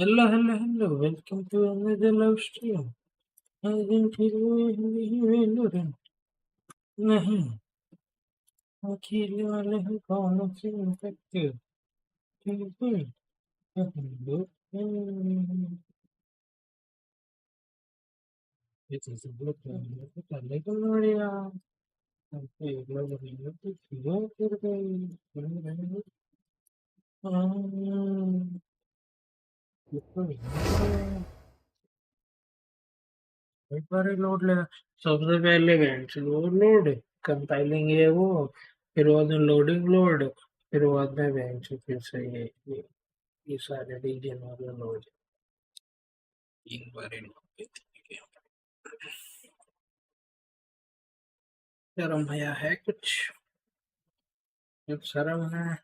Hello, hello, hello. Welcome to another live stream. I didn't hear नहीं अकेले वाले हैं कौन से इन्फेक्टेड ये चीज़ बहुत पहले तो बढ़िया एक लोग तो क्यों कर गई एक बार ही लोड लेगा सबसे पहले वेंट्स लोड कंपाइलिंग ये वो फिर बाद में लोडिंग लोड फिर बाद में वेंट्स फिर से ये सारे रीजन वाले लोड तीन बार ही लोड शर्म आया है कुछ जब शर्म है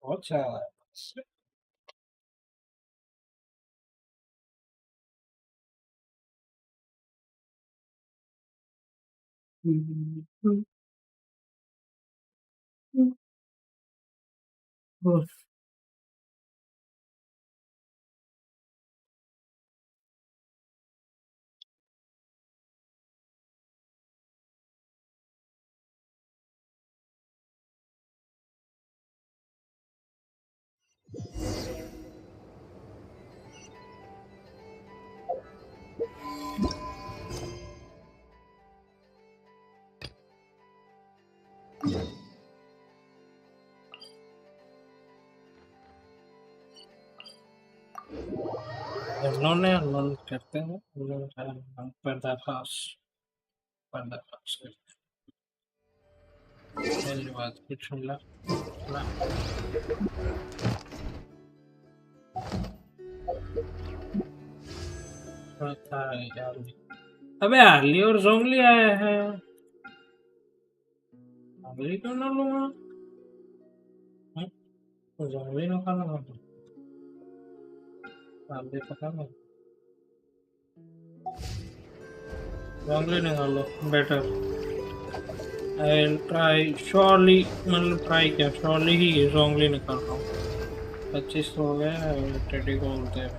बहुत सारा बस इन्होंने अनलॉक करते हैं उन्होंने पर्दाफाश करते हैं पहली बात कुछ मिला ना था यार अबे आर्ली और जोंगली आए हैं जोंगली क्यों ना लूंगा तो जोंगली ना खाना मतलब आर्ली पता नहीं जोंगली निकालो बेटर आई ट्राई श्योरली मतलब ट्राई क्या श्योरली ही जोंगली निकाल रहा हूँ 25 हो गया टेडी को बोलते हैं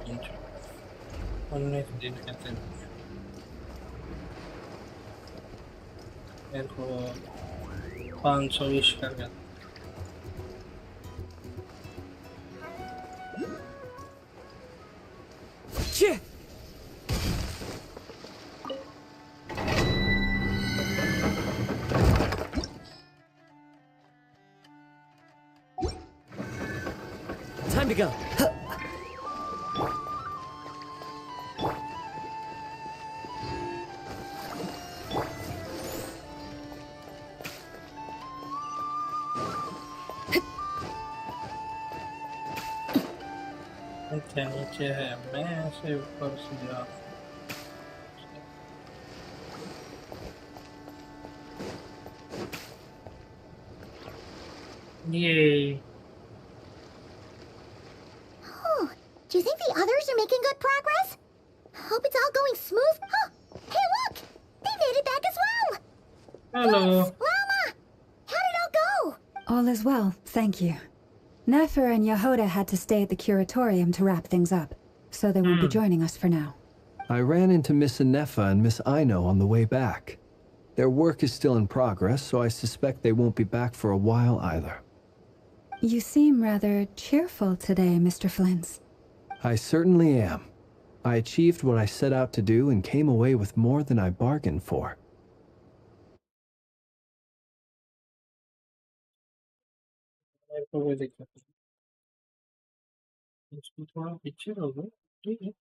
19 दिन कहते हैं मेरे को 520 कर गया Time to go. नीचे है मैं ऐसे ऊपर से जा ये Oh, do you think the others are making good progress? Hope it's all going smooth. Oh, hey, look! They made it back as well! hello Lauma! How did it all go? All is well, thank you. Nefer and Yehoda had to stay at the curatorium to wrap things up, so they won't be joining us for now. I ran into Miss Anefa and Miss Aino on the way back. Their work is still in progress, so I suspect they won't be back for a while either. You seem rather cheerful today, Mr. Flins. I certainly am. I achieved what I set out to do and came away with more than I bargained for. मेरे को कोई दिक्कत नहीं इसको थोड़ा पीछे रख दो ठीक है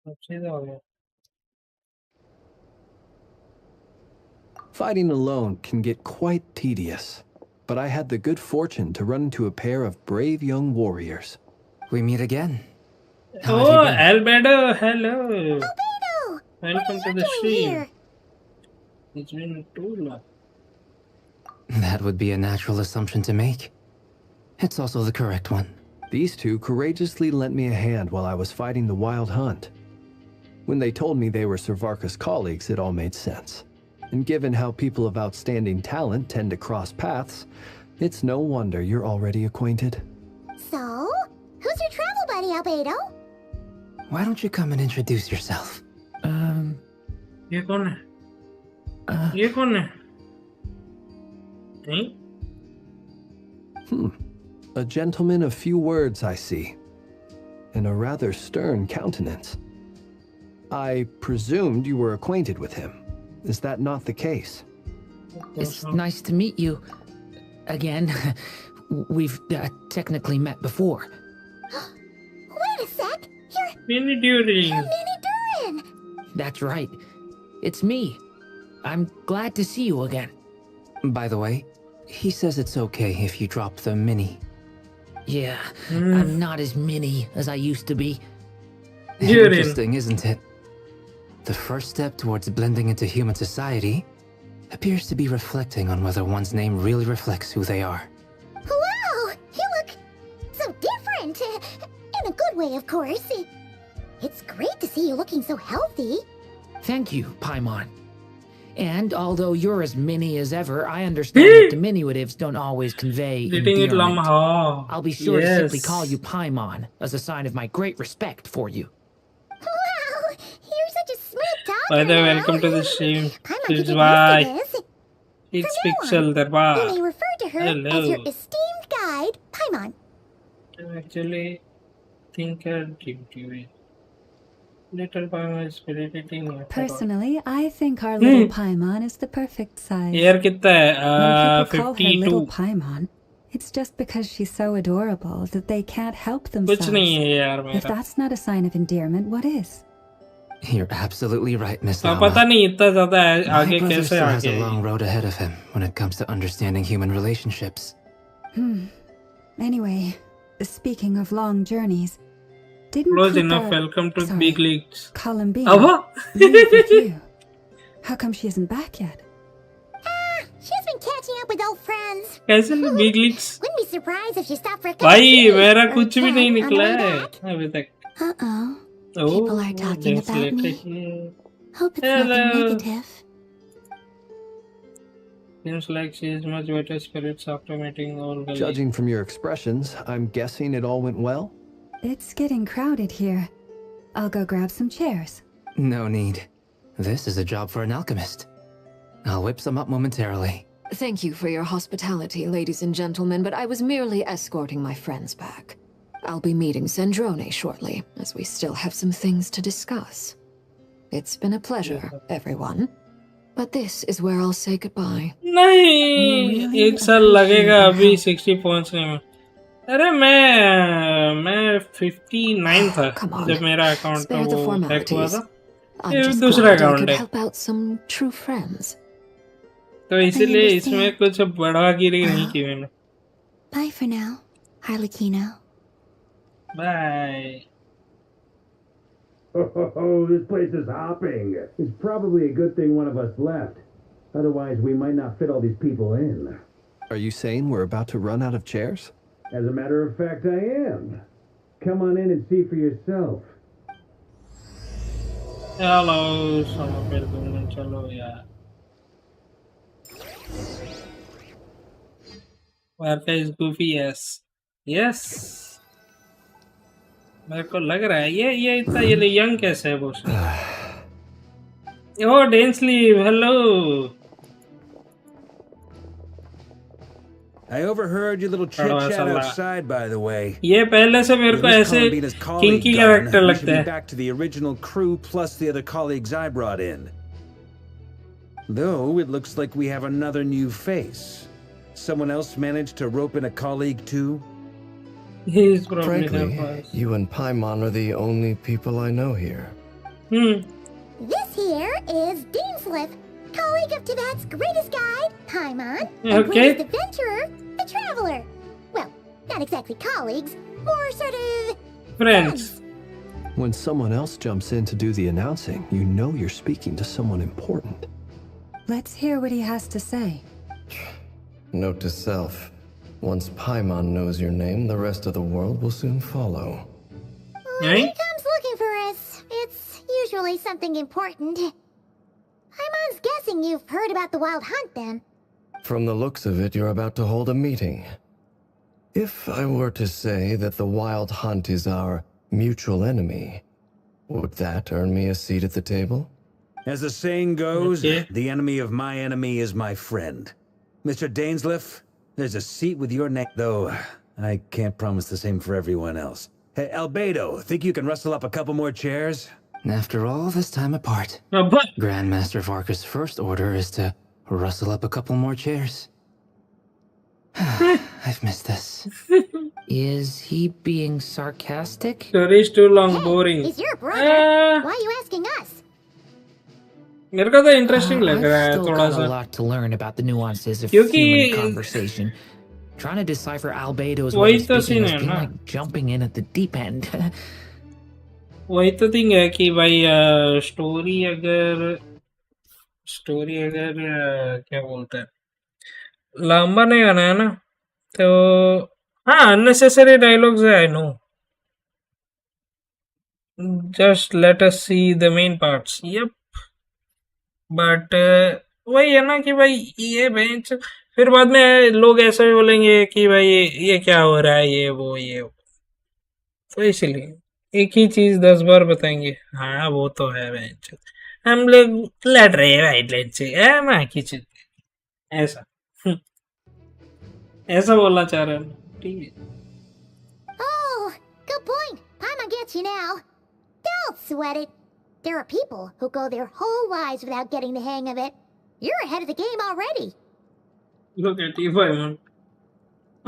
सब सीधा हो गया Fighting alone can get quite tedious, but I had the good fortune to run into a pair of brave young warriors. We meet again. Oh, Albedo, hello. Albedo! Welcome to What are the you doing stream. here? It's been too long. That would be a natural assumption to make. It's also the correct one. These two courageously lent me a hand while I was fighting the wild hunt. When they told me they were Servarka's colleagues, it all made sense. And given how people of outstanding talent tend to cross paths, it's no wonder you're already acquainted. So, who's your travel buddy, Albedo? Why don't you come and introduce yourself? ये कौन है? ये कौन है? नहीं? A gentleman of few words, I see. And a rather stern countenance. I presumed you were acquainted with him. Is that not the case? It's nice to meet you. Again, we've technically met before. Wait a sec. You're Mini during. Mini Durin. That's right. It's me. I'm glad to see you again. By the way, he says it's okay if you drop the mini. Yeah, I'm not as mini as I used to be. Durin. Interesting, isn't it? The first step towards blending into human society appears to be reflecting on whether one's name really reflects who they are. Wow, you look so different. In a good way, of course. It's great to see you looking so healthy. Thank you, Paimon. And although you're as mini as ever, I understand that diminutives don't always convey Getting it endearment. Lamha. I'll be sure to simply Yes. call you Paimon as a sign of my great respect for you. Wow, you're such a smooth talker. By the way, now. welcome to the stream. I might Please get bye. used to this. It's From now Pixel on, You Darbar. may refer to her Hello. as your esteemed guide, Paimon. I actually think I'll give you it. Little Paimon is irritating. Personally, I think our little Paimon is the perfect size. Year कितना है? When people call her 52. little Paimon, it's just because she's so adorable that they can't help कुछ themselves. नहीं है यार If मेरा. that's not a sign of endearment, what is? You're absolutely right, Miss अब Lauma. पता नहीं इतना ज़्यादा My आगे brother कैसे still has आगे. a long road ahead of him when it comes to understanding human relationships. Anyway, speaking of long journeys, didn't Close Peter- enough. Welcome to sorry, Big Leagues. Columbine Ava? leave with you? How come she isn't back yet? She's been catching up with old friends. कैसे Big Leagues? Wouldn't be surprised if she stopped for a cup of भाई tea मेरा or कुछ भी 10 नहीं on the निकला way है back. अभी तक. Uh-oh. Oh, People are talking that's about me. later. Hope it's Hello. nothing negative. Seems like she is much better spirits after meeting all the Judging from your expressions, I'm guessing it all went well? It's getting crowded here. I'll go grab some chairs. No need. This is a job for an alchemist. I'll whip some up momentarily. Thank you for your hospitality, ladies and gentlemen, but I was merely escorting my friends back. I'll be meeting Sandrone shortly, as we still have some things to discuss. It's been a pleasure, everyone. But this is where I'll say goodbye. नहीं एक साल लगेगा अभी 60 पहुंचने में. अरे मैं 59 था Come on. जब मेरा अकाउंट Spare the वो हैक हुआ formalities. था. I'm ये just दूसरा glad I account could है. help out some true friends. तो इसीलिए understand. इसमें कुछ बढ़ागिरी नहीं की मैंने. Bye for now, Harlequino. Bye. Oh, this place is hopping. It's probably a good thing one of us left. Otherwise, we might not fit all these people in. Are you saying we're about to run out of chairs? As a matter of fact, I am. Come on in and see for yourself. चलो समय पे घूमने चलो यार. Varka is goofy, yes. Yes. मेरे को लग रहा है ये इतना ये यंग कैसे है Bose. Oh, Dainsley, hello. I overheard your little chit Hello, chat hello. outside, by the way. ये पहले से मेरे को With Miss ऐसे Columbina's colleague kinky gone, character we should लगता be है. back to the original crew plus the other colleagues I brought in. Though it looks like we have another new face. Someone else managed to rope in a colleague too? He is probably Frankly, her boss. you and Paimon are the only people I know here. This here is Deanslip, colleague of Teyvat's greatest guide, Paimon, and Okay. greatest adventurer, the Traveler. Well, not exactly colleagues, more sort of Friends. When someone else jumps in to do the announcing, you know you're speaking to someone important. Let's hear what he has to say. Note to self. Once Paimon knows your name, the rest of the world will soon follow. When he comes looking for us, it's usually something important. Paimon's guessing you've heard about the Wild Hunt, then. From the looks of it, you're about to hold a meeting. If I were to say that the Wild Hunt is our mutual enemy, would that earn me a seat at the table? As the saying goes, Okay. the enemy of my enemy is my friend. Mr. Dainsleif, there's a seat with your name, though I can't promise the same for everyone else. Hey, Albedo, think you can rustle up a couple more chairs? After all this time apart, But Grandmaster Varka's first order is to rustle up a couple more chairs. I've missed this. Is he being sarcastic? story is too long, Hey, boring. he's your brother. Ah. Why are you asking us? मेरे को तो interesting लग रहा है I've still थोड़ा got a सा. lot to learn about the nuances of क्योंकि- human conversation. Trying to decipher Albedo's वही way of तो speaking scene has है been ना. like jumping in at the deep end. वही तो थिंग है कि भाई स्टोरी अगर क्या बोलते हैं लांबा नहीं बनाया ना तो हाँ अननेसेसरी डायलॉग्स है I know just let us see the main parts yup but वही है ना कि भाई ये बेंच फिर बाद में लोग ऐसा भी बोलेंगे कि भाई ये क्या हो रहा है ये वो तो इसलिए एक ही चीज 10 बार बताएंगे हाँ वो तो है बेंच हम लोग लड़ रहे हैं वाइट लाइन से ना किसी ऐसा ऐसा बोलना चाह रहे हैं ठीक है Oh, good point. Paimon gets you now. Don't sweat it. There are people who go their whole lives without getting the hang of it. You're ahead of the game already. look at you man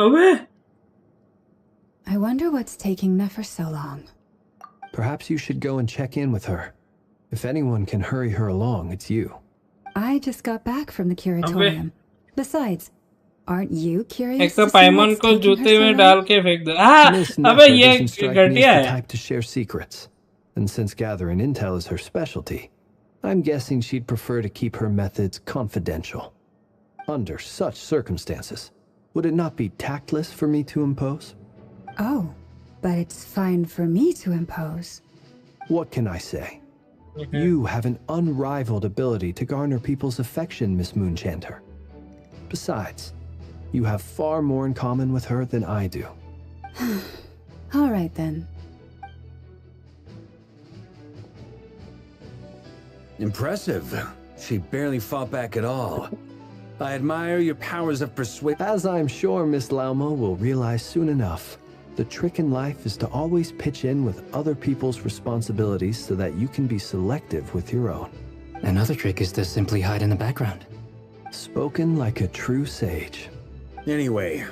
अबे I wonder what's taking Nefer so long. Perhaps you should go and check in with her. If anyone can hurry her along, it's you. I just got back from the curatorium. Besides, aren't you एक curious तो to see पाइमन what's को taking her जूते so में long? डाल के फेंक दो हाँ Miss अबे Nefer ये doesn't strike me as घटिया the है type to share secrets. And since gathering intel is her specialty, I'm guessing she'd prefer to keep her methods confidential. Under such circumstances, would it not be tactless for me to impose? Oh, but it's fine for me to impose. What can I say? You have an unrivaled ability to garner people's affection, Miss Moonchanter. Besides, you have far more in common with her than I do. All right then. Impressive. She barely fought back at all. I admire your powers of persuasion. As I'm sure Miss Lauma will realize soon enough, the trick in life is to always pitch in with other people's responsibilities so that you can be selective with your own. Another trick is to simply hide in the background. Spoken like a true sage. Anyway,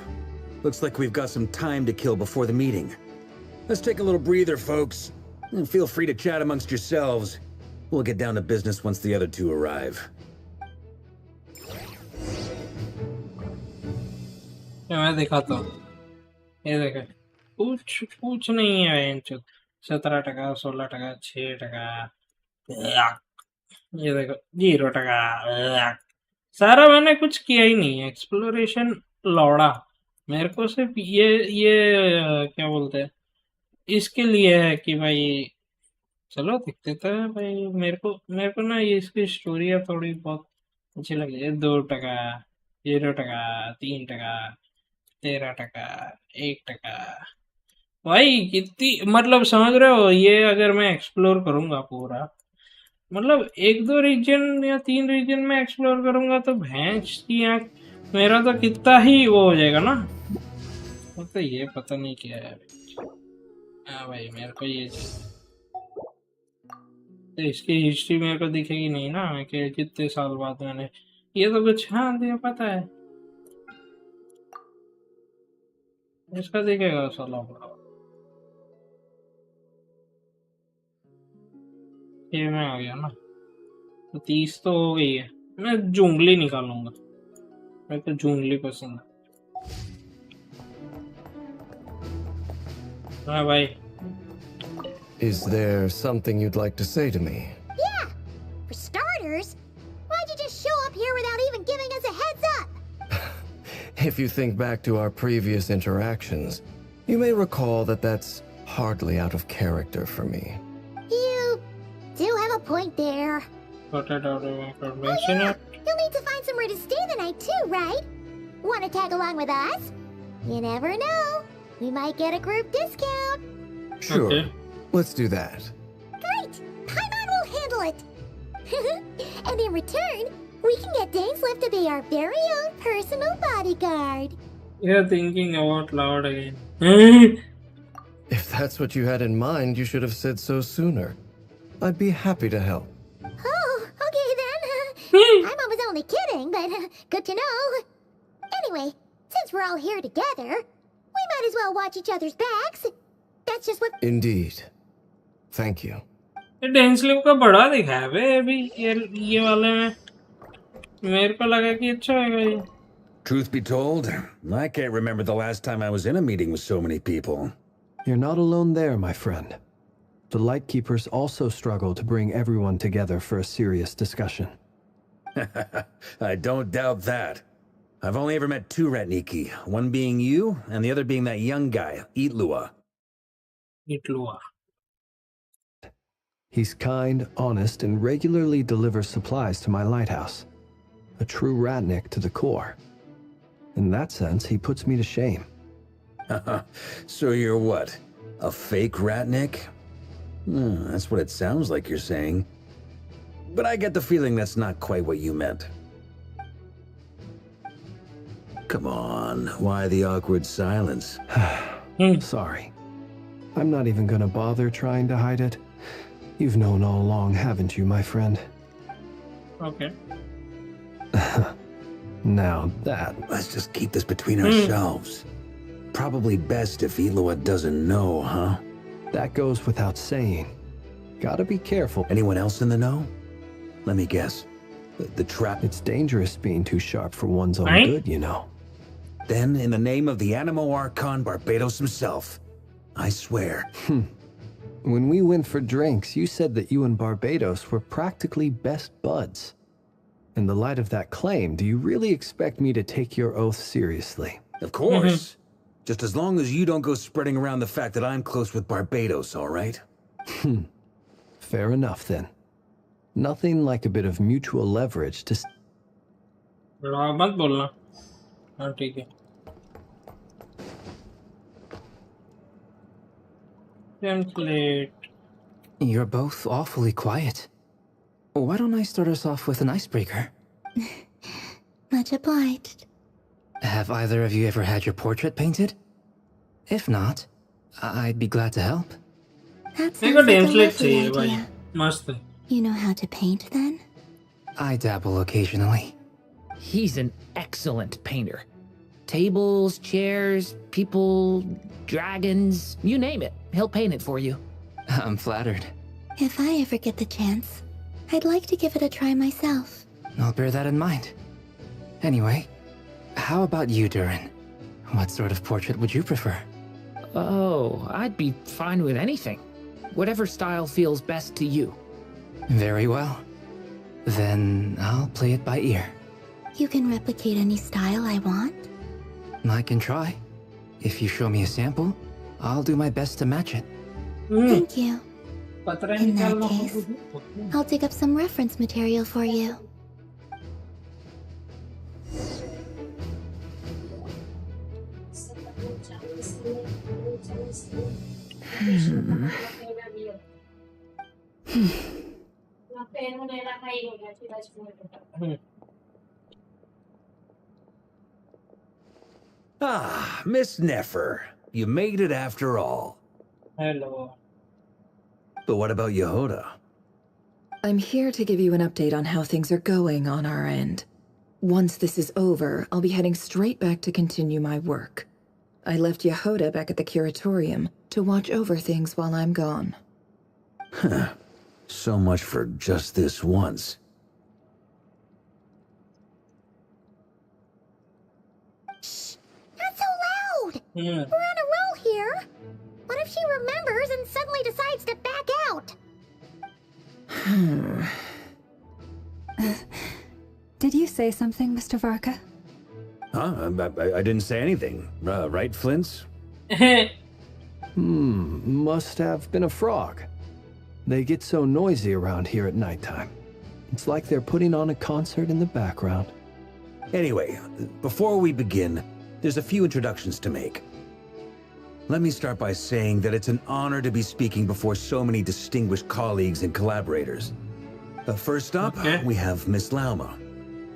looks like we've got some time to kill before the meeting. Let's take a little breather, folks. And feel free to chat amongst yourselves. We'll get down to business once the other two arrive. मैं दिखाता हूँ ये देखे कुछ नहीं है 17% 16% 6% ये देखो 0% सारा मैंने कुछ किया ही नहीं है एक्सप्लोरेशन लौड़ा मेरे को सिर्फ ये क्या बोलते हैं इसके लिए है कि भाई चलो दिखते तो है भाई मेरे को ना ये इसकी स्टोरी थोड़ी बहुत अच्छी लगी है 2% 0% 3% 13% 1% भाई कितनी मतलब समझ रहे हो ये अगर मैं एक्सप्लोर करूंगा पूरा मतलब 1-2 रीजन या 3 रीजन में एक्सप्लोर करूंगा तो भैंस की आंख मेरा तो कितना ही वो हो जाएगा ना तो ये पता नहीं क्या है हाँ भाई मेरे को ये तो इसकी हिस्ट्री मेरे को दिखेगी नहीं ना कि कितने साल बाद मैंने ये तो कुछ हाँ मुझे पता है इसका दिखेगा साला बड़ा ये मैं आ गया ना तो 30 तो हो गई है मैं जूंगली निकालूंगा मेरे को जूंगली पसंद है हाँ भाई Is there something you'd like to say to me? Yeah! For starters, why'd you just show up here without even giving us a heads up? If you think back to our previous interactions, you may recall that that's hardly out of character for me. You do have a point there. Got it out of information. Oh yeah, you'll need to find somewhere to stay the night too, right? Want to tag along with us? You never know. We might get a group discount. Sure. Okay. Let's do that. Great! Paimon will handle it! And in return, we can get Dainslift to be our very own personal bodyguard. You're thinking out loud again. If that's what you had in mind, you should have said so sooner. I'd be happy to help. Oh, okay then. Paimon was only kidding, but good to know. Anyway, since we're all here together, we might as well watch each other's backs. That's just what... Indeed. Thank you. ये डेंसलिप का बड़ा दिखा है बे अभी ये वाले में मेरे को लगा कि अच्छा होगा ये. Truth be told, I can't remember the last time I was in a meeting with so many people. You're not alone there, my friend. The Lightkeepers also struggle to bring everyone together for a serious discussion. I don't doubt that. I've only ever met two Ratniki, one being you, and the other being that young guy, Itlua. Itlua. He's kind, honest, and regularly delivers supplies to my lighthouse. A true Ratnik to the core. In that sense, he puts me to shame. So you're what? A fake Ratnik? That's what it sounds like you're saying. But I get the feeling that's not quite what you meant. Come on, why the awkward silence? Sorry. I'm not even gonna bother trying to hide it. You've known all along, haven't you, my friend? Okay. Now that... Let's just keep this between ourselves. Probably best if Itlua doesn't know, huh? That goes without saying. Gotta be careful. Anyone else in the know? Let me guess. The trap... It's dangerous being too sharp for one's own Right? good, you know. Then, in the name of the Animo Archon Barbados himself, I swear. When we went for drinks, you said that you and Barbados were practically best buds. In the light of that claim, do you really expect me to take your oath seriously? Of course. Just as long as you don't go spreading around the fact that I'm close with Barbados, all right? Fair enough, then. Nothing like a bit of mutual leverage to... बड़ा मत बोलना. हाँ ठीक है. Template. You're both awfully quiet. Why don't I start us off with an icebreaker? Much obliged. Have either of you ever had your portrait painted? If not, I'd be glad to help. That मेरे sounds को like a template lovely चाहिए भाई. idea. मस्त है. You know how to paint then? I dabble occasionally. He's an excellent painter. Tables, chairs, people, dragons, you name it. He'll paint it for you. I'm flattered. If I ever get the chance, I'd like to give it a try myself. I'll bear that in mind. Anyway, how about you, Durin? What sort of portrait would you prefer? Oh, I'd be fine with anything. Whatever style feels best to you. Very well. Then I'll play it by ear. You can replicate any style I want? I can try. If you show me a sample, I'll do my best to match it. Thank you. पत्र In that निकालना case, होगा. I'll dig up some reference material for you. Ah, Miss Nefer. You made it after all. Hello. But what about Yehoda? I'm here to give you an update on how things are going on our end. Once this is over, I'll be heading straight back to continue my work. I left Yehoda back at the curatorium to watch over things while I'm gone. So much for just this once. Not so loud! We're on a roll here. What if if she remembers and suddenly decides to back out? Did you say something, Mr. Varka? Huh? I didn't say anything. Right, Flint's? Must have been a frog. They get so noisy around here at nighttime. It's like they're putting on a concert in the background. Anyway, before we begin, there's a few introductions to make. Let me start by saying that it's an honor to be speaking before so many distinguished colleagues and collaborators. First up, we have Miss Lauma.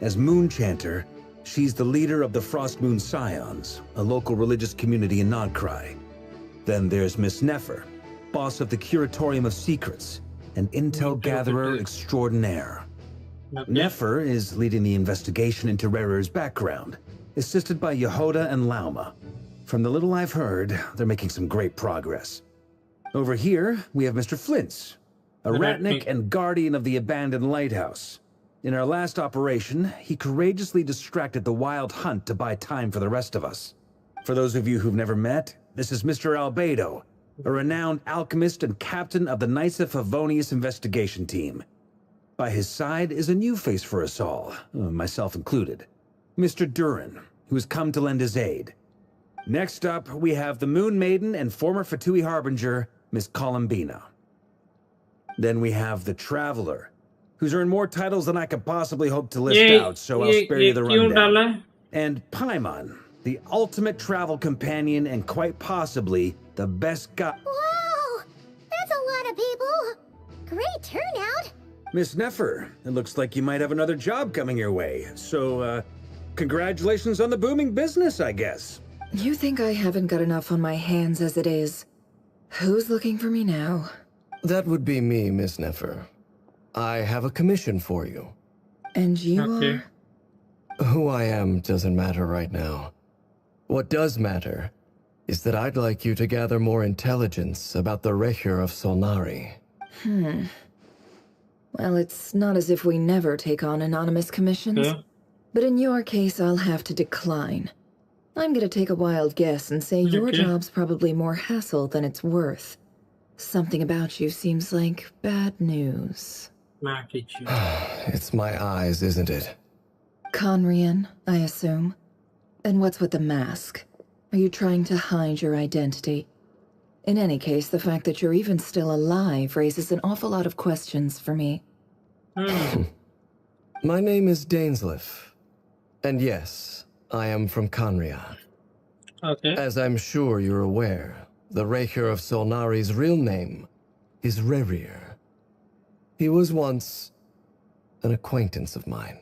As Moon Chanter, she's the leader of the Frost Moon Scions, a local religious community in Nodcry. Then there's Miss Nefer, boss of the Curatorium of Secrets, an intel gatherer extraordinaire. Nefer is leading the investigation into Rerer's background, assisted by Yehoda and Lauma. From the little I've heard, they're making some great progress. Over here, we have Mr. Flint's, a ratnik and guardian of the abandoned lighthouse. In our last operation, he courageously distracted the Wild Hunt to buy time for the rest of us. For those of you who've never met, this is Mr. Albedo, a renowned alchemist and captain of the Nysa Favonius investigation team. By his side is a new face for us all, myself included, Mr. Durin, who has come to lend his aid. Next up, we have the Moon Maiden and former Fatui Harbinger, Miss Columbina. Then we have the Traveler, who's earned more titles than I could possibly hope to list out, so I'll spare you the rundown. And Paimon, the ultimate travel companion and quite possibly the best guy. Wow! That's a lot of people! Great turnout! Miss Nefer, it looks like you might have another job coming your way, so, congratulations on the booming business, I guess. You think I haven't got enough on my hands as it is? Who's looking for me now? That would be me, Miss Nefer. I have a commission for you. And you are? Who I am doesn't matter right now. What does matter is that I'd like you to gather more intelligence about the Recher of Solnari. Well, it's not as if we never take on anonymous commissions. But in your case, I'll have to decline. I'm gonna take a wild guess and say your job's probably more hassle than it's worth. Something about you seems like bad news. It's my eyes, isn't it? Conrian, I assume. And what's with the mask? Are you trying to hide your identity? In any case, the fact that you're even still alive raises an awful lot of questions for me. My name is Dainsleif. And yes, I am from Conria. As I'm sure you're aware, the Recher of Solnari's real name is Rerir. He was once an acquaintance of mine.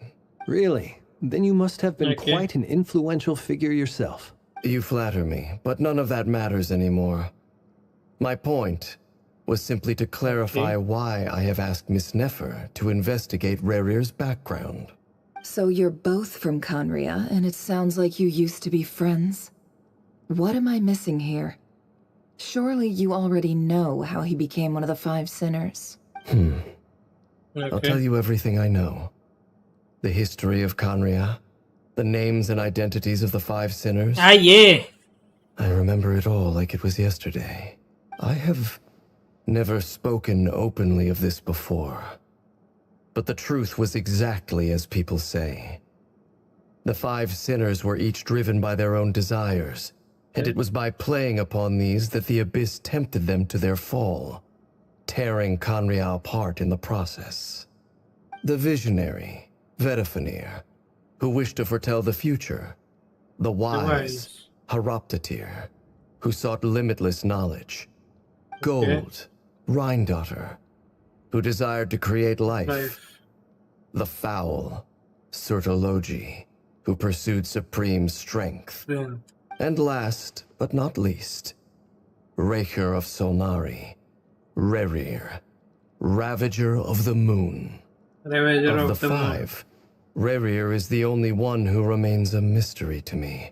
Really? Then you must have been quite an influential figure yourself. You flatter me, but none of that matters anymore. My point was simply to clarify why I have asked Miss Nefer to investigate Rerir's background. So you're both from Conria, and it sounds like you used to be friends? What am I missing here? Surely you already know how he became one of the Five Sinners. I'll tell you everything I know. The history of Conria, the names and identities of the Five Sinners. I remember it all like it was yesterday. I have never spoken openly of this before. But the truth was exactly as people say. The Five Sinners were each driven by their own desires, and it was by playing upon these that the Abyss tempted them to their fall, tearing Conria apart in the process. The visionary, Vedafinir, who wished to foretell the future. The wise, Haroptatir, who sought limitless knowledge. Gold, Rhindaughter, who desired to create life. The foul, Surtologi, who pursued supreme strength. And last, but not least, Recher of Solnari, Rerir, Ravager of the Moon. Of the five, Rerir is the only one who remains a mystery to me.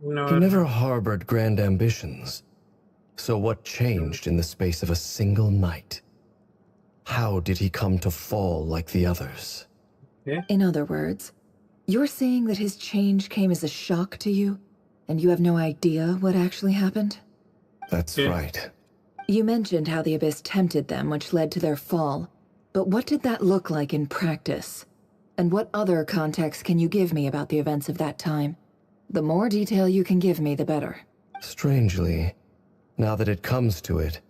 He never harbored grand ambitions. So what changed in the space of a single night? How did he come to fall like the others? In other words, you're saying that his change came as a shock to you, and you have no idea what actually happened? That's Okay. right. You mentioned how the Abyss tempted them, which led to their fall. But what did that look like in practice? And what other context can you give me about the events of that time? The more detail you can give me, the better. Strangely, now that it comes to it,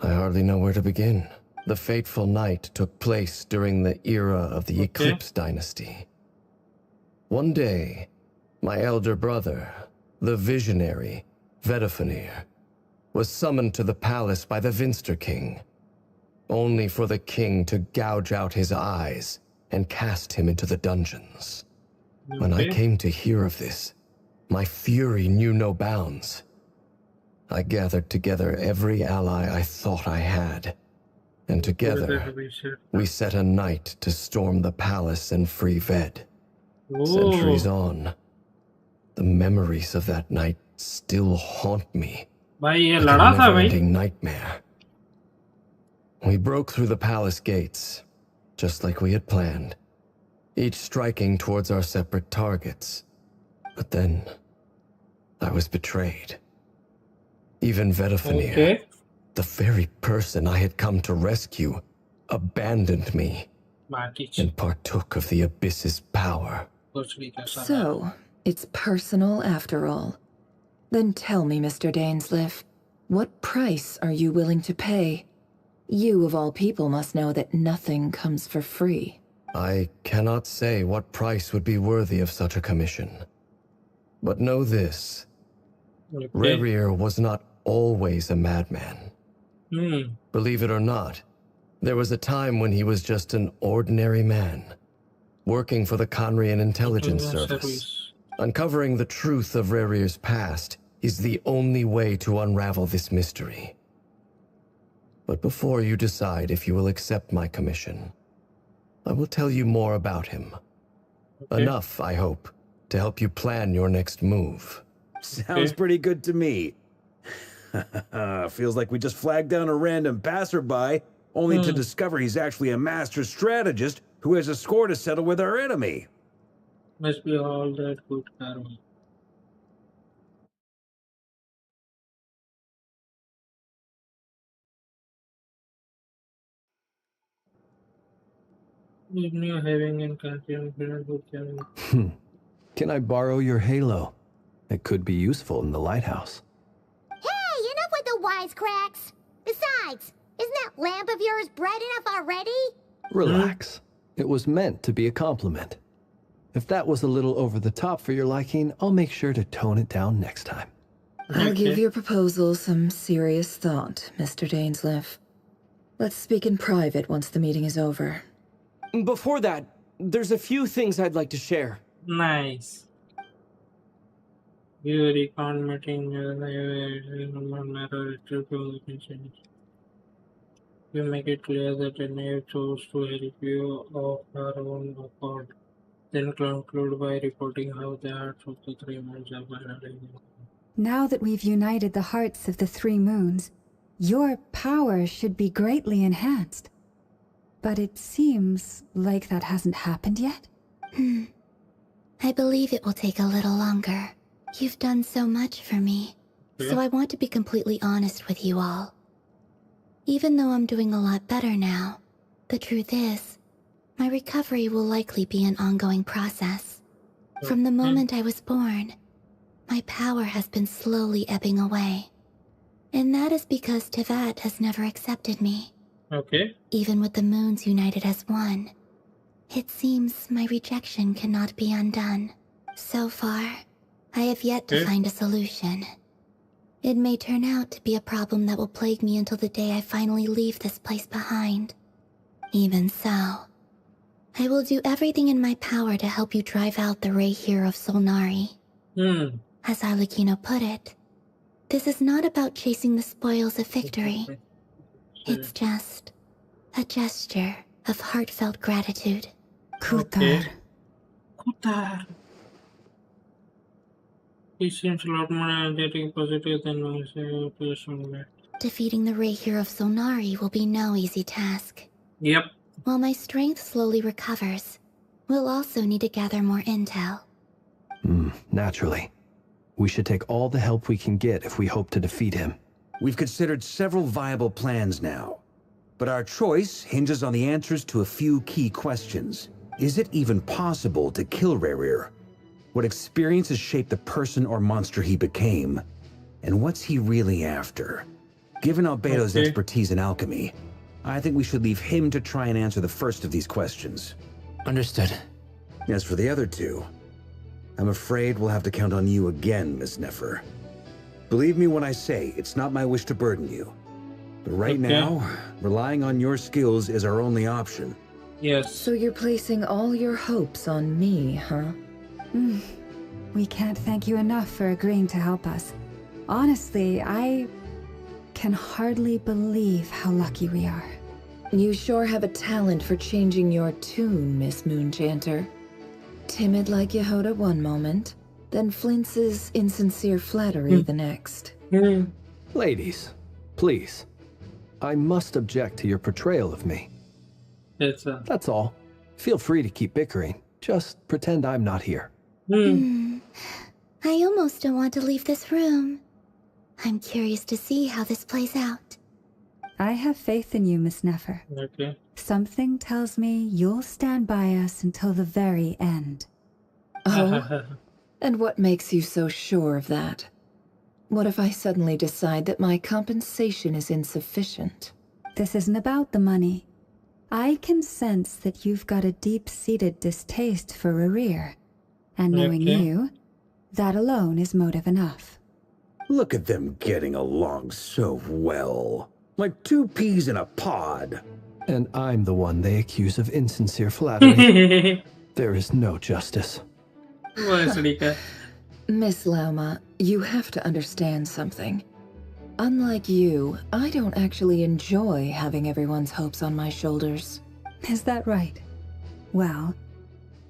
I hardly know where to begin. The fateful night took place during the era of the Eclipse Dynasty. One day, my elder brother, the visionary, Vedifenir, was summoned to the palace by the Vinster King, only for the king to gouge out his eyes and cast him into the dungeons. When I came to hear of this, my fury knew no bounds. I gathered together every ally I thought I had, and together we set a night to storm the palace and free Ved. Centuries on, the memories of that night still haunt me भाई ये like लड़ा a था भाई never-ending nightmare. We broke through the palace gates, just like we had planned, each striking towards our separate targets. But then, I was betrayed. Even Vedifenir, Okay. the very person I had come to rescue, abandoned me बाकी and partook of the Abyss's power. कुछ भी कर सकता So, it's personal after all. Then tell me, Mr. Dainsleif, what price are you willing to pay? You, of all people, must know that nothing comes for free. I cannot say what price would be worthy of such a commission. But know this, Okay. Rerir was not always a madman. Hmm. Believe it or not, there was a time when he was just an ordinary man, working for the Conrian Intelligence Service. Uncovering the truth of Rerir's past is the only way to unravel this mystery. But before you decide if you will accept my commission, I will tell you more about him. Okay. Enough, I hope, to help you plan your next move. Sounds pretty good to me. Feels like we just flagged down a random passerby, only to discover he's actually a master strategist who has a score to settle with our enemy. Must be all that good karma. Even you having and continuing good challenge. Can I borrow your halo? It could be useful in the lighthouse. Hey, enough with the wisecracks. Besides, isn't that lamp of yours bright enough already? Relax. It was meant to be a compliment. If that was a little over the top for your liking, I'll make sure to tone it down next time. I'll give your proposal some serious thought, Mr. Dainsleif. Let's speak in private once the meeting is over. Before that, there's a few things I'd like to share. Nice. You recount meeting matter you make it clear that a knave chose to help you of her own accord. Then conclude by reporting how the hearts of the 3 months are finally. Now that we've united the hearts of the 3 moons, your power should be greatly enhanced. But it seems like that hasn't happened yet. I believe it will take a little longer. You've done so much for me, so I want to be completely honest with you all. Even though I'm doing a lot better now, the truth is, my recovery will likely be an ongoing process. From the moment I was born, my power has been slowly ebbing away. And that is because Teyvat has never accepted me. Okay. Even with the moons united as one, it seems my rejection cannot be undone. So far, I have yet to find a solution. It may turn out to be a problem that will plague me until the day I finally leave this place behind. Even so, I will do everything in my power to help you drive out the Ray here of Solnari. As Arlecchino put it, this is not about chasing the spoils of victory. It's just a gesture of heartfelt gratitude. Kutar. Kutar. He seems a lot more energetic, positive than my person. Defeating the Ray here of Solnari will be no easy task. Yep. While my strength slowly recovers, we'll also need to gather more intel. Naturally. We should take all the help we can get if we hope to defeat him. We've considered several viable plans now, but our choice hinges on the answers to a few key questions. Is it even possible to kill Rerir? What experiences shaped the person or monster he became? And what's he really after? Given Albedo's expertise in alchemy, I think we should leave him to try and answer the first of these questions. Understood. As for the other two, I'm afraid we'll have to count on you again, Miss Nefer. Believe me when I say it's not my wish to burden you. But right now, relying on your skills is our only option. Yes. So you're placing all your hopes on me, huh? We can't thank you enough for agreeing to help us. Honestly, I can hardly believe how lucky we are. You sure have a talent for changing your tune, Miss Moonchanter. Timid like Yehoda one moment, then flinches insincere flattery the next. Ladies, please. I must object to your portrayal of me. That's all. Feel free to keep bickering. Just pretend I'm not here. I almost don't want to leave this room. I'm curious to see how this plays out. I have faith in you, Miss Nefer. Okay. Something tells me you'll stand by us until the very end. Oh? And what makes you so sure of that? What if I suddenly decide that my compensation is insufficient? This isn't about the money. I can sense that you've got a deep-seated distaste for Rerir. And knowing you, that alone is motive enough. Look at them getting along so well. Like two peas in a pod. And I'm the one they accuse of insincere flattery. There is no justice. Miss Lauma, you have to understand something. Unlike you, I don't actually enjoy having everyone's hopes on my shoulders. Is that right? Well,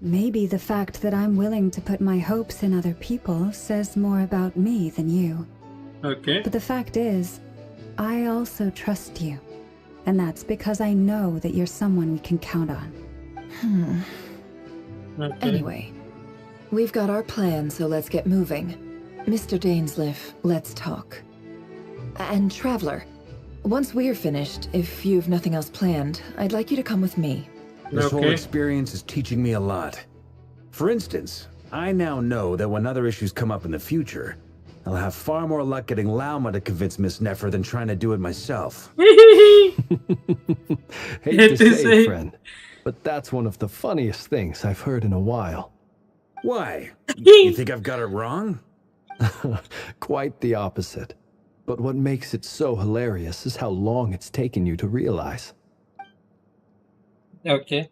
maybe the fact that I'm willing to put my hopes in other people says more about me than you. Okay. But the fact is, I also trust you. And that's because I know that you're someone we can count on. Anyway, we've got our plan, so let's get moving. Mr. Dainsleif, let's talk. And Traveler, once we're finished, if you've nothing else planned, I'd like you to come with me. This whole experience is teaching me a lot. For instance, I now know that when other issues come up in the future, I'll have far more luck getting Lauma to convince Miss Nefer than trying to do it myself. Hate to say, friend, but that's one of the funniest things I've heard in a while. Why? You think I've got it wrong? Quite the opposite. But what makes it so hilarious is how long it's taken you to realize. Okay.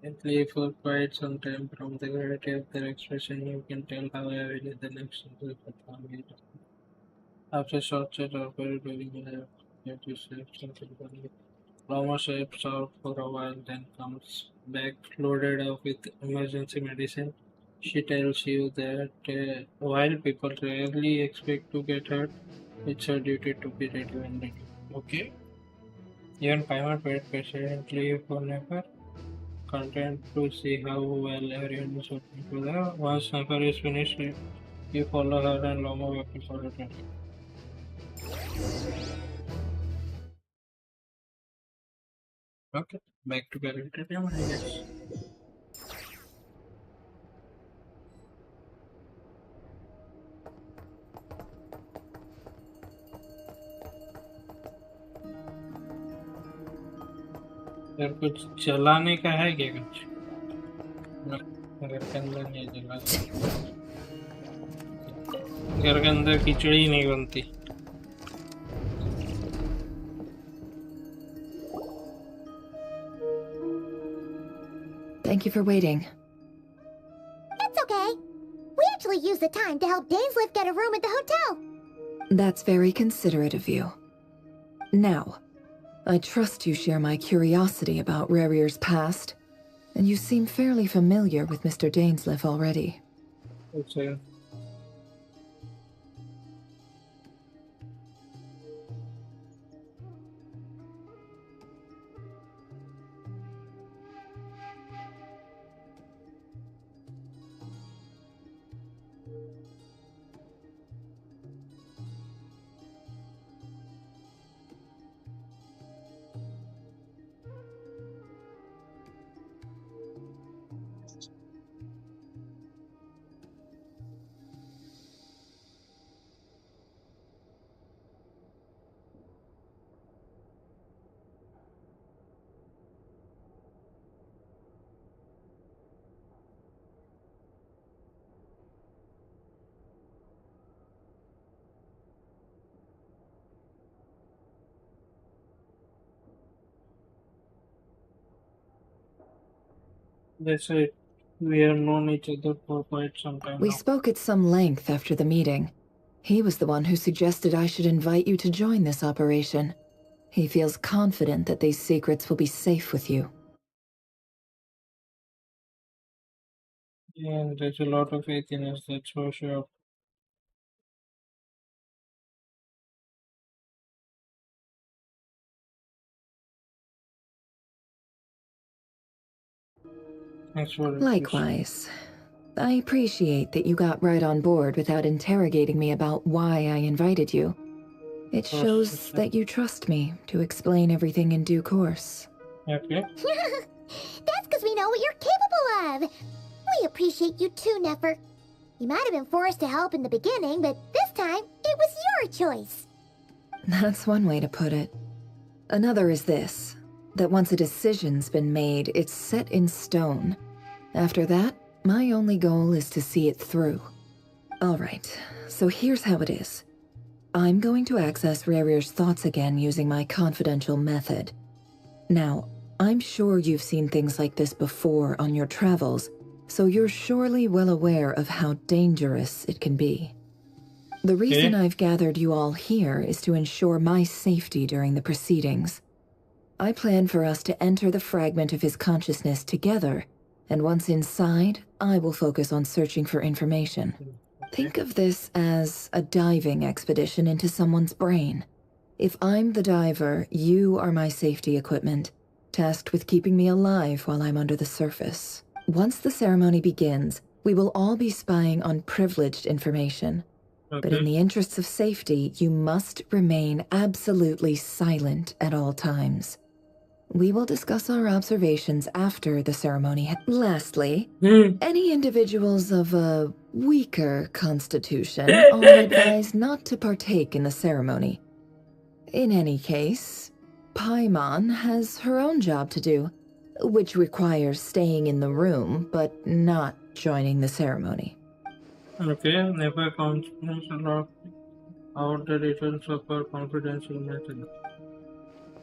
It play for quite some time. From the gravity of their expression, you can tell how heavily the next is performing. After short chat or very during the to sleep something funny. Lauma shapes out for a while, then comes back loaded up with emergency medicine. She tells you that while people rarely expect to get hurt, it's her duty to be ready when ready. Okay. Even Paimon wait patiently for Nefer, content to see how well everyone is working together. Once Nefer is finished, you follow her and Lauma working for the training. Okay, back to character time, I guess. यार कुछ चलाने का है क्या कुछ? घर के अंदर नहीं जला। घर के अंदर खिचड़ी नहीं बनती। Thank you for waiting. It's okay. We actually used the time to help Dainsleif get a room at the hotel. That's very considerate of you. Now, I trust you share my curiosity about Rerir's past, and you seem fairly familiar with Mr. Dainsleif already. Okay. That's it. We have known each other for quite some time We now. spoke at some length after the meeting. He was the one who suggested I should invite you to join this operation. He feels confident that these secrets will be safe with you. Yeah, there's a lot of faith in us, that's for sure. Thanks for it. Likewise. I appreciate that you got right on board without interrogating me about why I invited you. It shows that you trust me to explain everything in due course. Okay. That's because we know what you're capable of. We appreciate you too, Nefer. You might have been forced to help in the beginning, but this time, it was your choice. That's one way to put it. Another is this, that once a decision's been made, it's set in stone. After that, my only goal is to see it through. Alright, so here's how it is. I'm going to access Rarir's thoughts again using my confidential method. Now, I'm sure you've seen things like this before on your travels, so you're surely well aware of how dangerous it can be. The reason I've gathered you all here is to ensure my safety during the proceedings. I plan for us to enter the fragment of his consciousness together, and once inside, I will focus on searching for information. Think of this as a diving expedition into someone's brain. If I'm the diver, you are my safety equipment, tasked with keeping me alive while I'm under the surface. Once the ceremony begins, we will all be spying on privileged information. But in the interests of safety, you must remain absolutely silent at all times. We will discuss our observations after the ceremony. Lastly, any individuals of a weaker constitution are advised not to partake in the ceremony. In any case, Paimon has her own job to do, which requires staying in the room but not joining the ceremony. Okay, never confidence about the details of our confidential method.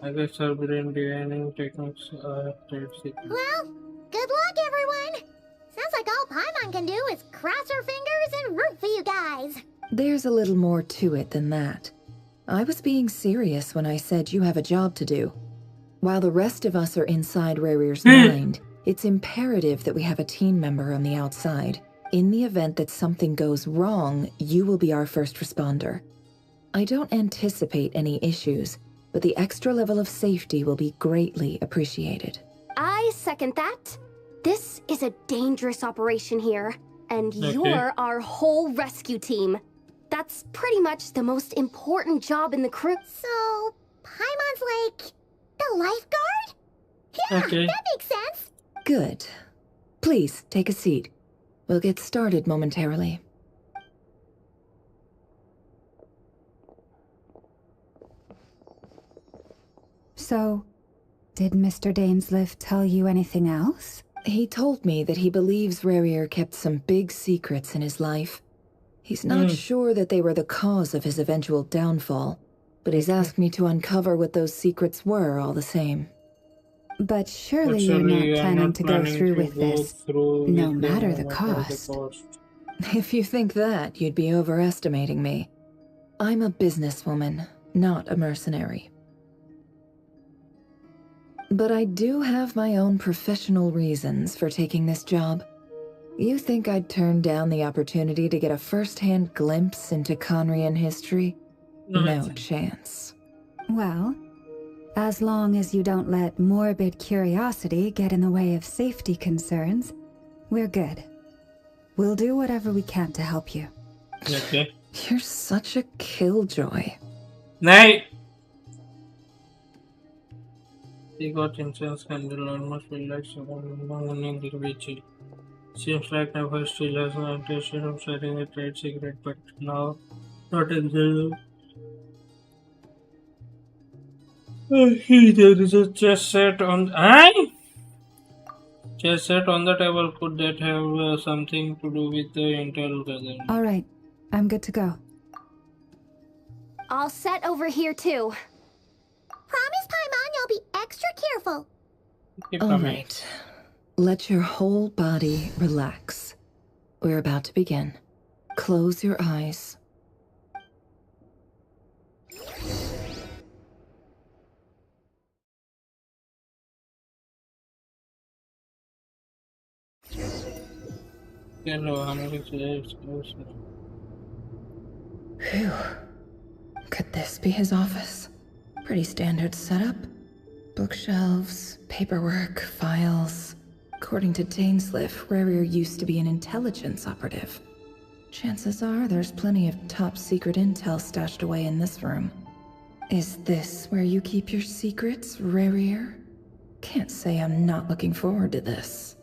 I guess our brain divining techniques are trade secret. Well, good luck, everyone. Sounds like all Paimon can do is cross her fingers and root for you guys. There's a little more to it than that. I was being serious when I said you have a job to do. While the rest of us are inside Rarir's mind, it's imperative that we have a team member on the outside. In the event that something goes wrong, you will be our first responder. I don't anticipate any issues, but the extra level of safety will be greatly appreciated. I second that. This is a dangerous operation here, and you're our whole rescue team. That's pretty much the most important job in the crew. So, Paimon's like the lifeguard? Yeah, that makes sense. Good. Please, take a seat. We'll get started momentarily. So, did Mr. Dainsliff tell you anything else? He told me that he believes Rarir kept some big secrets in his life. He's not sure that they were the cause of his eventual downfall, but he's asked me to uncover what those secrets were all the same. But surely you're not planning to go through with this, no matter the cost. If you think that, you'd be overestimating me. I'm a businesswoman, not a mercenary. But I do have my own professional reasons for taking this job. You think I'd turn down the opportunity to get a first-hand glimpse into Conrian history? No chance. Well, as long as you don't let morbid curiosity get in the way of safety concerns, we're good. We'll do whatever we can to help you. Okay. You're such a killjoy. Night! He got incense candle, almost feel like someone morning will be chill. Seems like Never still has no intention of sharing a trade secret, but now, not exactly. There is a chess set on. Chess set on the table. Could that have something to do with the intel gathering? Alright, I'm good to go. All set over here too. Promise, Paimon, you'll be extra careful. All right. Let your whole body relax. We're about to begin. Close your eyes. Phew. Could this be his office? Pretty standard setup. Bookshelves, paperwork, files. According to Dainsliff, Rarier used to be an intelligence operative. Chances are there's plenty of top secret intel stashed away in this room. Is this where you keep your secrets, Rarier? Can't say I'm not looking forward to this.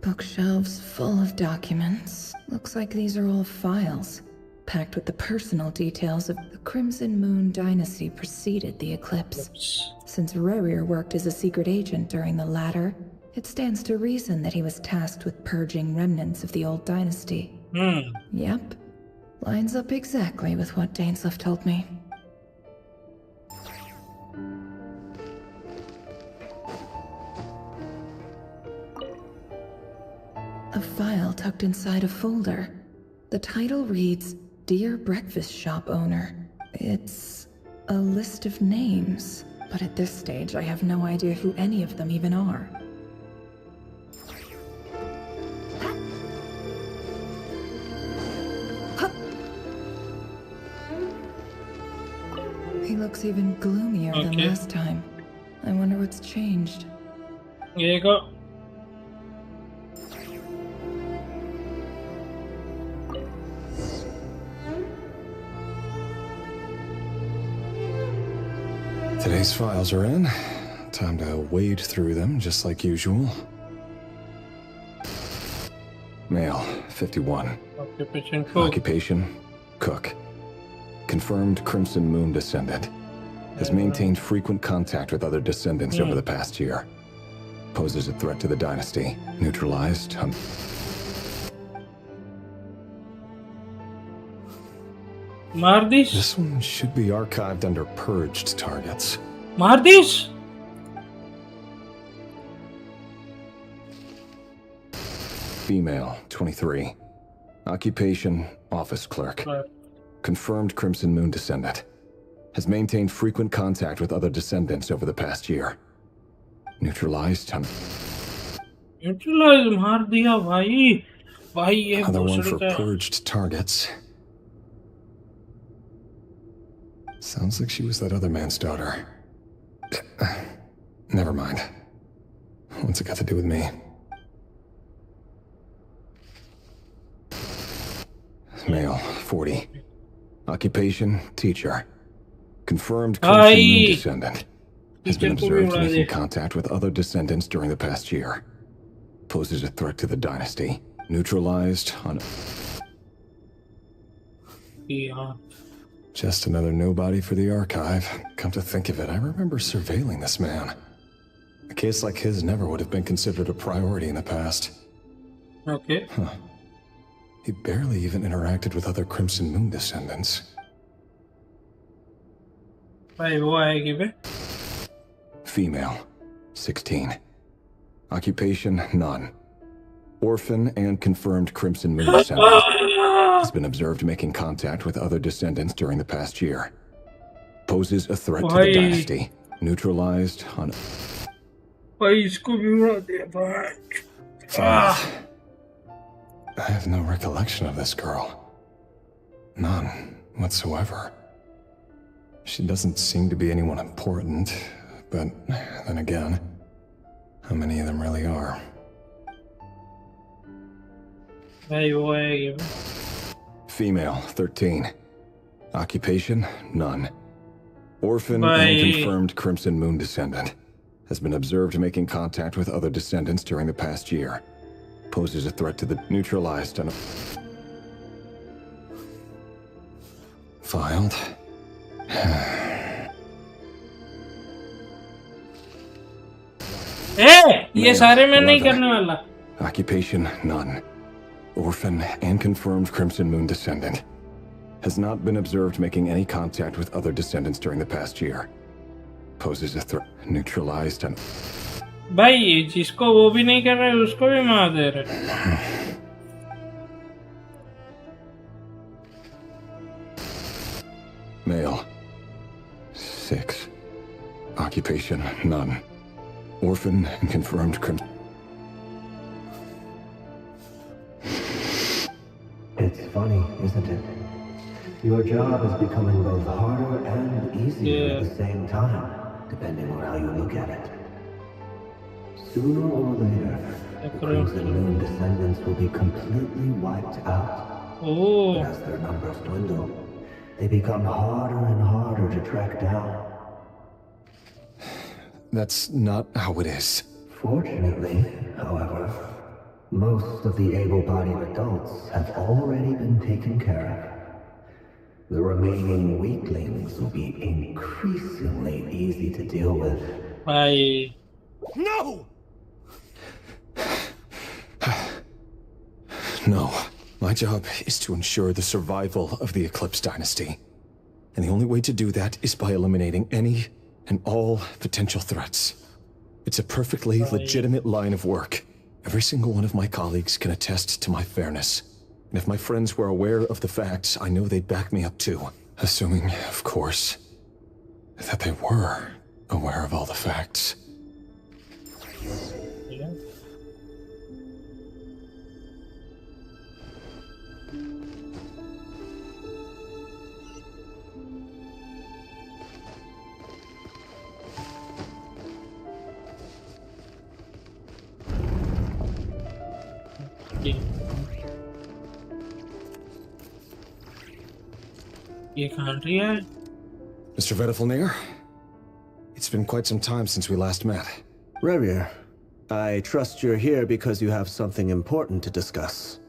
Bookshelves full of documents. Looks like these are all files, packed with the personal details of the Crimson Moon dynasty preceded the eclipse. Since Rarier worked as a secret agent during the latter, it stands to reason that he was tasked with purging remnants of the old dynasty. Yep. Lines up exactly with what Dainsliff told me. A file tucked inside a folder. The title reads, Dear Breakfast Shop Owner. It's a list of names, but at this stage I have no idea who any of them even are. He looks even gloomier than last time. I wonder what's changed. Here you go. Today's files are in. Time to wade through them, just like usual. Male, 51. Occupation, cook. Confirmed Crimson Moon descendant. Has maintained frequent contact with other descendants over the past year. Poses a threat to the dynasty. Neutralized. Mardis? This one should be archived under purged targets. Mardis? Female, 23. Occupation, office clerk. Confirmed Crimson Moon descendant. Has maintained frequent contact with other descendants over the past year. Neutralized. Neutralized, maar diya bhai. Bhai ye Another one for ka. purged targets. Sounds like she was that other man's daughter. Never mind. What's it got to do with me? Male, 40. Occupation, teacher. Confirmed Crimson Moon descendant. Has been observed making contact with other descendants during the past year. Poses a threat to the dynasty. Neutralized on... Yeah. Just another nobody for the archive. Come to think of it, I remember surveilling this man. A case like his never would have been considered a priority in the past. Okay. Huh. He barely even interacted with other Crimson Moon descendants. Female, 16. Occupation, none. Orphan and confirmed Crimson Moon descendant. Has been observed making contact with other descendants during the past year. Poses a threat to the dynasty. Neutralized on... I have no recollection of this girl. None whatsoever. She doesn't seem to be anyone important, but then again, how many of them really are? Female, 13. Occupation, none. Orphan and confirmed Crimson Moon descendant. Has been observed making contact with other descendants during the past year. Poses a threat to the neutralized and... Filed. ये सारे मैं नहीं करने वाला. Occupation, none. orphan and confirmed Crimson Moon descendant. Has not been observed making any contact with other descendants during the past year. Poses a threat. Neutralized and... भाई जिसको वो भी नहीं कर रहे उसको भी मार दे रहे। Male. 6. Occupation, none. Orphan and confirmed crimson. It's funny, isn't it? Your job is becoming both harder and easier at the same time, depending on how you look at it. Sooner or later, the Crimson Moon descendants will be completely wiped out. But as their numbers dwindle, they become harder and harder to track down. That's not how it is. Fortunately, however, most of the able-bodied adults have already been taken care of. The remaining weaklings will be increasingly easy to deal with. No! No. My job is to ensure the survival of the Eclipse Dynasty. And the only way to do that is by eliminating any and all potential threats. It's a perfectly legitimate line of work. Every single one of my colleagues can attest to my fairness. And if my friends were aware of the facts, I know they'd back me up too. Assuming, of course, that they were aware of all the facts. Mr. Vedifalnir, it's been quite some time since we last met. Revier, I trust you're here because you have something important to discuss.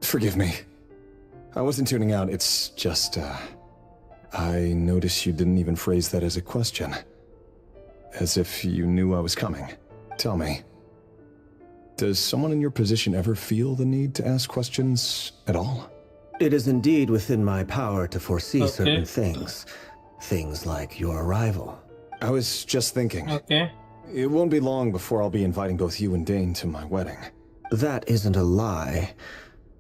Forgive me. I wasn't tuning out, it's just, I noticed you didn't even phrase that as a question. As if you knew I was coming. Tell me, does someone in your position ever feel the need to ask questions at all? It is indeed within my power to foresee certain things. Things like your arrival. I was just thinking. It won't be long before I'll be inviting both you and Dane to my wedding. That isn't a lie,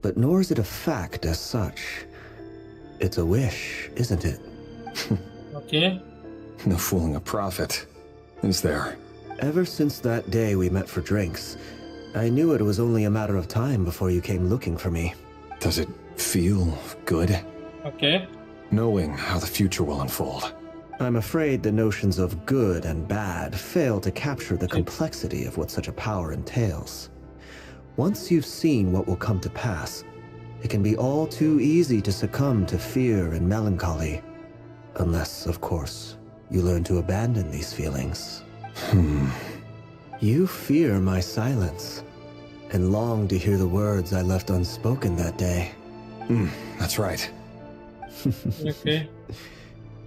but nor is it a fact as such. It's a wish, isn't it? No fooling a prophet, is there? Ever since that day we met for drinks, I knew it was only a matter of time before you came looking for me. Does it feel good? Knowing how the future will unfold. I'm afraid the notions of good and bad fail to capture the complexity of what such a power entails. Once you've seen what will come to pass, it can be all too easy to succumb to fear and melancholy. Unless, of course, you learn to abandon these feelings. You fear my silence, and long to hear the words I left unspoken that day. That's right.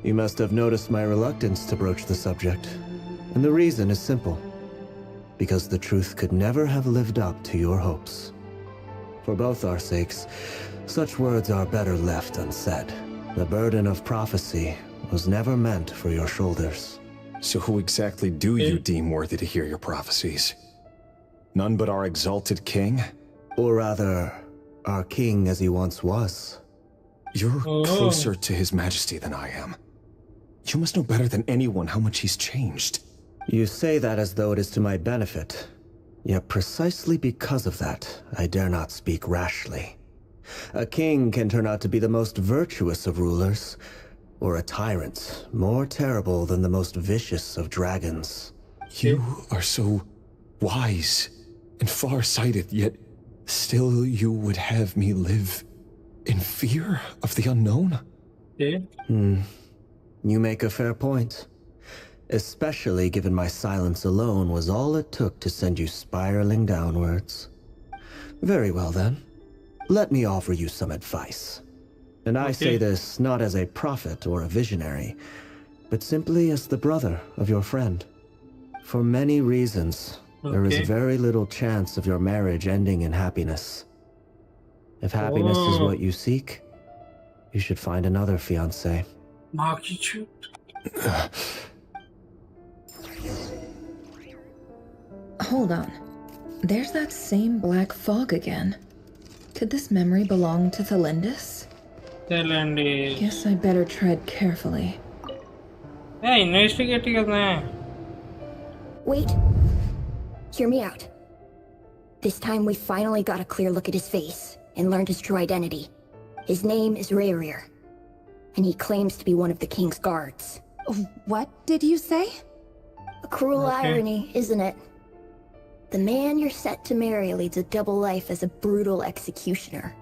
You must have noticed my reluctance to broach the subject. And the reason is simple. Because the truth could never have lived up to your hopes. For both our sakes, such words are better left unsaid. The burden of prophecy was never meant for your shoulders. So who exactly do you deem worthy to hear your prophecies? None but our exalted king? Or rather, our king as he once was. You're closer to his majesty than I am. You must know better than anyone how much he's changed. You say that as though it is to my benefit. Yet precisely because of that, I dare not speak rashly. A king can turn out to be the most virtuous of rulers, or a tyrant more terrible than the most vicious of dragons. You are so wise and far-sighted, yet still you would have me live in fear of the unknown? You make a fair point. Especially given my silence alone was all it took to send you spiraling downwards. Very well then. Let me offer you some advice. And I say this not as a prophet or a visionary, but simply as the brother of your friend. For many reasons, There is Okay. very little chance of your marriage ending in happiness. If happiness is what you seek, you should find another fiancé. Market. Hold on. There's that same black fog again. Could this memory belong to Thelindis? Thelindis. Guess I better tread carefully. Hey, investigate करना. Wait. Hear me out. This time we finally got a clear look at his face and learned his true identity. His name is Rayrir, and he claims to be one of the king's guards. What did you say? A cruel irony, isn't it? The man you're set to marry leads a double life as a brutal executioner.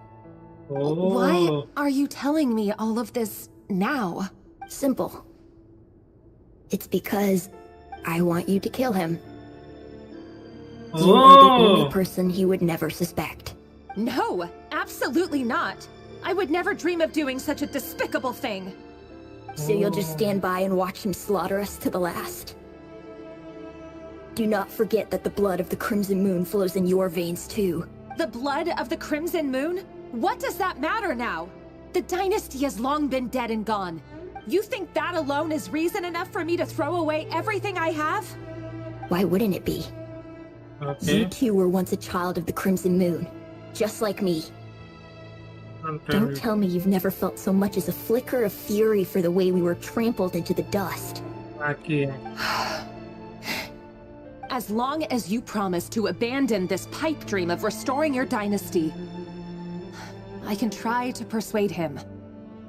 Why are you telling me all of this now? Simple. It's because I want you to kill him. You are the only person he would never suspect. No, absolutely not. I would never dream of doing such a despicable thing. So you'll just stand by and watch him slaughter us to the last? Do not forget that the blood of the Crimson Moon flows in your veins too. The blood of the Crimson Moon? What does that matter now? The dynasty has long been dead and gone. You think that alone is reason enough for me to throw away everything I have? Why wouldn't it be? You too were once a child of the Crimson Moon, just like me. Don't tell me you've never felt so much as a flicker of fury for the way we were trampled into the dust. As long as you promise to abandon this pipe dream of restoring your dynasty, I can try to persuade him.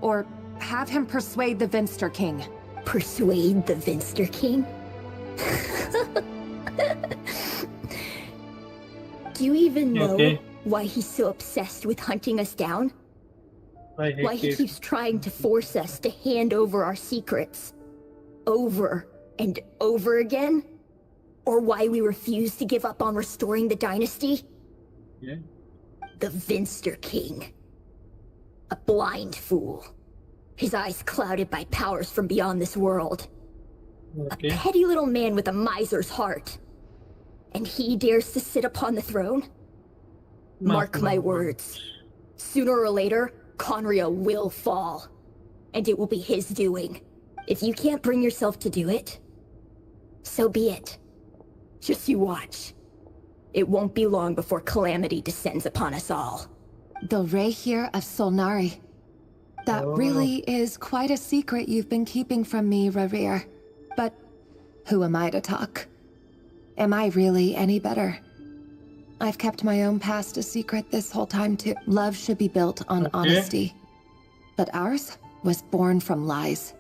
Or have him persuade the Vinster King. Persuade the Vinster King? Do you even know why he's so obsessed with hunting us down? Why he keeps trying to force us to hand over our secrets over and over again? Or why we refuse to give up on restoring the dynasty? The Vinster King. A blind fool. His eyes clouded by powers from beyond this world. A petty little man with a miser's heart. And he dares to sit upon the throne? Mark my words. Sooner or later, Conria will fall. And it will be his doing. If you can't bring yourself to do it, so be it. Just you watch. It won't be long before calamity descends upon us all. The Rayrir of Solnari. That really is quite a secret you've been keeping from me, Rayrir. But who am I to talk? Am I really any better? I've kept my own past a secret this whole time too. Love should be built on honesty. But ours was born from lies.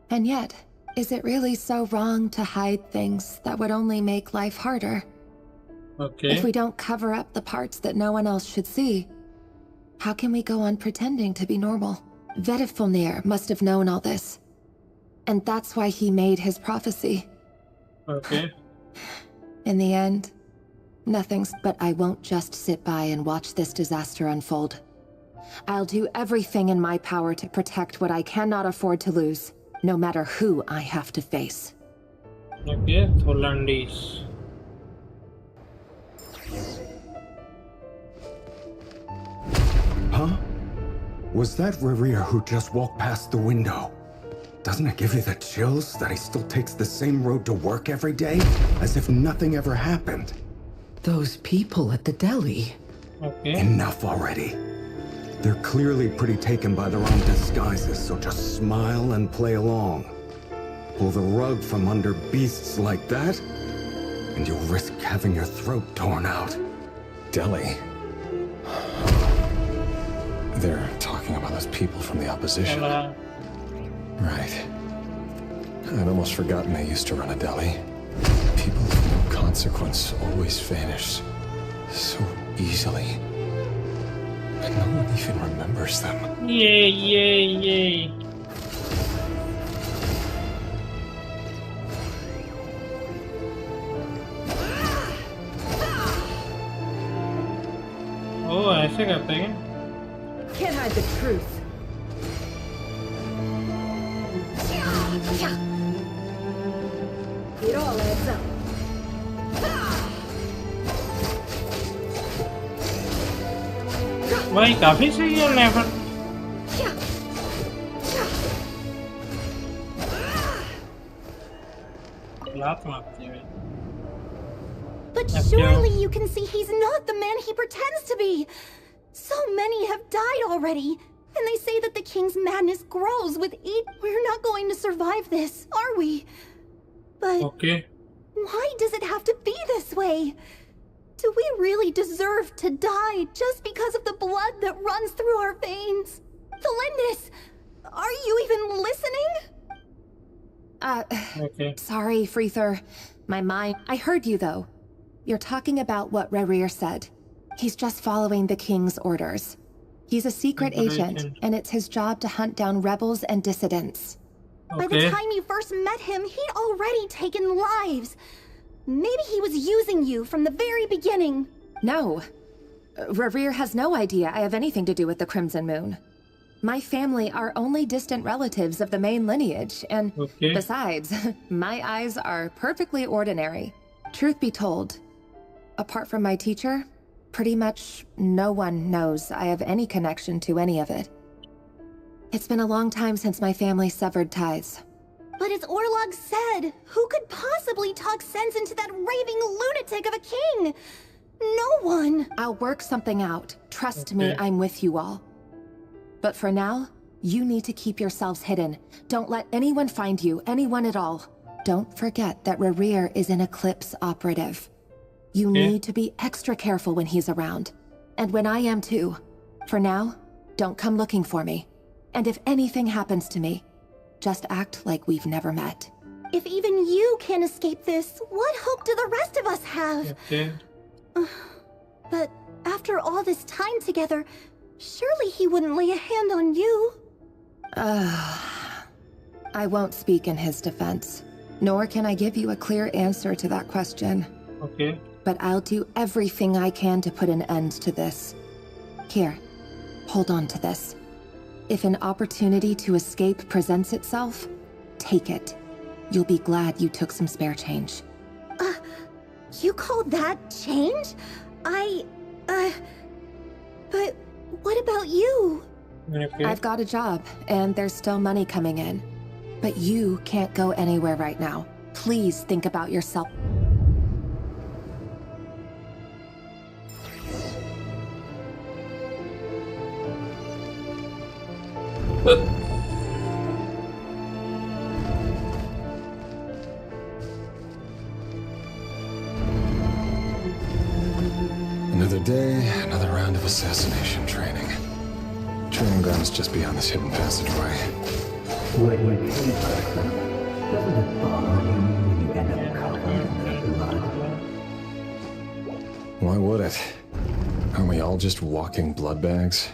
And yet, is it really so wrong to hide things that would only make life harder? If we don't cover up the parts that no one else should see, how can we go on pretending to be normal? Vedifulnir must have known all this. And that's why he made his prophecy. In the end, nothing's... But I won't just sit by and watch this disaster unfold. I'll do everything in my power to protect what I cannot afford to lose, no matter who I have to face. Hollandese. Huh? Was that Rayrir who just walked past the window? Doesn't it give you the chills that he still takes the same road to work every day, as if nothing ever happened? Those people at the deli. Enough already. They're clearly pretty taken by their own disguises, so just smile and play along. Pull the rug from under beasts like that, and you'll risk having your throat torn out. Deli? They're talking about those people from the opposition. Right. I'd almost forgotten they used to run a deli. People of no consequence always vanish so easily. And no one even remembers them. Yay, yay, yay. Oh, ऐसे करते हैं? Can't hide the truth. It all adds up. भाई काफी सही है level. लात मारते हुए। But surely you can see he's not the man he pretends to be. So many have died already, and they say that the king's madness grows with each. We're not going to survive this, are we? But why does it have to be this way? Do we really deserve to die just because of the blood that runs through our veins? Thelindis, are you even listening? Sorry, Freether. My mind... I heard you, though. You're talking about what Rerir said. He's just following the king's orders. He's a secret agent, and it's his job to hunt down rebels and dissidents. By the time you first met him, he'd already taken lives. Maybe he was using you from the very beginning. No. Rerir has no idea I have anything to do with the Crimson Moon. My family are only distant relatives of the main lineage, and besides, my eyes are perfectly ordinary. Truth be told, apart from my teacher, pretty much no one knows I have any connection to any of it. It's been a long time since my family severed ties. But as Orlog said, who could possibly talk sense into that raving lunatic of a king? No one. I'll work something out. Trust me, I'm with you all. But for now, you need to keep yourselves hidden. Don't let anyone find you, anyone at all. Don't forget that Rerir is an Eclipse operative. You need to be extra careful when he's around. And when I am too. For now, don't come looking for me. And if anything happens to me, just act like we've never met. If even you can't escape this, what hope do the rest of us have? But after all this time together, surely he wouldn't lay a hand on you. I won't speak in his defense, nor can I give you a clear answer to that question. But I'll do everything I can to put an end to this. Here, hold on to this. If an opportunity to escape presents itself, take it. You'll be glad you took some spare change. You call that change? But what about you? I've got a job, and there's still money coming in. But you can't go anywhere right now. Please think about yourself. Another day, another round of assassination training. Training ground's just beyond this hidden passageway. When you kill a person, doesn't it bother you when you end up covered in their blood? Why would it? Aren't we all just walking blood bags?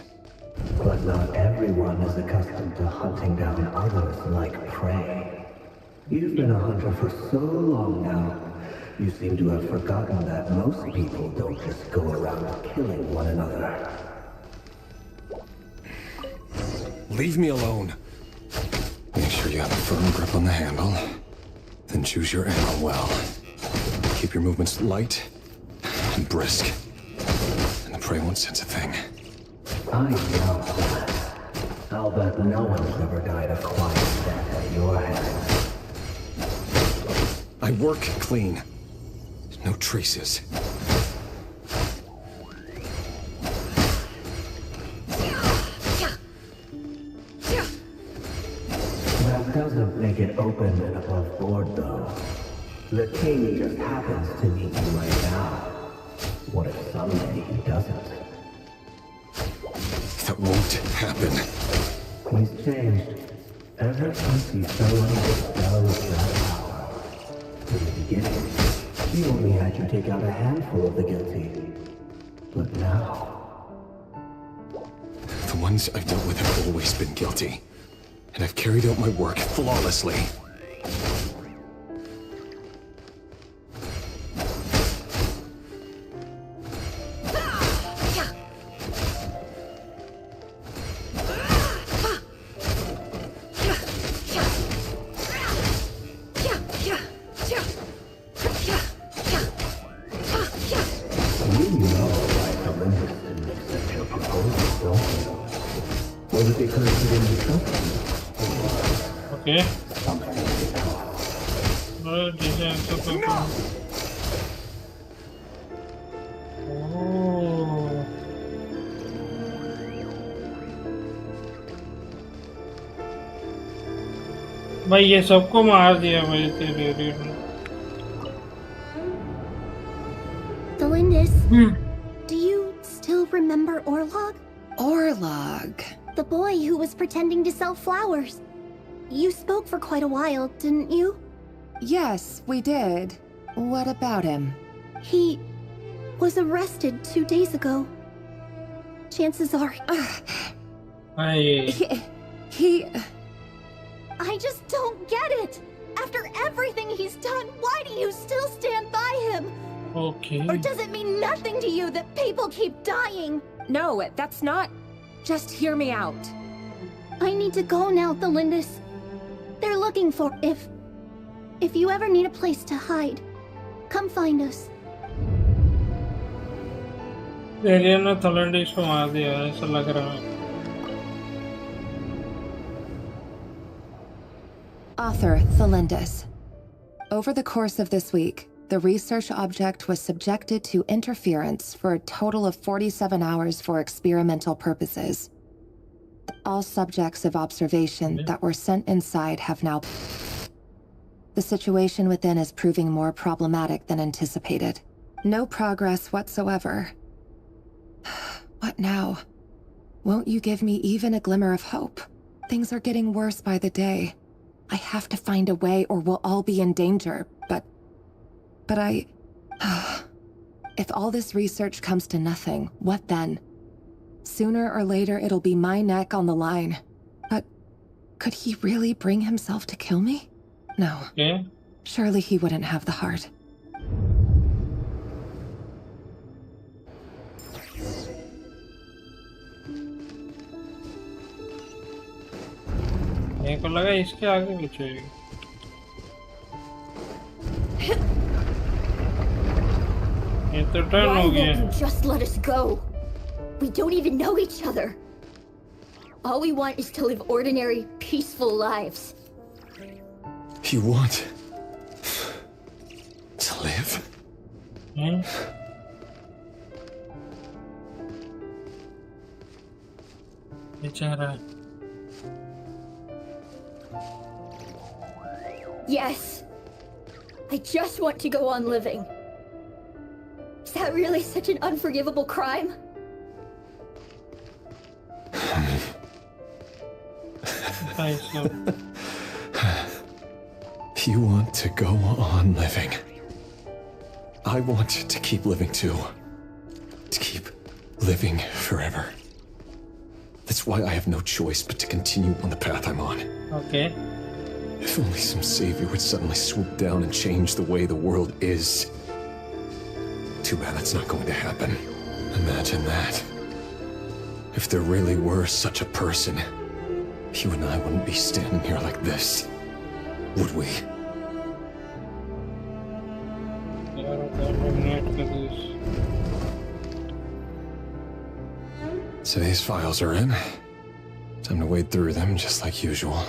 But not everyone is accustomed to hunting down others like prey. You've been a hunter for so long now, you seem to have forgotten that most people don't just go around killing one another. Leave me alone. Make sure you have a firm grip on the handle. Then choose your ammo well. Keep your movements light and brisk. And the prey won't sense a thing. I know that. I'll bet no one's ever died a quiet death at your hands. I work clean. No traces. That doesn't make it open and above board, though. The king just happens to need you right now. What if someday he doesn't? That won't happen. He's changed. Ever since he fell under the spell of that power. In the beginning, he only had you take out a handful of the guilty. But now... The ones I've dealt with have always been guilty. And I've carried out my work flawlessly. You know why Thelindis didn't accept your proposal. Okay. Oh. भाई ये सबको मार दिया भाई तेरे read ने। Delindis, do you still remember Orlog? Orlog? The boy who was pretending to sell flowers. You spoke for quite a while, didn't you? Yes, we did. What about him? He was arrested 2 days ago. Chances are... He... I just don't get it! After everything he's done, why do you still stand by him? Okay. Or does it mean nothing to you that people keep dying? No, that's not... Just hear me out. I need to go now, Delindis. They're looking for... If you ever need a place to hide, come find us. Alien ने थलंडिस को मार दिया ऐसा लग रहा है। Author Thelindis. Over the course of this week, the research object was subjected to interference for a total of 47 hours for experimental purposes. All subjects of observation that were sent inside have now... The situation within is proving more problematic than anticipated. No progress whatsoever. What now? Won't you give me even a glimmer of hope? Things are getting worse by the day. I have to find a way or we'll all be in danger, but I... If all this research comes to nothing, what then? Sooner or later it'll be my neck on the line. But could he really bring himself to kill me? No. Yeah. Surely he wouldn't have the heart. मेरे को लगा इसके आगे कुछ है। ये तो turn हो गया। Why won't you just let us go? We don't even know each other. All we want is to live ordinary, peaceful lives. You want to live? बेचारा। Yes. I just want to go on living. Is that really such an unforgivable crime? You want to go on living. I want to keep living too. To keep living forever. That's why I have no choice but to continue on the path I'm on. Okay. If only some savior would suddenly swoop down and change the way the world is. Too bad that's not going to happen. Imagine that. If there really were such a person, you and I wouldn't be standing here like this, would we? Today's files are in. Time to wade through them just like usual.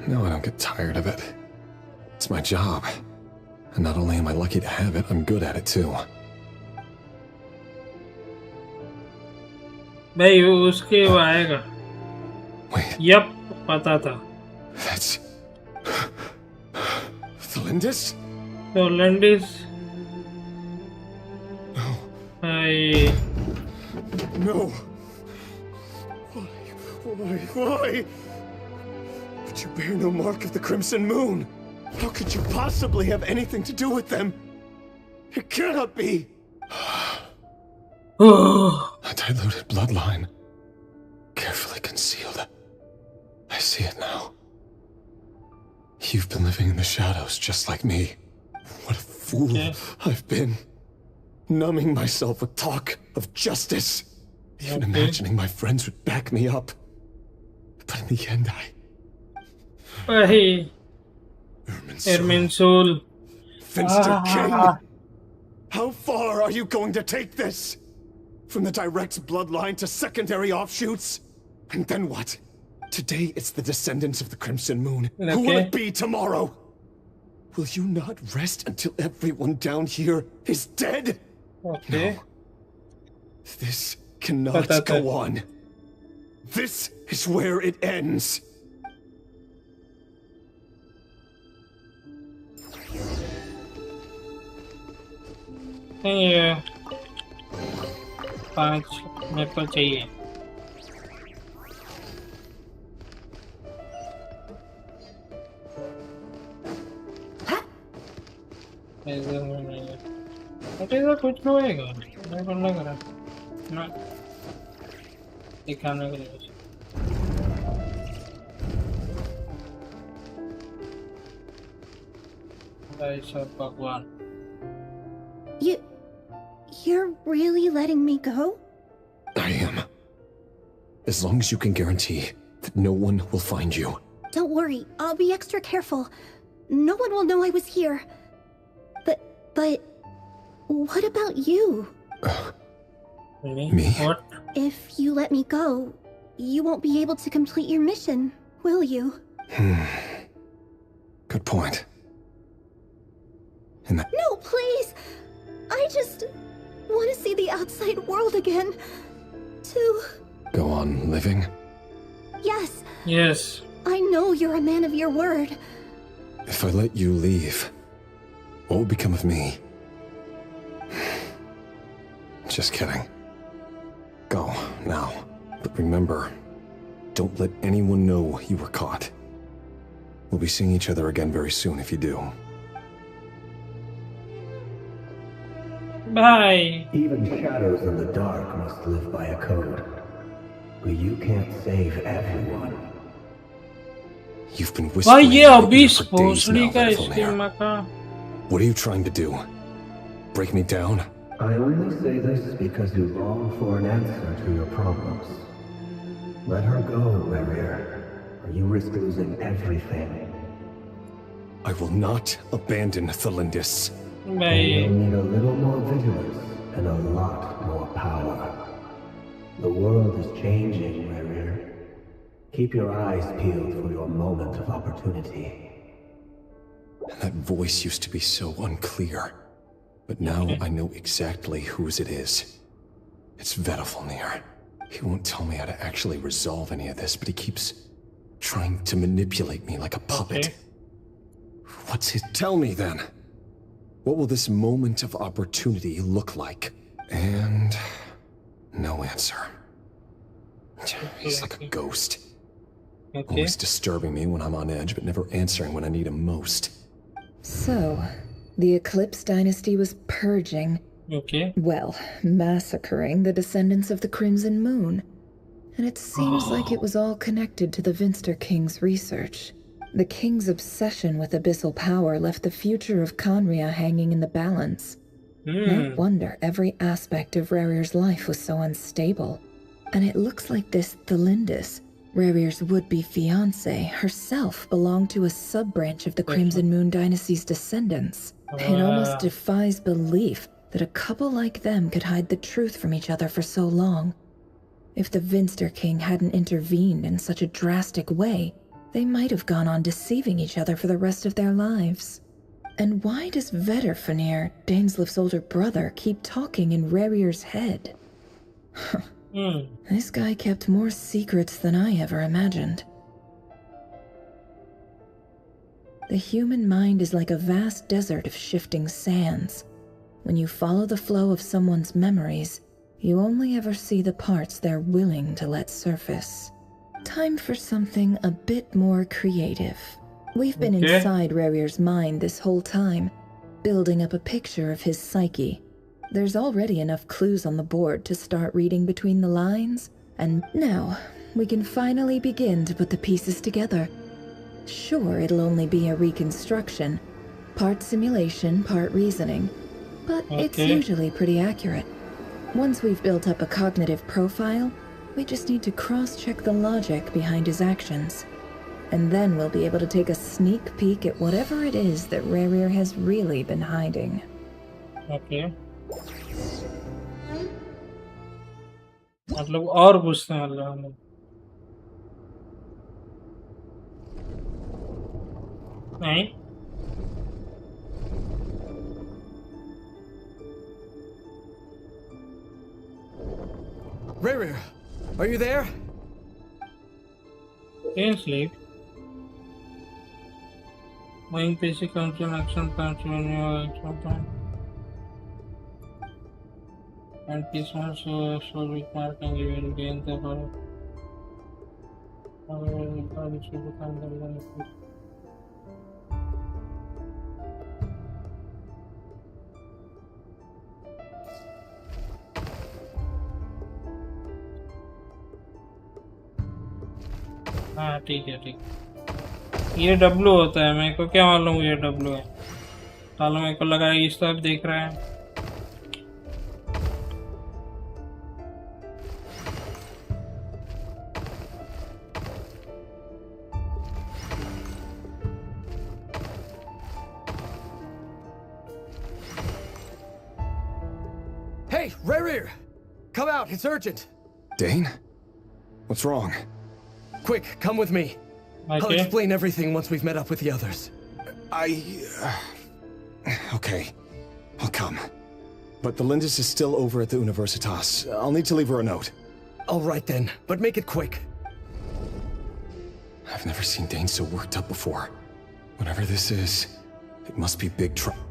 No, I don't get tired of it. It's my job. And not only am I lucky to have it, I'm good at it too. भाई उसके वो आएगा। Yup, पता था। That's... Thelindis? Thelindis? No. Hey. No. Why? But you bear no mark of the Crimson Moon. How could you possibly have anything to do with them? It cannot be. A diluted bloodline. Carefully concealed. I see it now. You've been living in the shadows just like me. What a fool I've been. Numbing myself with talk of justice. Even imagining my friends would back me up. But in the end, Hey. Irminsul. Finster King! How far are you going to take this? From the direct bloodline to secondary offshoots? And then what? Today it's the descendants of the Crimson Moon. Okay. Who will it be tomorrow? Will you not rest until everyone down here is dead? Okay. No. This cannot go on. This is where it ends. ये 5 मेरे को चाहिए। ऐसा कुछ होएगा मेरे को लग रहा है ना दिखाने के लिए। ऐसा भगवान। You're really letting me go? I am. As long as you can guarantee that no one will find you. Don't worry, I'll be extra careful. No one will know I was here. But what about you? Me? What? If you let me go, you won't be able to complete your mission, will you? Good point. And that... No, please! I just want to see the outside world again. To... Go on living? Yes. Yes. I know you're a man of your word. If I let you leave, what will become of me? Just kidding. Go, now. But remember, don't let anyone know you were caught. We'll be seeing each other again very soon if you do. Bye. Even shadows in the dark must live by a code. But you can't save everyone. You've been whispering भाई ये अभी for days now, भोसड़ी का Vettelnir. Schema का। What are you trying to do? Break me down? I only say this because you long for an answer to your problems. Let her go, Rerir, or you risk losing everything. I will not abandon Thelindis. You'll need a little more vigilance and a lot more power. The world is changing, Rerir. Keep your eyes peeled for your moment of opportunity. That voice used to be so unclear. But now I know exactly whose it is. It's Vettelnir. He won't tell me how to actually resolve any of this, but he keeps trying to manipulate me like a puppet. What's it? Tell me then. What will this moment of opportunity look like? And no answer. He's like a ghost. Always disturbing me when I'm on edge, but never answering when I need him most. So, the Eclipse Dynasty was purging. Okay. Well, massacring the descendants of the Crimson Moon. And it seems like it was all connected to the Vinster King's research. The King's obsession with abyssal power left the future of Conria hanging in the balance. No wonder every aspect of Rerir's life was so unstable. And it looks like this Thelindis, Rerir's would-be fiancée, herself belonged to a sub-branch of the Crimson Moon Dynasty's descendants. It almost defies belief that a couple like them could hide the truth from each other for so long. If the Vinster King hadn't intervened in such a drastic way, they might have gone on deceiving each other for the rest of their lives. And why does Vettelnir, Daneslif's older brother, keep talking in Rerir's head? This guy kept more secrets than I ever imagined. The human mind is like a vast desert of shifting sands. When you follow the flow of someone's memories, you only ever see the parts they're willing to let surface. Time for something a bit more creative. We've been inside Rerir's mind this whole time, building up a picture of his psyche. There's already enough clues on the board to start reading between the lines, and now we can finally begin to put the pieces together. Sure, it'll only be a reconstruction, part simulation, part reasoning, but it's usually pretty accurate. Once we've built up a cognitive profile, we just need to cross-check the logic behind his actions. And then we'll be able to take a sneak peek at whatever it is that Rerir has really been hiding. Okay. मतलब और पूछते हैं नहीं Riri, are you there? Can't sleep. Moving PC comes in action points when you are action point. And this one so weak marking you will gain the power. हाँ ठीक है ठीक ये W होता है मेरे को क्या मालूम ये W है सालों मेरे को लगा इस तरफ देख रहा है Hey, Riri! Come out, it's urgent! Dane? What's wrong? Quick, come with me. I'll explain everything once we've met up with the others. Okay. I'll come. But the Lindis is still over at the Universitas. I'll need to leave her a note. All right then, but make it quick. I've never seen Dane so worked up before. Whatever this is, it must be big trouble.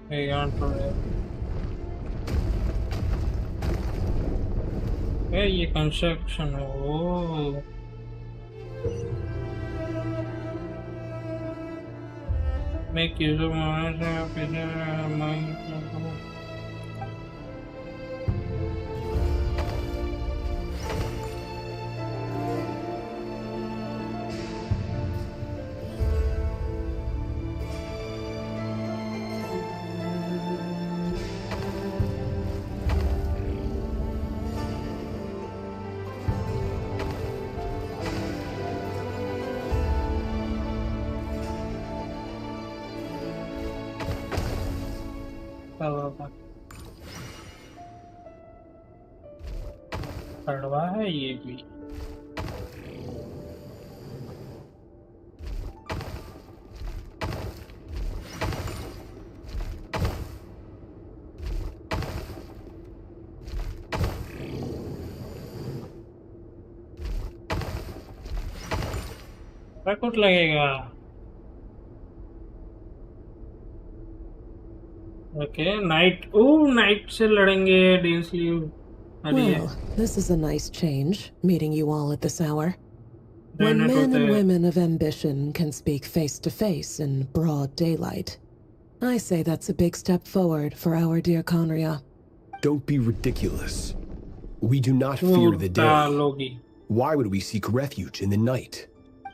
Hey, on for it. Hey, ये construction हो make use of कड़वा है ये भी कुछ लगेगा okay night night से लड़ेंगे dense leave Well, this is a nice change, meeting you all at this hour. When men and women of ambition can speak face to face in broad daylight, I say that's a big step forward for our dear Conria. Don't be ridiculous. We do not fear the day. Why would we seek refuge in the night?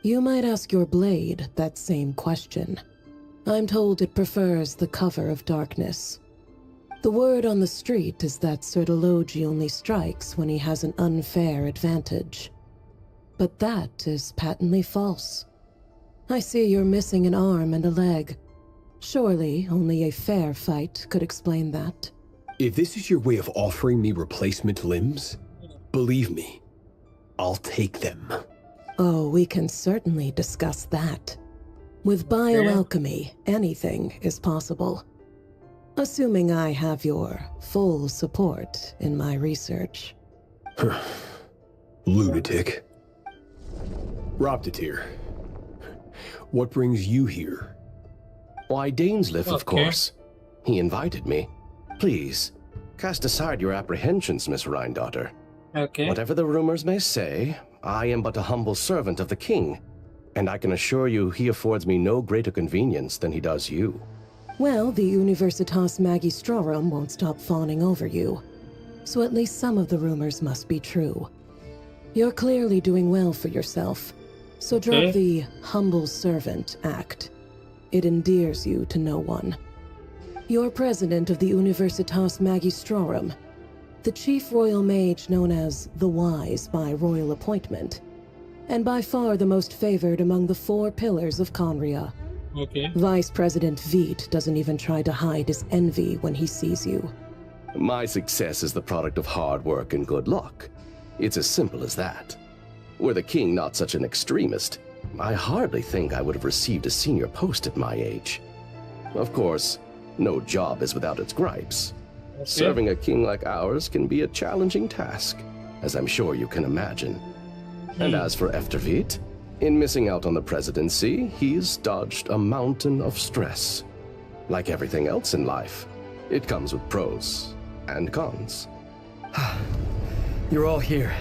You might ask your blade that same question. I'm told it prefers the cover of darkness. The word on the street is that Sir Delogi only strikes when he has an unfair advantage. But that is patently false. I see you're missing an arm and a leg. Surely only a fair fight could explain that. If this is your way of offering me replacement limbs, believe me, I'll take them. Oh, we can certainly discuss that. With bioalchemy, anything is possible. Assuming I have your full support in my research. Lunatic. Roptatir. What brings you here? Why, Dainsleif, of course. He invited me. Please, cast aside your apprehensions, Miss Rhindaughter. Okay. Whatever the rumors may say, I am but a humble servant of the king, and I can assure you he affords me no greater convenience than he does you. Well, the Universitas Magistrorum won't stop fawning over you, so at least some of the rumors must be true. You're clearly doing well for yourself, so drop the humble servant act. It endears you to no one. You're president of the Universitas Magistrorum, the chief royal mage known as the Wise by royal appointment, and by far the most favored among the 4 pillars of Conria. Okay. Vice President Veet doesn't even try to hide his envy when he sees you. My success is the product of hard work and good luck. It's as simple as that. Were the king not such an extremist, I hardly think I would have received a senior post at my age. Of course, no job is without its gripes. Okay. Serving a king like ours can be a challenging task, as I'm sure you can imagine. And as for Eftervit, in missing out on the presidency, he's dodged a mountain of stress. Like everything else in life, it comes with pros and cons. You're all here.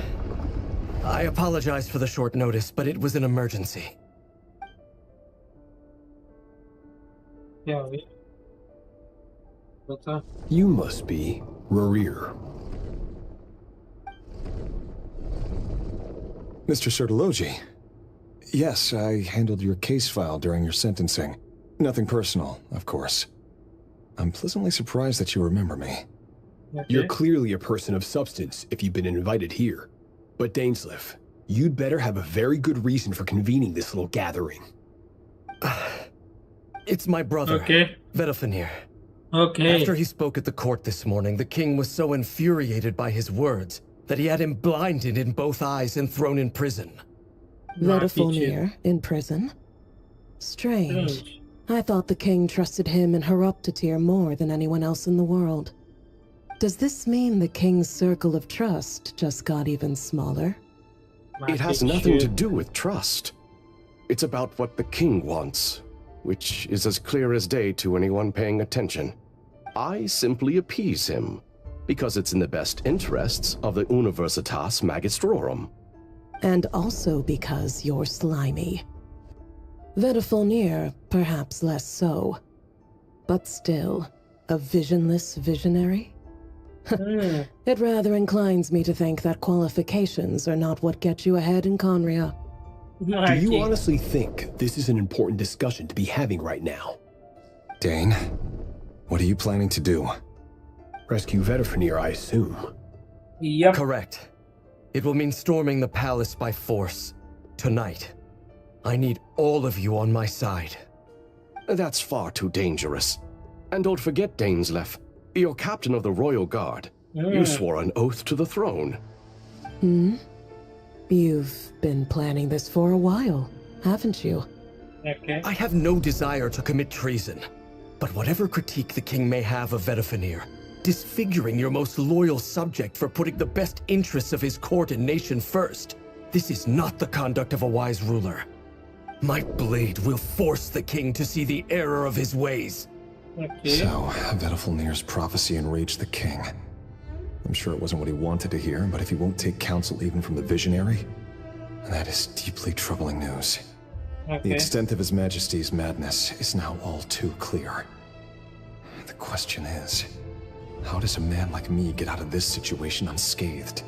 I apologize for the short notice, but it was an emergency. Yeah. You must be Rarir. Mr. Sertologi. Yes, I handled your case file during your sentencing. Nothing personal, of course. I'm pleasantly surprised that you remember me. Okay. You're clearly a person of substance if you've been invited here. But Dainsleif, you'd better have a very good reason for convening this little gathering. It's my brother, Vedalfenir. Okay. After he spoke at the court this morning, the king was so infuriated by his words that he had him blinded in both eyes and thrown in prison. Vedalfenir in prison? Strange. I thought the king trusted him and Heroptatir more than anyone else in the world. Does this mean the king's circle of trust just got even smaller? It has nothing to do with trust. It's about what the king wants, which is as clear as day to anyone paying attention. I simply appease him, because it's in the best interests of the Universitas Magistrorum. And also because you're slimy. Vedalfenir, perhaps less so. But still, a visionless visionary? It rather inclines me to think that qualifications are not what get you ahead in Conria. Do you honestly think this is an important discussion to be having right now? Dane, what are you planning to do? Rescue Vedalfenir, I assume. Yep. Correct. It will mean storming the palace by force. Tonight. I need all of you on my side. That's far too dangerous. And don't forget, Dainsleif, you're captain of the Royal Guard. You swore an oath to the throne. You've been planning this for a while, haven't you? Okay. I have no desire to commit treason. But whatever critique the king may have of Vedalfenir, disfiguring your most loyal subject for putting the best interests of his court and nation first, this is not the conduct of a wise ruler. My blade will force the king to see the error of his ways. Okay. So, Vedalfenir's prophecy enraged the king. I'm sure it wasn't what he wanted to hear, but if he won't take counsel even from the visionary, that is deeply troubling news. The extent of His Majesty's madness is now all too clear. The question is, how does a man like me get out of this situation unscathed?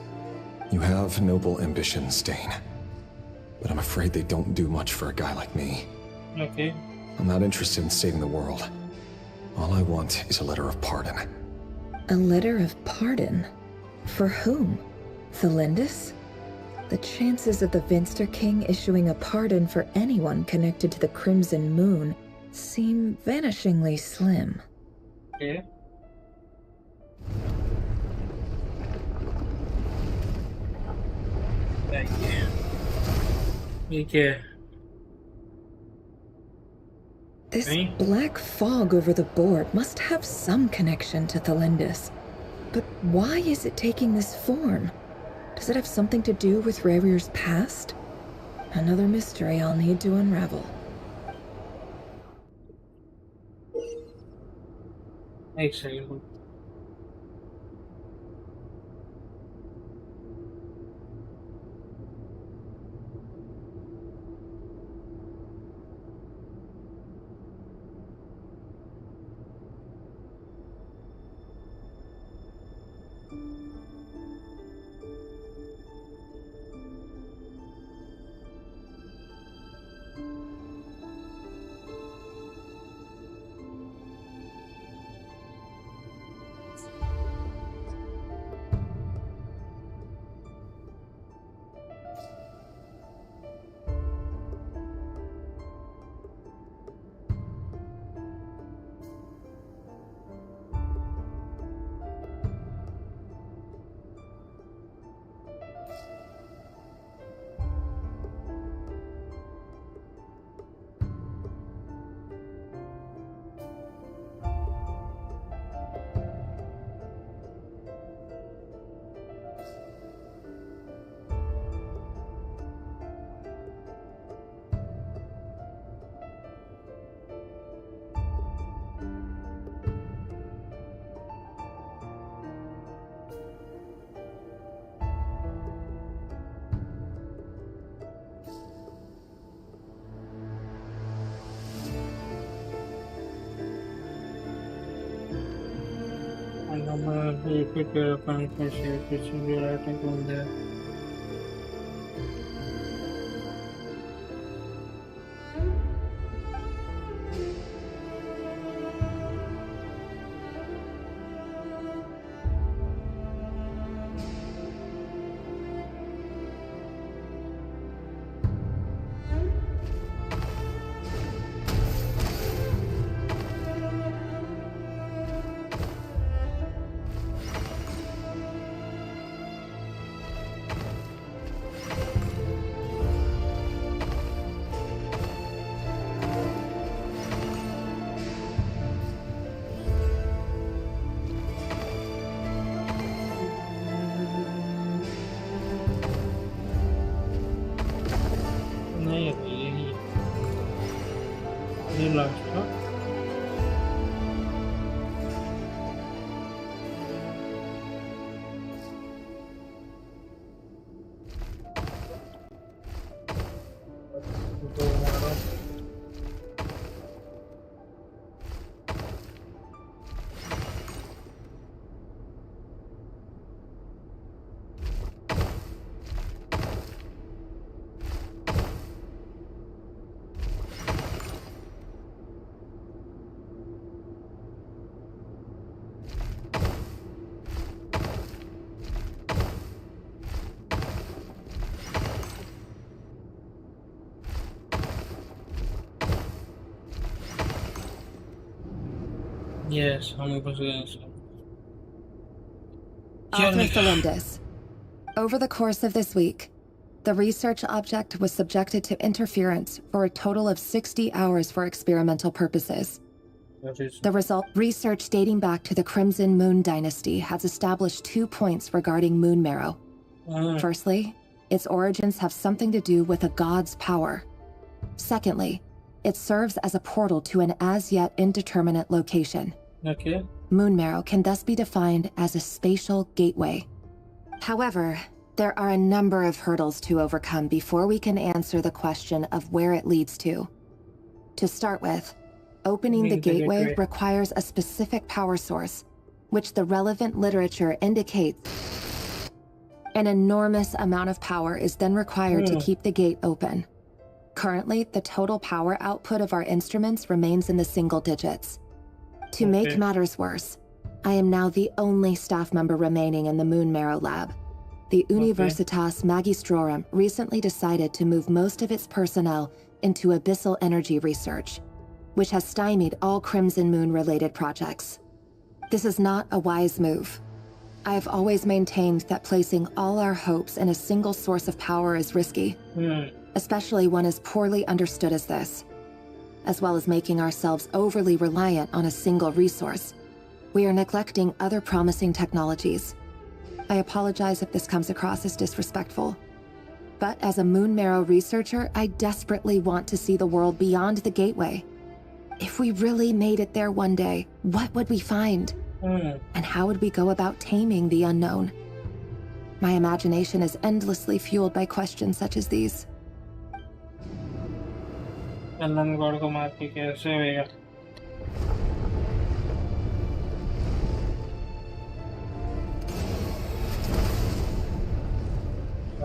You have noble ambitions, Dane, but I'm afraid they don't do much for a guy like me. Okay. I'm not interested in saving the world. All I want is a letter of pardon. A letter of pardon? For whom? Thelindis? The chances of the Vinster King issuing a pardon for anyone connected to the Crimson Moon seem vanishingly slim. Okay. Okay. This black fog over the board must have some connection to Thelindis. But why is it taking this form? Does it have something to do with Rarir's past? Another mystery I'll need to unravel. Excellent. I'm gonna be prepare a panic for share, which will be writing on there. नहीं है यही ये last था तो हमारा Yes, 100%. Author Felindis. Over the course of this week, the research object was subjected to interference for a total of 60 hours for experimental purposes. The result research dating back to the Crimson Moon Dynasty has established 2 points regarding moon marrow. Firstly, its origins have something to do with a god's power. Secondly, it serves as a portal to an as-yet indeterminate location. Okay. Moon marrow can thus be defined as a spatial gateway. However, there are a number of hurdles to overcome before we can answer the question of where it leads to. To start with, opening the gateway requires a specific power source, which the relevant literature indicates an enormous amount of power is then required to keep the gate open. Currently, the total power output of our instruments remains in the single digits. To make matters worse, I am now the only staff member remaining in the Moon Marrow lab. The Universitas Magistrorum recently decided to move most of its personnel into abyssal energy research, which has stymied all Crimson Moon-related projects. This is not a wise move. I have always maintained that placing all our hopes in a single source of power is risky, especially one as poorly understood as this. As well as making ourselves overly reliant on a single resource, we are neglecting other promising technologies. I apologize if this comes across as disrespectful. But as a Moon Marrow researcher, I desperately want to see the world beyond the gateway. If we really made it there one day, what would we find? And how would we go about taming the unknown? My imagination is endlessly fueled by questions such as these. चंदन गौड़ को मार के कैसे होएगा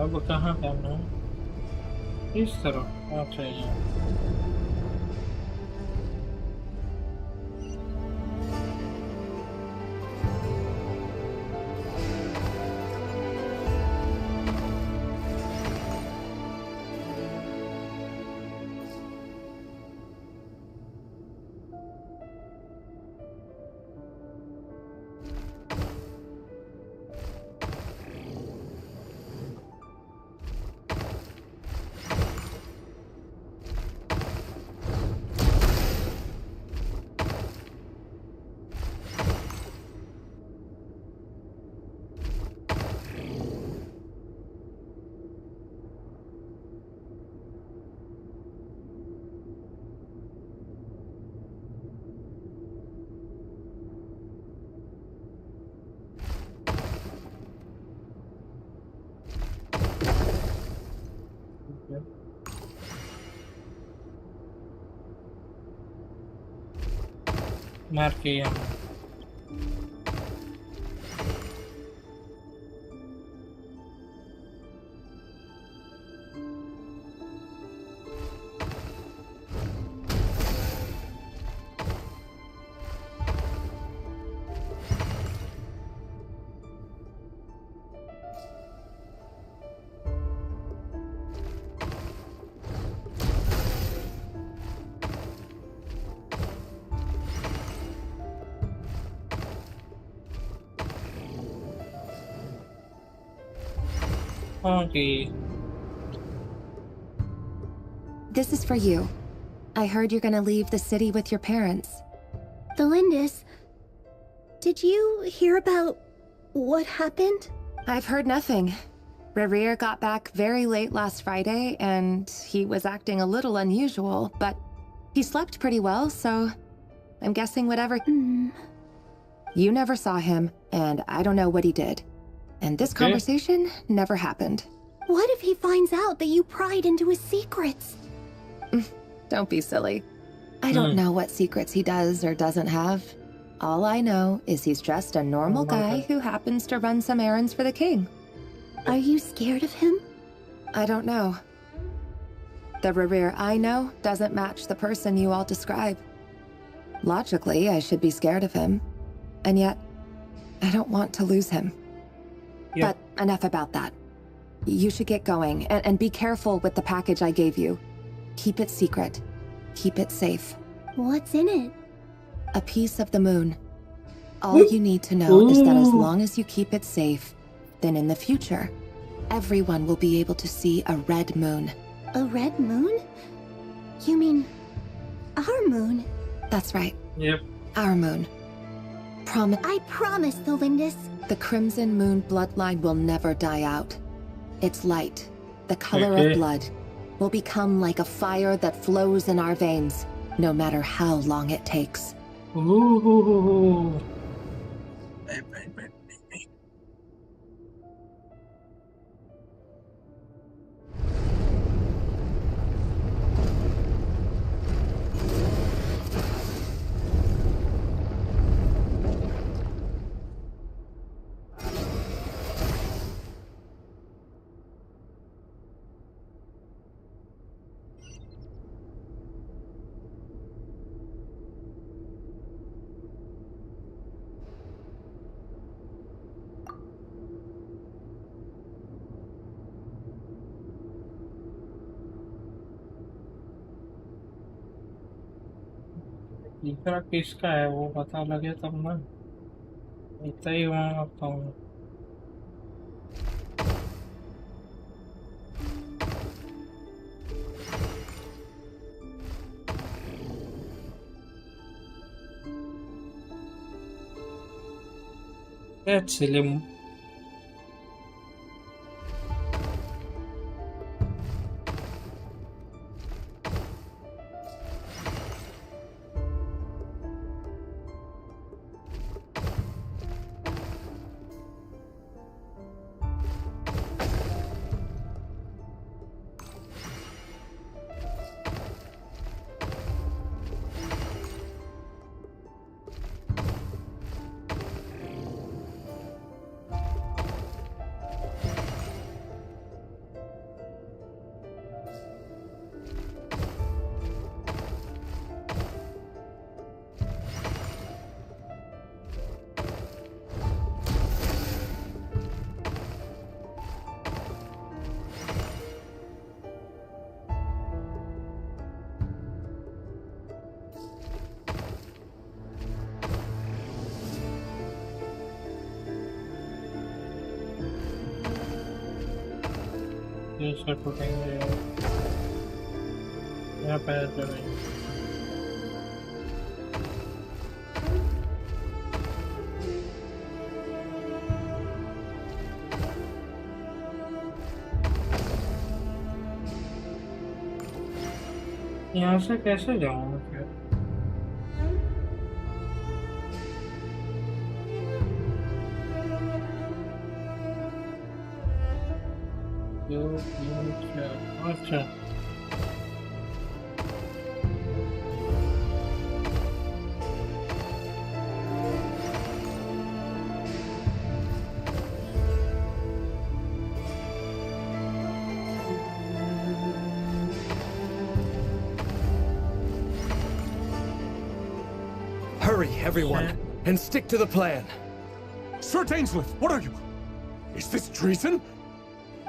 अब कहाँ करना है इस तरह अच्छा ये मार के यहाँ Okay. This is for you. I heard you're gonna leave the city with your parents. Delindis, did you hear about what happened? I've heard nothing. Rerir got back very late last Friday, and he was acting a little unusual, but he slept pretty well, so I'm guessing whatever... You never saw him, and I don't know what he did. And this conversation never happened. What if he finds out that you pried into his secrets? Don't be silly. I don't know what secrets he does or doesn't have. All I know is he's just a normal guy who happens to run some errands for the king. Are you scared of him? I don't know. The Rerir I know doesn't match the person you all describe. Logically, I should be scared of him. And yet, I don't want to lose him. But enough about that. You should get going, and be careful with the package I gave you. Keep it secret. Keep it safe. What's in it? A piece of the moon. All you need to know is that as long as you keep it safe, then in the future, everyone will be able to see a red moon. A red moon? You mean our moon? That's right. Yep. Our moon. I promise, Delindis. The Crimson Moon bloodline will never die out. Its light, the color of blood, will become like a fire that flows in our veins, no matter how long it takes. Ooh. तीसरा किसका है वो पता लगे तब ना इतना ही वहाँ बताऊँ Slim. Start putting यहाँ पे तो नहीं यहाँ से कैसे जाऊँ फिर अच्छा Hurry, everyone, and stick to the plan. Sir Dainsleif, what are you? Is this treason?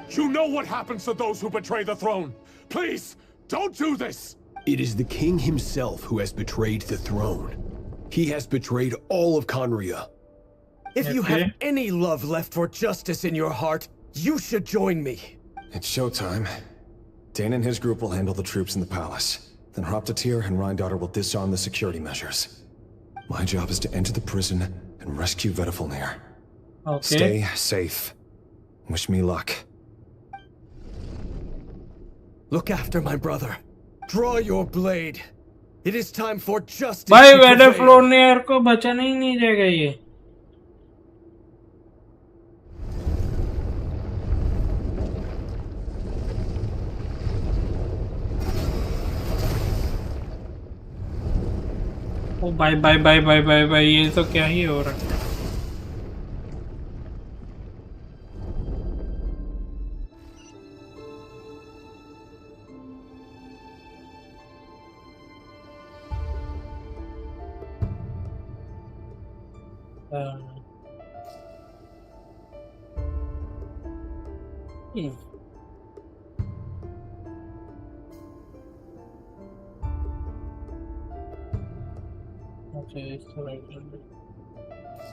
You know what happens to those who betray the throne. Please, don't do this! It is the king himself who has betrayed the throne. He has betrayed all of Conria. If you have any love left for justice in your heart, You should join me. It's showtime. Dane and his group will handle the troops in the palace. Then Hraptatir and Rhindaughter will disarm the security measures. My job is to enter the prison and rescue Vedifalnir. Okay. Stay safe. Wish me luck. Look after my brother. Draw your blade. It is time for justice. भाई to prevail. वेडेफ्लोनियर को बचाना ही नहीं रहेगा ये. Oh bye bye bye bye bye bye, ये तो क्या ही हो रहा है. अच्छा इस तरह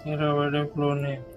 मेरा वेडेफ्लोनियर.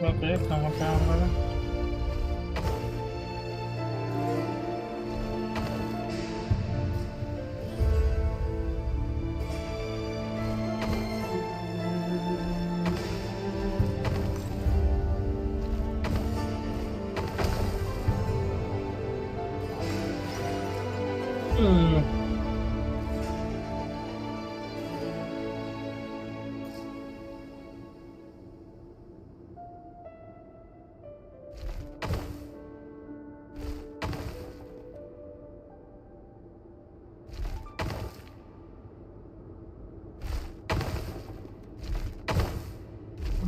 ओके कहाँ पे हमारा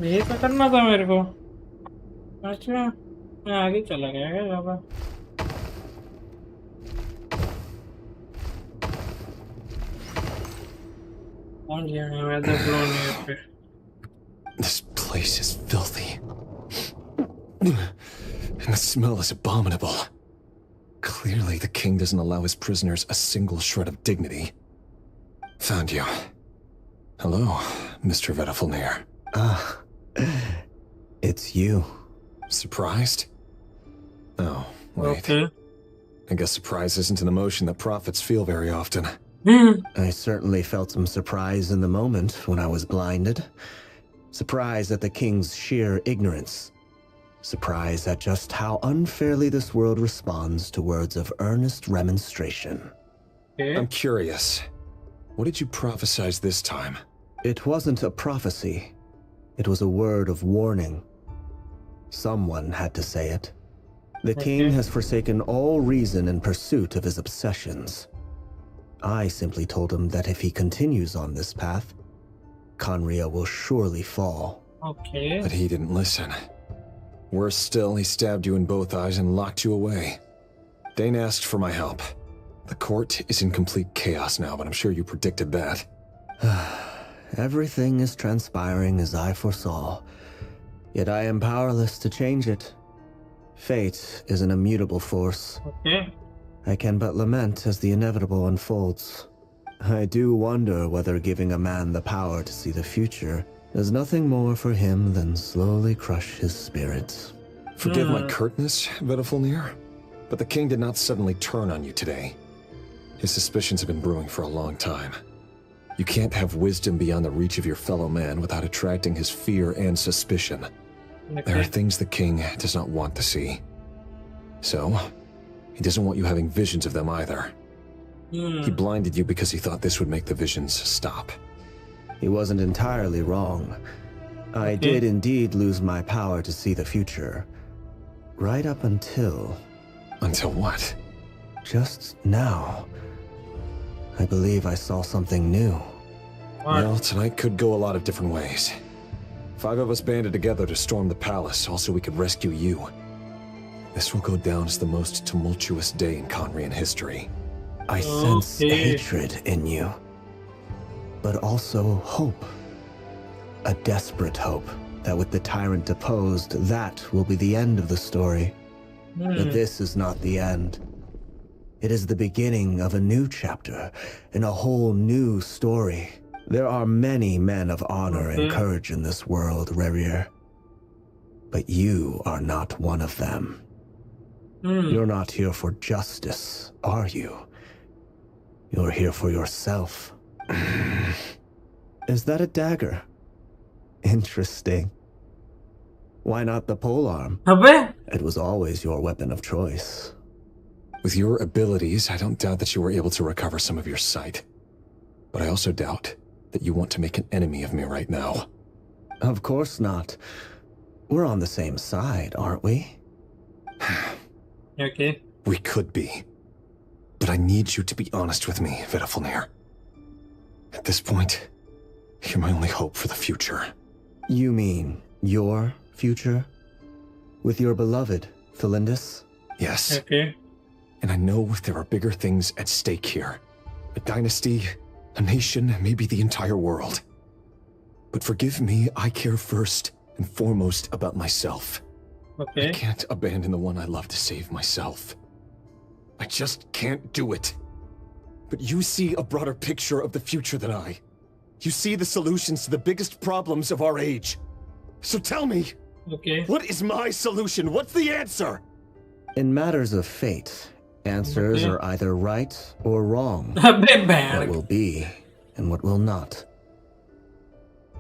ये तो करना था मेरे को. अच्छा मैं आगे चला गया क्या ज़्यादा. कौन गया मैं वेडेफ्लोनियर पे. This place is filthy. And the smell is abominable. Clearly the king doesn't allow his prisoners a single shred of dignity. Found you. Hello, Mr. Vedifalnir. Ah. It's you. Surprised? Oh, wait. Okay. I guess surprise isn't an emotion that prophets feel very often. I certainly felt some surprise in the moment when I was blinded. Surprise at the king's sheer ignorance. Surprise at just how unfairly this world responds to words of earnest remonstration. Okay. I'm curious. What did you prophesize this time? It wasn't a prophecy. It was a word of warning. Someone had to say it. The king has forsaken all reason in pursuit of his obsessions. I simply told him that if he continues on this path, Conria will surely fall. Okay. But he didn't listen. Worse still, he stabbed you in both eyes and locked you away. Dane asked for my help. The court is in complete chaos now, but I'm sure you predicted that. Everything is transpiring as I foresaw, yet I am powerless to change it. Fate is an immutable force. Okay. I can but lament as the inevitable unfolds. I do wonder whether giving a man the power to see the future does nothing more for him than slowly crush his spirit. Forgive my curtness, Vedafilnir, but the king did not suddenly turn on you today. His suspicions have been brewing for a long time. You can't have wisdom beyond the reach of your fellow man without attracting his fear and suspicion. Okay. There are things the king does not want to see. So, he doesn't want you having visions of them either. He blinded you because he thought this would make the visions stop. He wasn't entirely wrong. I did indeed lose my power to see the future. Right up until... Until what? Just now. I believe I saw something new. Well, tonight could go a lot of different ways. 5 of us banded together to storm the palace, also we could rescue you. This will go down as the most tumultuous day in Conrian history. I sense hatred in you, but also hope. A desperate hope that with the tyrant deposed, that will be the end of the story. But this is not the end. It is the beginning of a new chapter, in a whole new story. There are many men of honor and courage in this world, Rerir. But you are not one of them. You're not here for justice, are you? You're here for yourself. Is that a dagger? Interesting. Why not the polearm? It was always your weapon of choice. With your abilities, I don't doubt that you were able to recover some of your sight. But I also doubt that you want to make an enemy of me right now. Of course not. We're on the same side, aren't we? Okay. We could be. But I need you to be honest with me, Vedafilnir. At this point, you're my only hope for the future. You mean your future? With your beloved, Thelindis? Yes. Okay. And I know there are bigger things at stake here. A dynasty, a nation, maybe the entire world. But forgive me, I care first and foremost about myself. Okay. I can't abandon the one I love to save myself. I just can't do it. But you see a broader picture of the future than I. You see the solutions to the biggest problems of our age. So tell me, what is my solution? What's the answer? In matters of fate, answers are either right or wrong. What will be and what will not.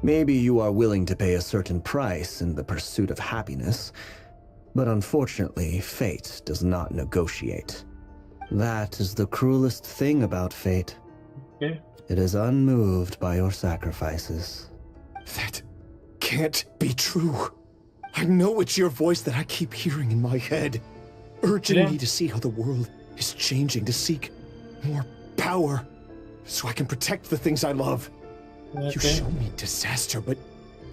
Maybe you are willing to pay a certain price in the pursuit of happiness, but unfortunately, fate does not negotiate. That is the cruelest thing about fate. Okay. It is unmoved by your sacrifices. That can't be true. I know it's your voice that I keep hearing in my head, urging me to see how the world is changing, to seek more power, so I can protect the things I love. You show me disaster, but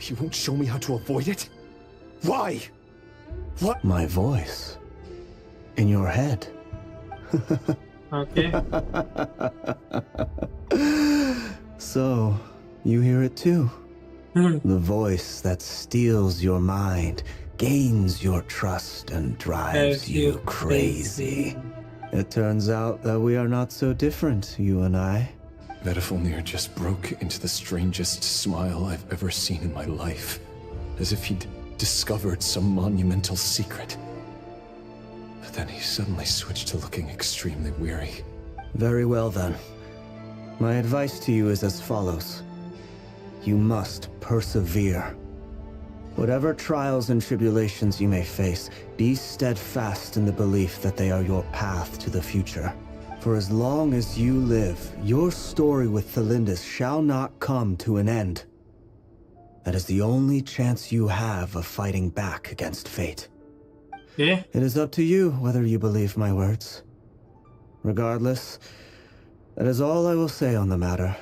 you won't show me how to avoid it? Why? What? My voice. In your head. Okay. So, you hear it too? The voice that steals your mind, gains your trust, and drives you crazy. It turns out that we are not so different, you and I. Vedafilnir just broke into the strangest smile I've ever seen in my life, as if he'd discovered some monumental secret. But then he suddenly switched to looking extremely weary. Very well then. My advice to you is as follows. You must persevere. Whatever trials and tribulations you may face, be steadfast in the belief that they are your path to the future. For as long as you live, your story with Thelindis shall not come to an end. That is the only chance you have of fighting back against fate. Yeah. It is up to you whether you believe my words. Regardless, that is all I will say on the matter.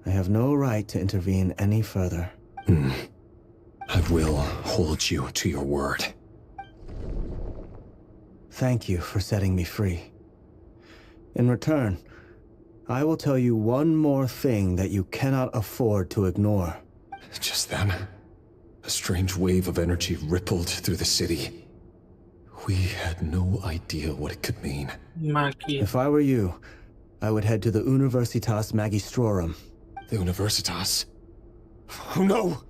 I have no right to intervene any further. I will hold you to your word. Thank you for setting me free. In return, I will tell you one more thing that you cannot afford to ignore. Just then, a strange wave of energy rippled through the city. We had no idea what it could mean. If I were you, I would head to the Universitas Magistrorum. The Universitas? Oh no!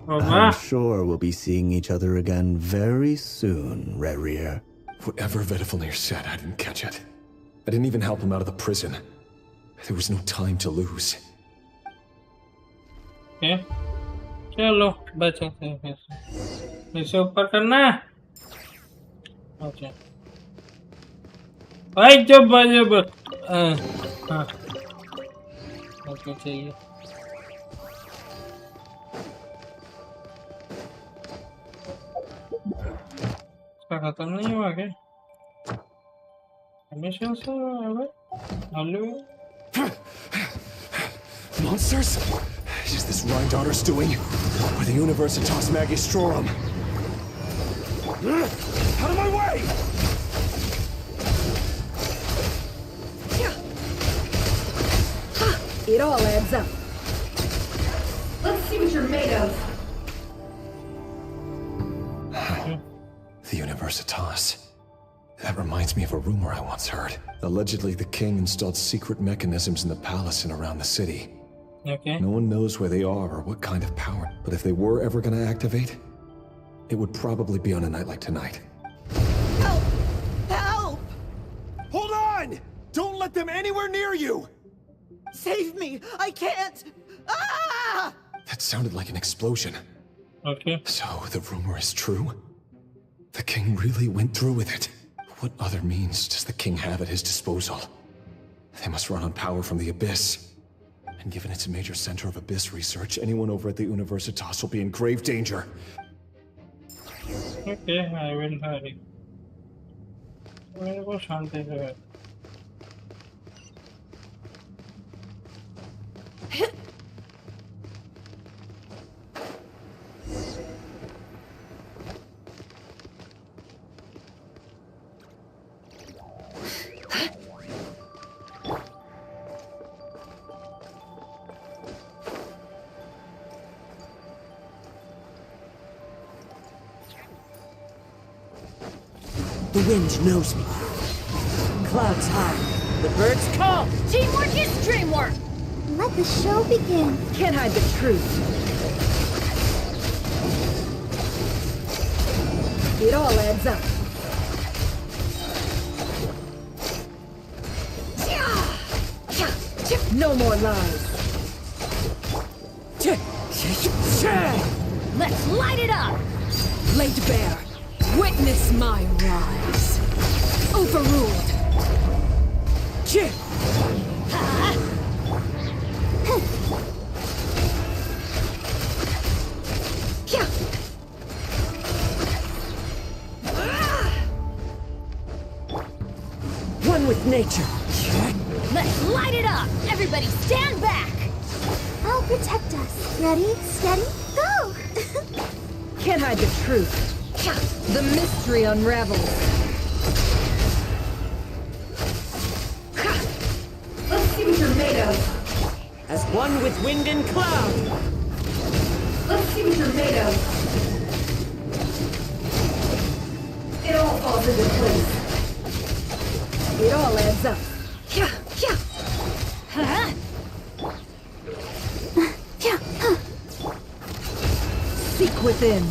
I'm sure we'll be seeing each other again very soon, Rerir. Whatever Vedifalnir said, I didn't catch it. I didn't even help him out of the prison. There was no time to lose. Okay. चलो बचते हैं फिर इसे ऊपर करना है okay भाई जब हाँ ओके चाहिए इसका खत्म नहीं हुआ क्या हमेशा से hello Monsters? Is this Rhindaughter's doing? Or the Universitas Magistrorum? Out of my way! It all adds up. Let's see what you're made of. The Universitas. That reminds me of a rumor I once heard. Allegedly, the king installed secret mechanisms in the palace and around the city. Okay. No one knows where they are or what kind of power. But if they were ever going to activate, it would probably be on a night like tonight. Help! Help! Hold on! Don't let them anywhere near you! Save me! I can't! Ah! That sounded like an explosion. Okay. So the rumor is true? The king really went through with it. What other means does the king have at his disposal? They must run on power from the Abyss. And given it's a major center of Abyss research, anyone over at the Universitas will be in grave danger. Okay, I will hurry. Where was Shanti? The wind knows me. Clouds high. The birds call. Teamwork is dreamwork! Let the show begin. Can't hide the truth. It all adds up. No more lies. Let's light it up! Laid bare. Witness my rise. Overruled. One with nature. Let's light it up! Everybody stand back! I'll protect us. Ready, steady, go! Can't hide the truth. The mystery unravels. Let's see what you're made of. As one with wind and cloud. Let's see what you're made of. It all falls into place. It all adds up. Seek within.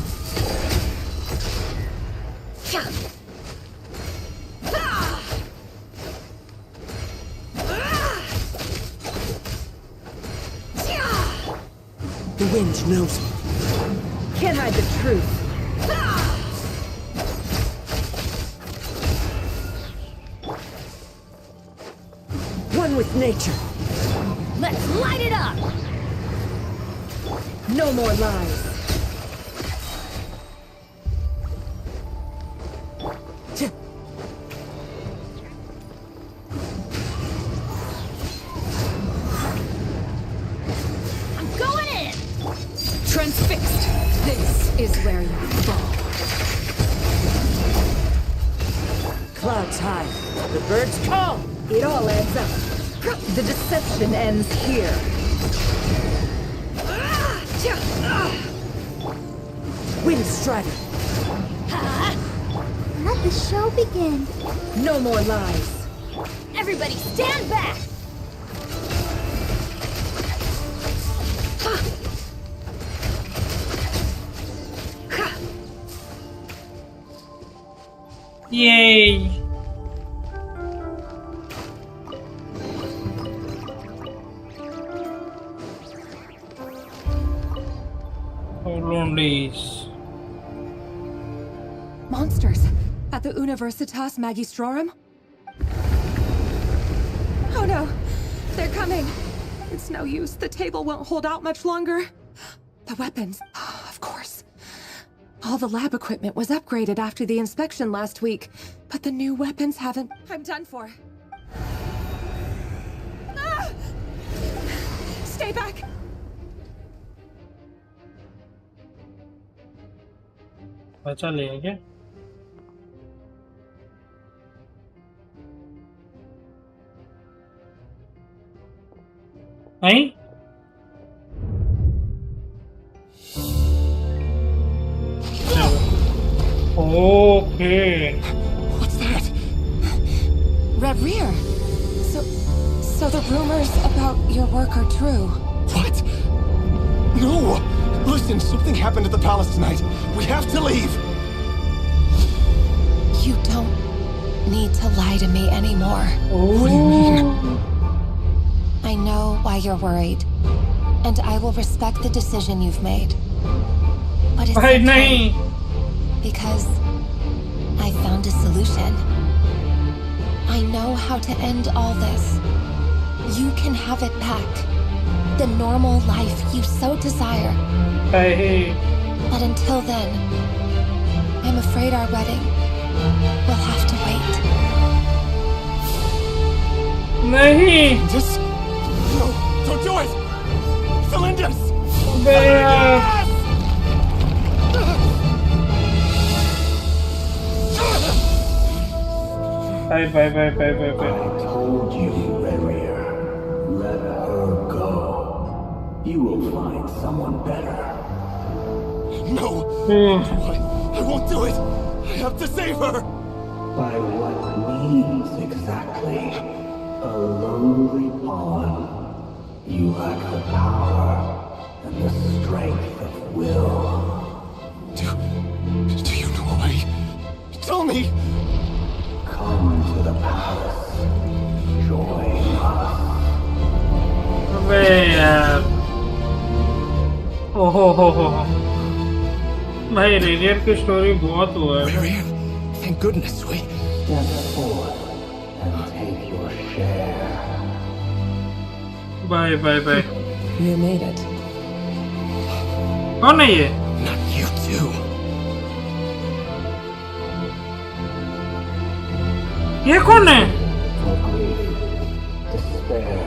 The wind knows me. Can't hide the truth. One with nature. Let's light it up! No more lies. I'm going in! Transfixed. This is where you fall. Clouds high. The birds call. It all adds up. The deception ends here. Wind strider. Let the show begin. No more lies. Everybody stand back! Yay! Lonelies. Monsters at the Universitas Magistrorum? Oh no, they're coming. It's no use. The table won't hold out much longer. The weapons, of course. All the lab equipment was upgraded after the inspection last week, but the new weapons haven't. I'm done for. Ah! Stay back! बचा लिया क्या? नहीं? Okay. What's that? Reverie. So the rumors about your work are true. What? No! Listen, something happened at the palace tonight. We have to leave! You don't need to lie to me anymore. What do you mean? I know why you're worried, and I will respect the decision you've made. But it's okay, because I found a solution. I know how to end all this. You can have it back. The normal life you so desire. But until then, I'm afraid our wedding will have to wait. Just... No, don't do it! Cylinders! Bye. I told you, Reverie. Let her go. You will find someone better. No! I won't do it! I have to save her! By what means exactly? A lowly pawn. You lack the power and the strength of will. Do you know why? Tell me! Come to the palace. Join us. भाई रेडियर की story बहुत हुआ है. Thank goodness we. Step forth and take your share. Bye. You made it. कौन है ये? Not you too. ये कौन है? For grief, despair,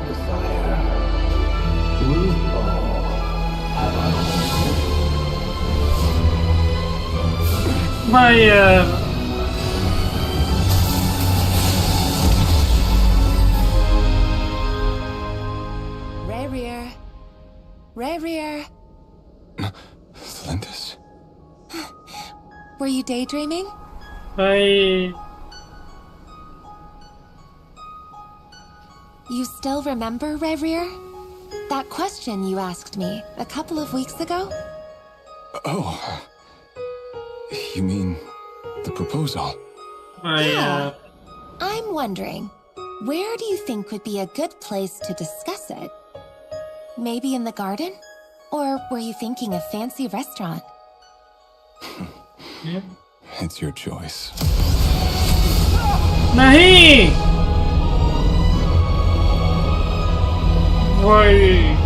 desire. We all have our own. भाई Reverie. Celindus. Were you daydreaming? भाई You still remember, Reverie? That question you asked me a couple of weeks ago? Oh. You mean the proposal? Yeah. I'm wondering, where do you think would be a good place to discuss it? Maybe in the garden? Or were you thinking a fancy restaurant? It's your choice. नहीं भाई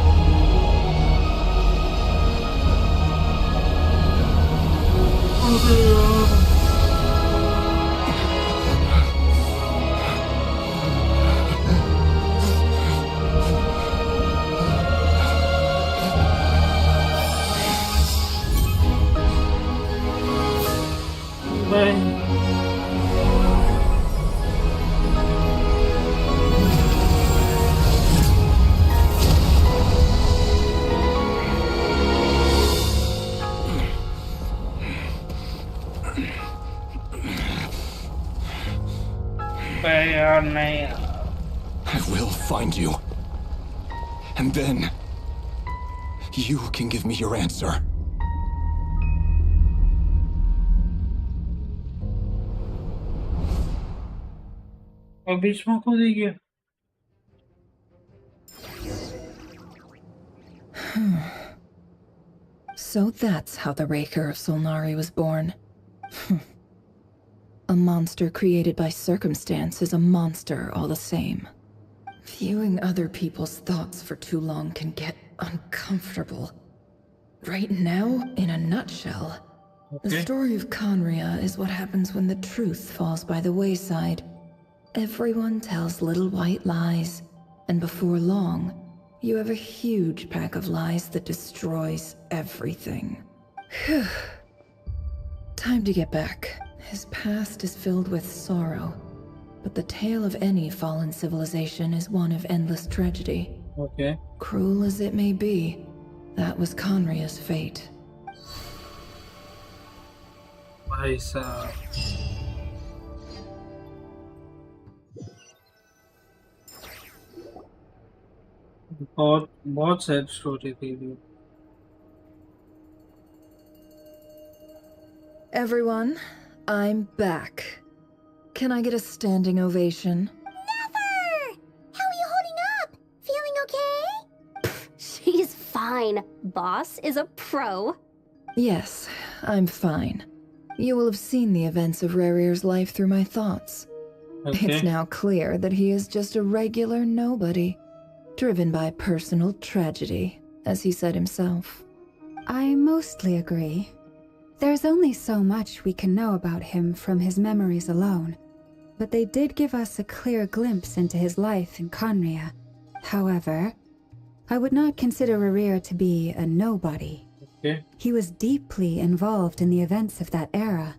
I will find you. And then you can give me your answer. और बीच में कूद ही गया। So that's how the Raker of Solnari was born. A monster created by circumstance is a monster all the same. Viewing other people's thoughts for too long can get uncomfortable. Right now, in a nutshell, the story of Conria is what happens when the truth falls by the wayside. Everyone tells little white lies, and before long, you have a huge pack of lies that destroys everything. Phew. Time to get back. His past is filled with sorrow, but the tale of any fallen civilization is one of endless tragedy. Okay. Cruel as it may be, that was Conria's fate. भाई साहब बहुत बहुत sad story थी ये। Everyone, I'm back. Can I get a standing ovation? Never! How are you holding up? Feeling okay? She's fine. Boss is a pro. Yes, I'm fine. You will have seen the events of Rarir's life through my thoughts. Okay. It's now clear that he is just a regular nobody, driven by personal tragedy, as he said himself. I mostly agree. There's only so much we can know about him from his memories alone, but they did give us a clear glimpse into his life in Conria. However, I would not consider Rarir to be a nobody. Okay. He was deeply involved in the events of that era.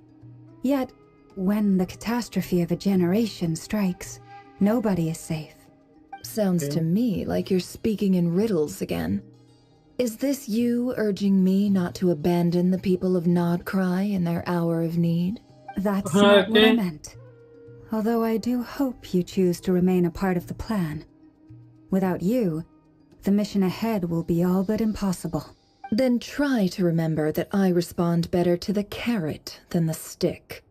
Yet, when the catastrophe of a generation strikes, nobody is safe. Sounds to me like you're speaking in riddles again. Is this you urging me not to abandon the people of Nodcry in their hour of need? That's not what I meant. Although I do hope you choose to remain a part of the plan. Without you, the mission ahead will be all but impossible. Then try to remember that I respond better to the carrot than the stick.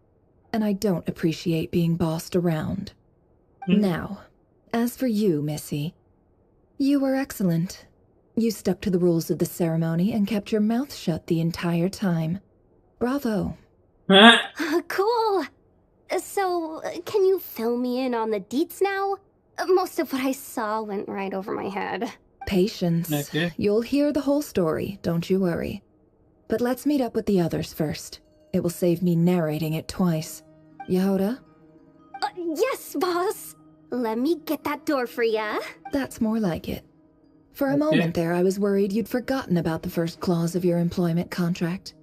And I don't appreciate being bossed around. Now, as for you, Missy, you were excellent. You stuck to the rules of the ceremony and kept your mouth shut the entire time. Bravo. Cool. So, can you fill me in on the deets now? Most of what I saw went right over my head. Patience. Okay. You'll hear the whole story, don't you worry. But let's meet up with the others first. It will save me narrating it twice. Yehoda? Yes, boss. Let me get that door for ya. That's more like it. For a moment there, I was worried you'd forgotten about the first clause of your employment contract.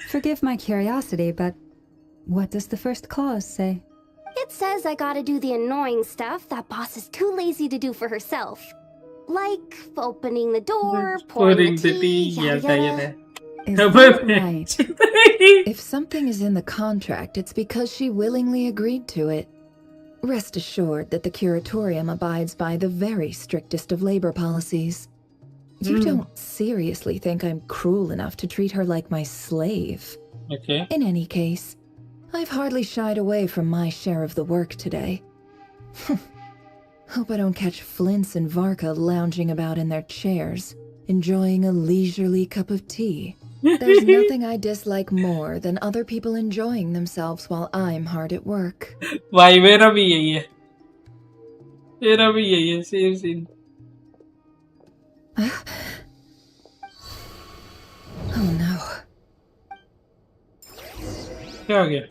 Forgive my curiosity, but what does the first clause say? It says I gotta do the annoying stuff that boss is too lazy to do for herself. Like opening the door, pouring the tea, yada yada. Is that right? If something is in the contract, it's because she willingly agreed to it. Rest assured that the curatorium abides by the very strictest of labor policies. You don't seriously think I'm cruel enough to treat her like my slave. Okay. In any case, I've hardly shied away from my share of the work today. Hope I don't catch Flintz and Varka lounging about in their chairs, enjoying a leisurely cup of tea. There's nothing I dislike more than other people enjoying themselves while I'm hard at work. भाई मेरा भी यही है। मेरा भी यही है, same scene. Oh no. क्या आ गया?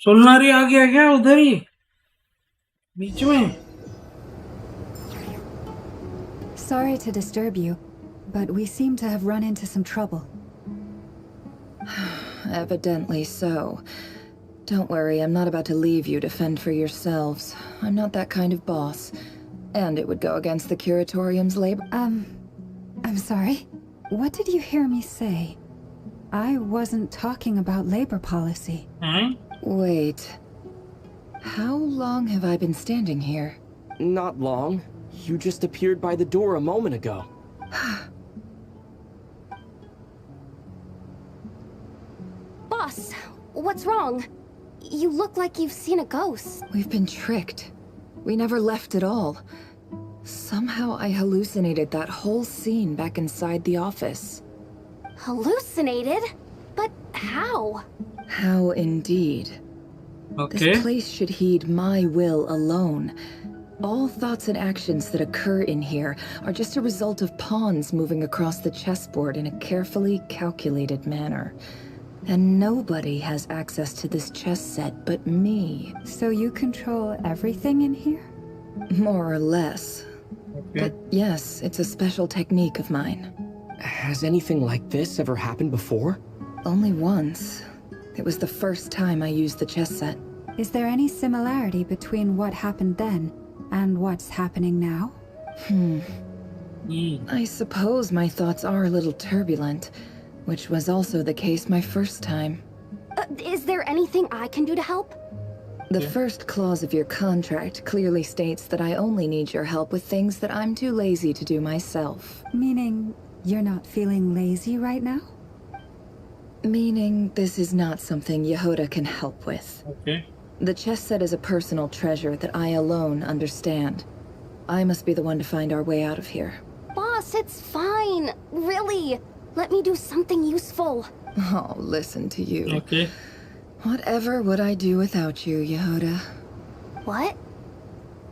सोलनारी आ गया क्या उधर ही? बीच में? Sorry to disturb you, but we seem to have run into some trouble. Evidently so. Don't worry, I'm not about to leave you to fend for yourselves. I'm not that kind of boss. And it would go against the curatorium's labor— I'm sorry? What did you hear me say? I wasn't talking about labor policy. Wait. How long have I been standing here? Not long. You just appeared by the door a moment ago. Boss, what's wrong? You look like you've seen a ghost. We've been tricked. We never left at all. Somehow I hallucinated that whole scene back inside the office. Hallucinated? But how? How indeed. Okay. This place should heed my will alone. All thoughts and actions that occur in here are just a result of pawns moving across the chessboard in a carefully calculated manner. And nobody has access to this chess set but me. So you control everything in here? More or less. Okay. But yes, it's a special technique of mine. Has anything like this ever happened before? Only once. It was the first time I used the chess set. Is there any similarity between what happened then and what's happening now? I suppose my thoughts are a little turbulent, which was also the case my first time. Is there anything I can do to help? The first clause of your contract clearly states that I only need your help with things that I'm too lazy to do myself. Meaning you're not feeling lazy right now? Meaning this is not something Yehoda can help with. Okay. The chess set is a personal treasure that I alone understand. I must be the one to find our way out of here. Boss, it's fine. Really. Let me do something useful. Oh, listen to you. Okay. Whatever would I do without you, Yehoda? What?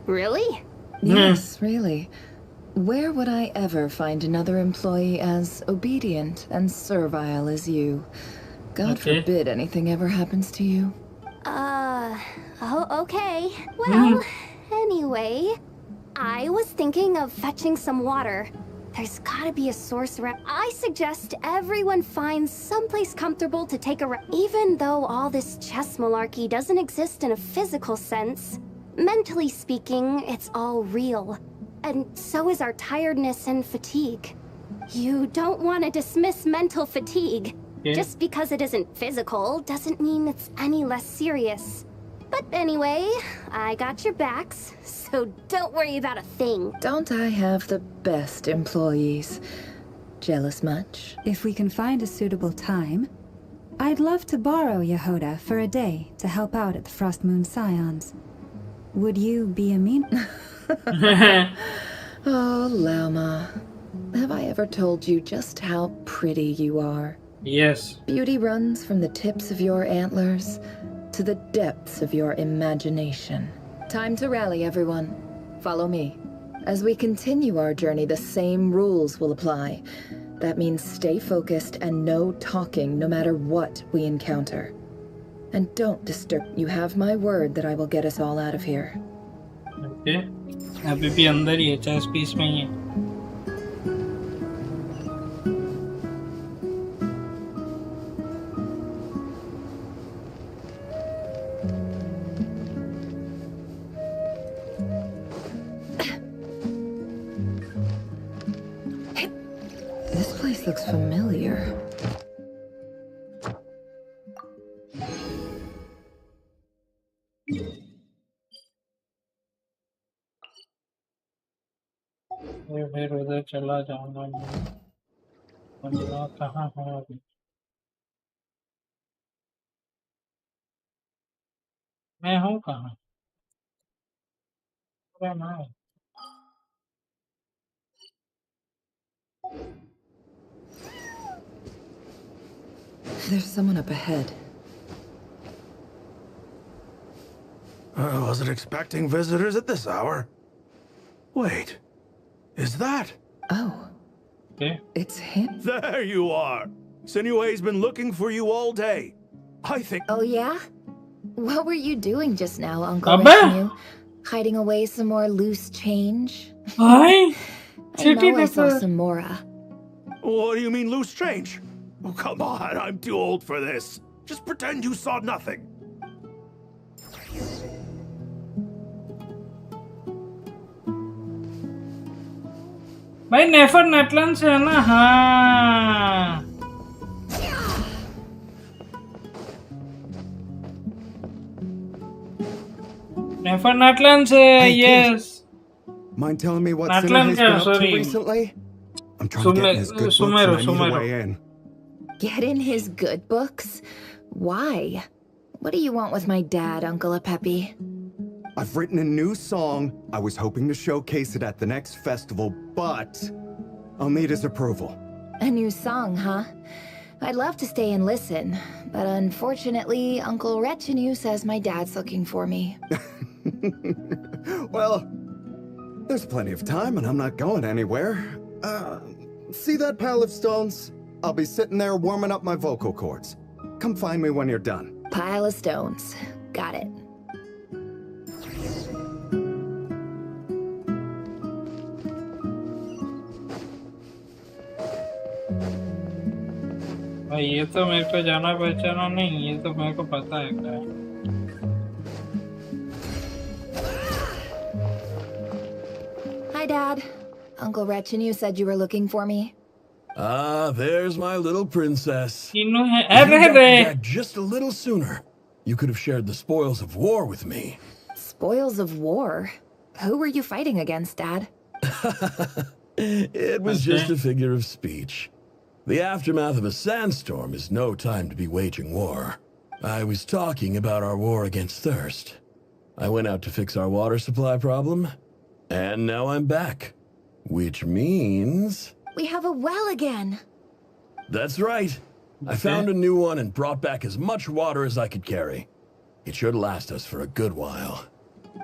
Really? Yes, really. Where would I ever find another employee as obedient and servile as you? God forbid anything ever happens to you. Oh, okay. Well, anyway, I was thinking of fetching some water. There's gotta be a source around. I suggest everyone finds someplace comfortable to take a rest. Even though all this chess malarkey doesn't exist in a physical sense, mentally speaking, it's all real. And so is our tiredness and fatigue. You don't want to dismiss mental fatigue. Yeah. Just because it isn't physical doesn't mean it's any less serious. But anyway, I got your backs, so don't worry about a thing. Don't I have the best employees? Jealous much? If we can find a suitable time, I'd love to borrow Yehoda for a day to help out at the Frost Moon Scions. Would you be amenable? Oh, Lauma. Have I ever told you just how pretty you are? Yes. Beauty runs from the tips of your antlers to the depths of your imagination. Time to rally, everyone. Follow me. As we continue our journey, the same rules will apply. That means stay focused and no talking no matter what we encounter. And don't disturb. You have my word that I will get us all out of here. Okay. अभी भी अंदर ही है, chess piece में ही है. This place looks familiar. फिर उधर चला जाऊंगा मैं. कहाँ हूँ अभी? मैं हूँ कहाँ? Where am I? There's someone up ahead. I wasn't expecting visitors at this hour. Wait, is that? Oh. Okay. It's him. There you are. Sinue's been looking for you all day. I think... Oh, yeah? What were you doing just now, Uncle Abba? Vishnu? Hiding away some more loose change? Hi. I know I saw some Mora. What do you mean loose change? Oh, come on, I'm too old for this. Just pretend you saw nothing. भाई नेफर नेटलैंड से है ना. हाँ. नेफर नेटलैंड से. Yes. Mind telling me what Natlan Sinner has been up sorry. to recently? I'm trying to get in his good books and I need a way in. Get in his good books? Why? What do you want with my dad, Uncle Apepi? I've written a new song. I was hoping to showcase it at the next festival, but I'll need his approval. A new song, huh? I'd love to stay and listen, but unfortunately, Uncle Retinue says my dad's looking for me. Well, there's plenty of time and I'm not going anywhere. See that pile of stones? I'll be sitting there warming up my vocal cords. Come find me when you're done. Pile of stones. Got it. भाई ये तो मेरे को जाना पहचाना नहीं, ये तो मेरे को पता है क्या है। Hi, Dad. Uncle Retinue said you were looking for me. Ah, there's my little princess. You know, If you got back just a little sooner, you could have shared the spoils of war with me. Spoils of war? Who were you fighting against, Dad? It was just a figure of speech. The aftermath of a sandstorm is no time to be waging war. I was talking about our war against thirst. I went out to fix our water supply problem, and now I'm back. Which means... We have a well again. That's right. I found a new one and brought back as much water as I could carry. It should last us for a good while.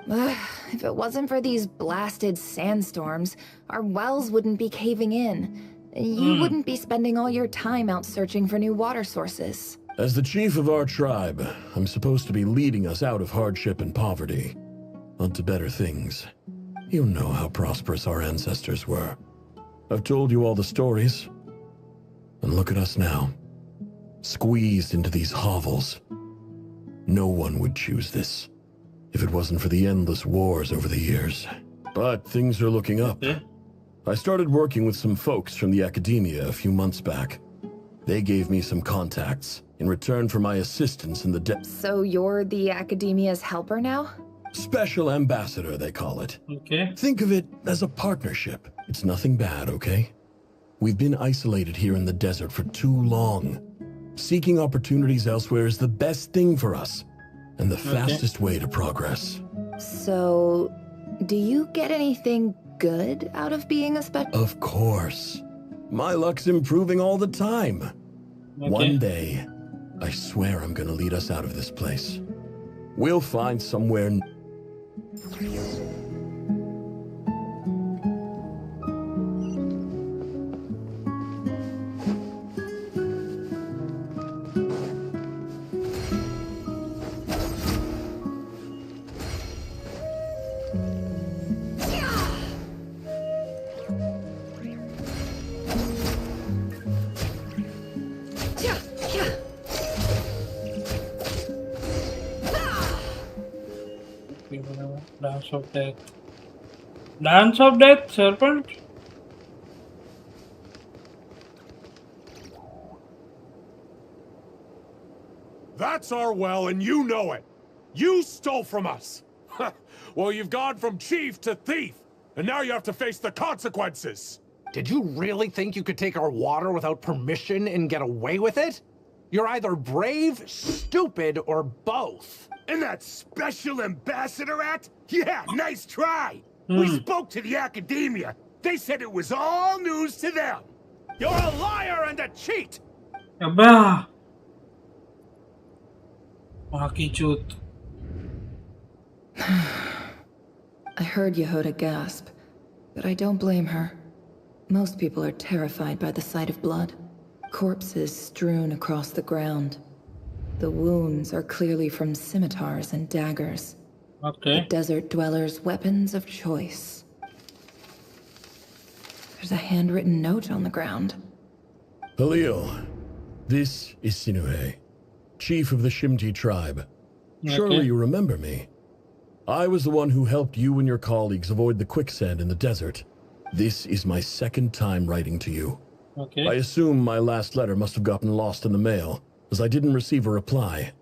If it wasn't for these blasted sandstorms, our wells wouldn't be caving in. You wouldn't be spending all your time out searching for new water sources. As the chief of our tribe, I'm supposed to be leading us out of hardship and poverty, onto better things. You know how prosperous our ancestors were. I've told you all the stories. And look at us now, squeezed into these hovels. No one would choose this, if it wasn't for the endless wars over the years. But things are looking up. I started working with some folks from the academia a few months back. They gave me some contacts in return for my assistance in the So you're the academia's helper now? Special ambassador, they call it. Okay. Think of it as a partnership. It's nothing bad, okay? We've been isolated here in the desert for too long. Seeking opportunities elsewhere is the best thing for us, and the fastest way to progress. So, do you get anything good out of being a Of course. My luck's improving all the time. One day, I swear I'm gonna lead us out of this place. We'll find somewhere... Dance of Death. Dance of Death, serpent? That's our well, and you know it. You stole from us. Well, you've gone from chief to thief, and now you have to face the consequences. Did you really think you could take our water without permission and get away with it? You're either brave, stupid, or both. And that special ambassador act? Yeah, nice try. We spoke to the academia. They said it was all news to them. You're a liar and a cheat. Abba. Maki chut. I heard Yehuda gasp, but I don't blame her. Most people are terrified by the sight of blood. Corpses strewn across the ground. The wounds are clearly from scimitars and daggers. The desert dwellers' weapons of choice. There's a handwritten note on the ground. Halil, this is Sinuhe, chief of the Shimti tribe. Surely you remember me. I was the one who helped you and your colleagues avoid the quicksand in the desert. This is my second time writing to you. I assume my last letter must have gotten lost in the mail, as I didn't receive a reply.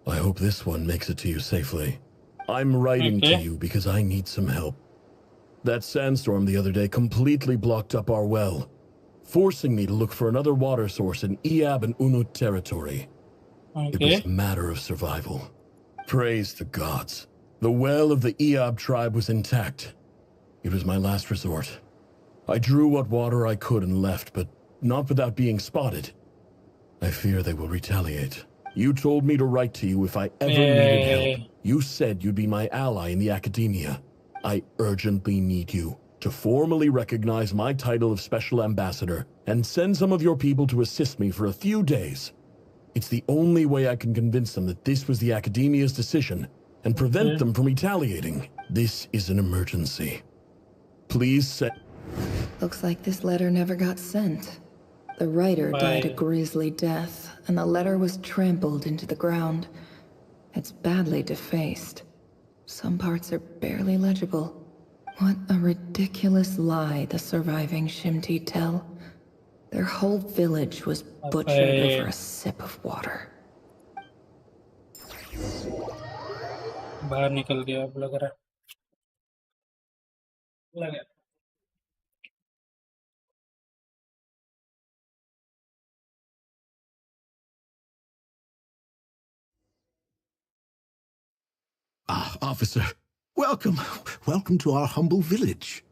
I hope this one makes it to you safely. I'm writing to you because I need some help. That sandstorm the other day completely blocked up our well, forcing me to look for another water source in Iab and Unut territory. It was a matter of survival. Praise the gods. The well of the Eob tribe was intact. It was my last resort. I drew what water I could and left, but not without being spotted. I fear they will retaliate. You told me to write to you if I ever needed help. You said you'd be my ally in the academia. I urgently need you to formally recognize my title of Special Ambassador and send some of your people to assist me for a few days. It's the only way I can convince them that this was the academia's decision and prevent them from retaliating. This is an emergency. Please send... Looks like this letter never got sent. The writer died a grisly death, and the letter was trampled into the ground. It's badly defaced. Some parts are barely legible. What a ridiculous lie the surviving Shimti tell. Their whole village was butchered over a sip of water. बाहर निकल गया अब लग रहा लगा Ah, officer. Welcome. Welcome to our humble village.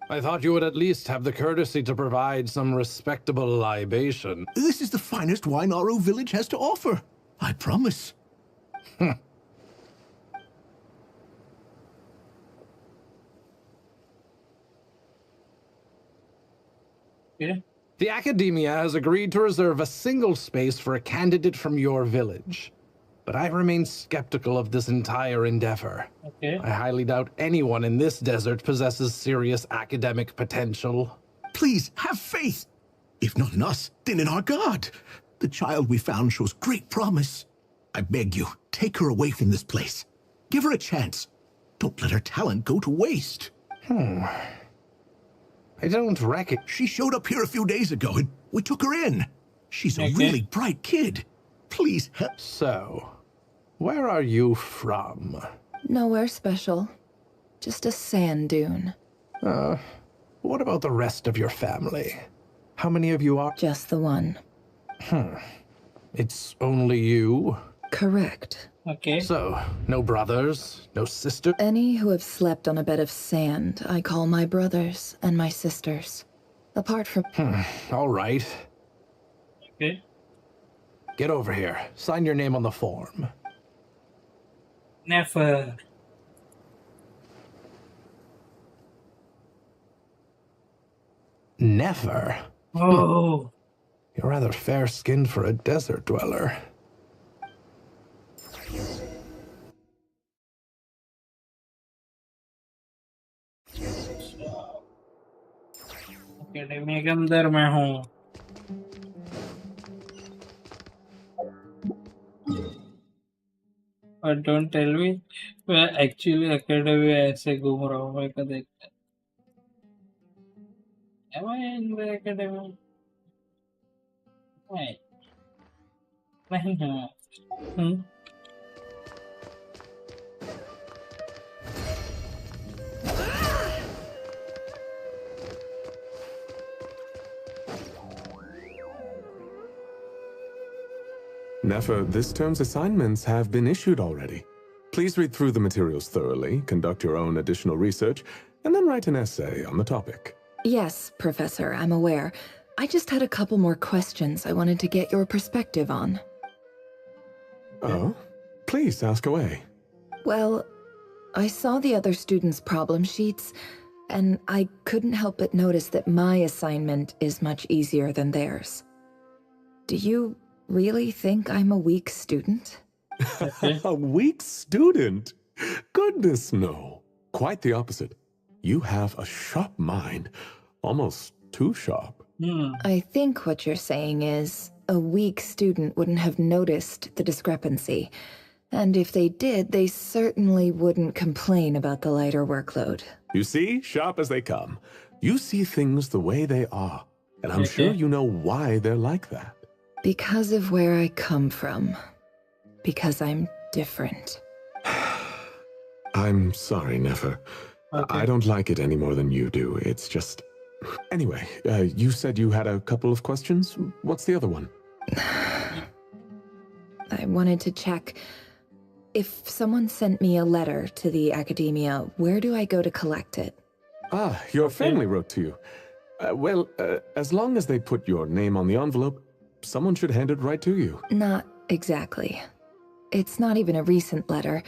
I thought you would at least have the courtesy to provide some respectable libation. This is the finest wine our village has to offer. I promise. The Academia has agreed to reserve a single space for a candidate from your village. But I remain skeptical of this entire endeavor. I highly doubt anyone in this desert possesses serious academic potential. Please, have faith. If not in us, then in our god. The child we found shows great promise. I beg you, take her away from this place. Give her a chance. Don't let her talent go to waste. I don't reckon... She showed up here a few days ago, and we took her in. She's a really bright kid. Please help. So, where are you from? Nowhere special. Just a sand dune. What about the rest of your family? How many of you are? Just the one. It's only you? Correct. So, no brothers, no sisters? Any who have slept on a bed of sand, I call my brothers and my sisters. Apart from... All right. Get over here. Sign your name on the form. Never. Never? Oh. You're rather fair-skinned for a desert dweller. Academy के अंदर मैं हूँ और don't tell me मैं actually academy ऐसे घूम रहा हूँ मैं का देखता am I in the academy नहीं हूँ Nefer, this term's assignments have been issued already. Please read through the materials thoroughly, conduct your own additional research, and then write an essay on the topic. Yes, Professor, I'm aware. I just had a couple more questions I wanted to get your perspective on. Oh? Please, ask away. Well, I saw the other students' problem sheets, and I couldn't help but notice that my assignment is much easier than theirs. Do you really think I'm a weak student? A weak student? Goodness, no. Quite the opposite. You have a sharp mind. Almost too sharp. I think what you're saying is, a weak student wouldn't have noticed the discrepancy. And if they did, they certainly wouldn't complain about the lighter workload. You see, sharp as they come. You see things the way they are. And I'm sure you know why they're like that. Because of where I come from. Because I'm different. I'm sorry, Nefer. I don't like it any more than you do. It's just... Anyway, you said you had a couple of questions. What's the other one? I wanted to check. If someone sent me a letter to the academia, where do I go to collect it? Ah, your family wrote to you. Well, as long as they put your name on the envelope, someone should hand it right to you. Not exactly. It's not even a recent letter.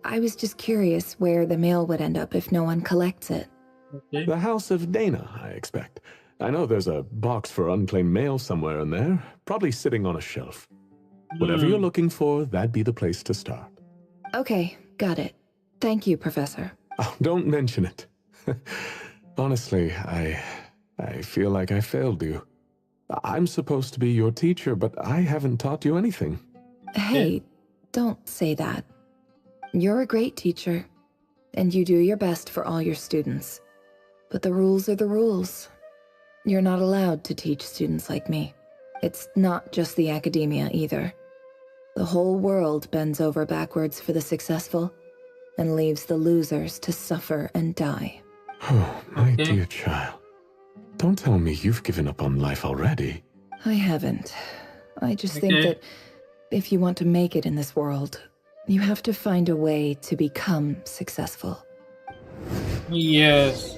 I was just curious where the mail would end up if no one collects it. The House of Dana, I expect. I know there's a box for unclaimed mail somewhere in there, probably sitting on a shelf. Whatever you're looking for, that'd be the place to start. Okay, got it. Thank you, Professor. Oh, don't mention it. Honestly, I feel like I failed you. I'm supposed to be your teacher, but I haven't taught you anything. Hey, don't say that. You're a great teacher, and you do your best for all your students. But the rules are the rules. You're not allowed to teach students like me. It's not just the academia either. The whole world bends over backwards for the successful and leaves the losers to suffer and die. Oh, my dear child. Don't tell me you've given up on life already. I haven't. I just think that if you want to make it in this world, you have to find a way to become successful. Yes.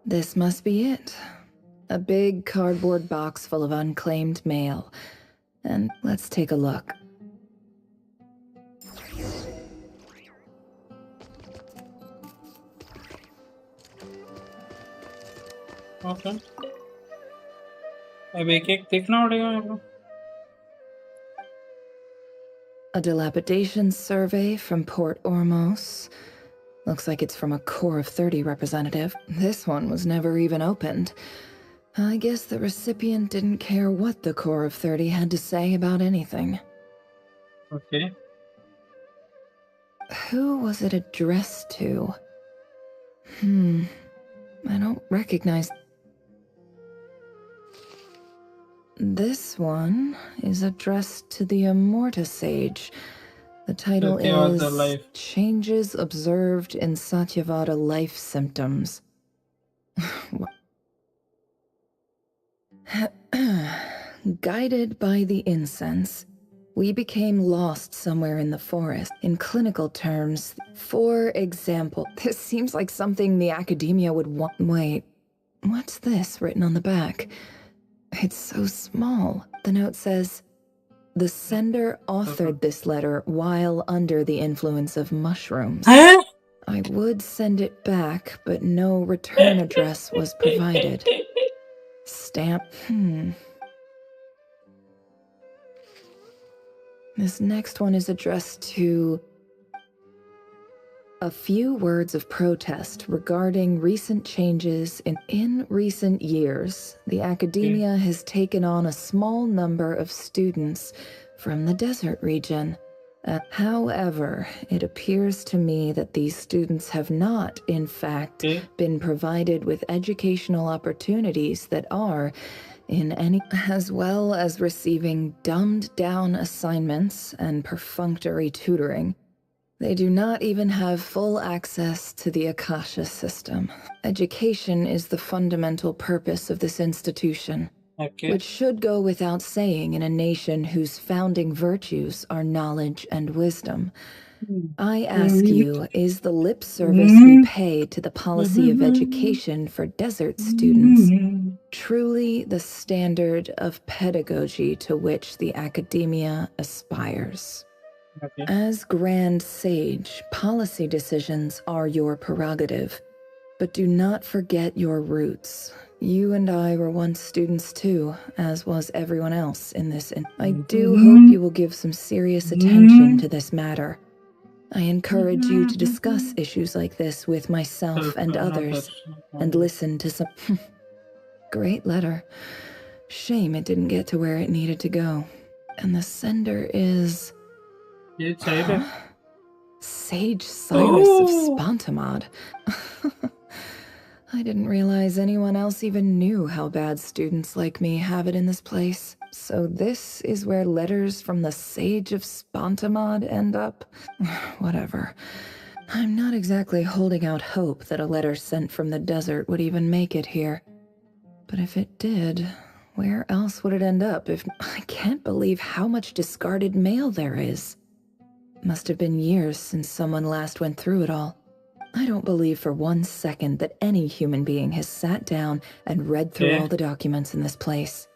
This must be it. A big cardboard box full of unclaimed mail. And let's take a look. Okay. अब एक देखना पड़ेगा मेरे को. A dilapidation survey from Port Ormos. Looks like it's from a Corps of 30 representative. This one was never even opened. I guess the recipient didn't care what the Corps of 30 had to say about anything. Okay. Who was it addressed to? I don't recognize... This one is addressed to the Immorta Sage. The title is Changes Observed in Satyavada Life Symptoms. Guided by the incense, we became lost somewhere in the forest. In clinical terms, for example, this seems like something the academia would want. Wait, what's this written on the back? It's so small. The note says, the sender authored this letter while under the influence of mushrooms. I would send it back, but no return address was provided. Stamp. This next one is addressed to a few words of protest regarding recent changes in recent years. The academia has taken on a small number of students from the desert region. However, it appears to me that these students have not, in fact, been provided with educational opportunities that are, in any, as well as receiving dumbed-down assignments and perfunctory tutoring. They do not even have full access to the Akasha system. Education is the fundamental purpose of this institution, which should go without saying in a nation whose founding virtues are knowledge and wisdom. I ask you, is the lip service we pay to the policy of education for desert students truly the standard of pedagogy to which the academia aspires? As Grand Sage, policy decisions are your prerogative, but do not forget your roots. You and I were once students too, as was everyone else in this. I do hope you will give some serious attention to this matter. I encourage you to discuss issues like this with myself and others, and listen to some... Great letter. Shame it didn't get to where it needed to go. And the sender is... Sage Cyrus of Spontamod. I didn't realize anyone else even knew how bad students like me have it in this place. So this is where letters from the Sage of Spontamod end up? Whatever. I'm not exactly holding out hope that a letter sent from the desert would even make it here. But if it did, where else would it end up if... I can't believe how much discarded mail there is. Must have been years since someone last went through it all. I don't believe for 1 second that any human being has sat down and read through all the documents in this place.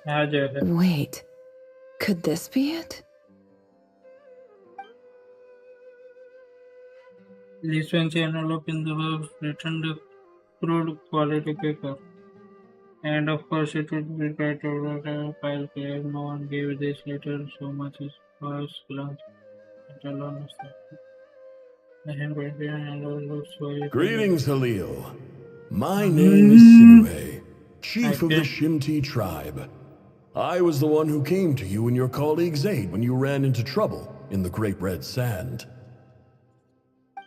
Wait, could this be it? This one channel up in the world written the crude quality paper. And of course it would be quite a file clear. No one gave this letter so much as first glance at alone. Greetings, Halil. My name is Sinue, chief of the Shimti tribe. I was the one who came to you and your colleague's aid when you ran into trouble in the Great Red Sand.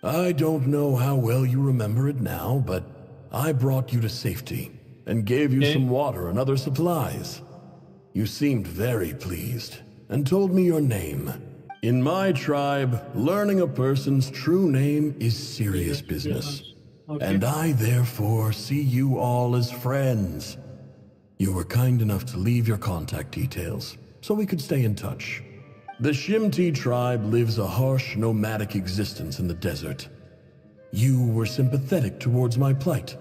I don't know how well you remember it now, but I brought you to safety and gave you some water and other supplies. You seemed very pleased and told me your name. In my tribe, learning a person's true name is serious business. And I therefore see you all as friends. You were kind enough to leave your contact details so we could stay in touch. The Shimti tribe lives a harsh, nomadic existence in the desert. You were sympathetic towards my plight,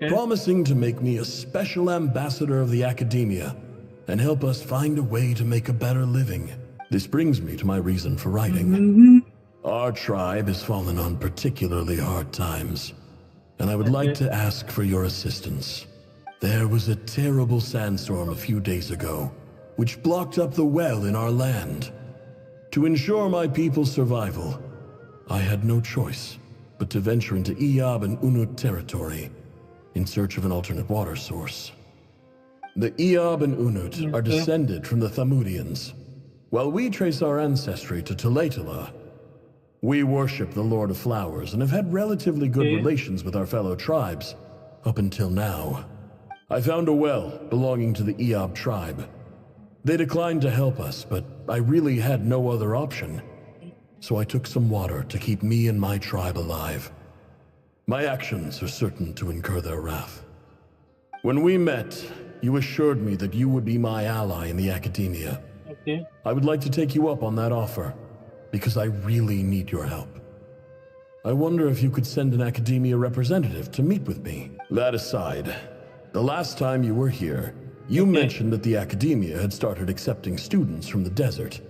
promising to make me a special ambassador of the academia and help us find a way to make a better living. This brings me to my reason for writing. Our tribe has fallen on particularly hard times, and I would like to ask for your assistance. There was a terrible sandstorm a few days ago, which blocked up the well in our land. To ensure my people's survival, I had no choice but to venture into Iyab and Unut territory in search of an alternate water source. The Iyab and Unut are descended from the Thamudians, while we trace our ancestry to Tulatala. We worship the Lord of Flowers and have had relatively good relations with our fellow tribes up until now. I found a well belonging to the Iyab tribe. They declined to help us, but I really had no other option. So I took some water to keep me and my tribe alive. My actions are certain to incur their wrath. When we met, you assured me that you would be my ally in the academia. I would like to take you up on that offer, because I really need your help. I wonder if you could send an academia representative to meet with me. That aside, the last time you were here, you mentioned that the academia had started accepting students from the desert,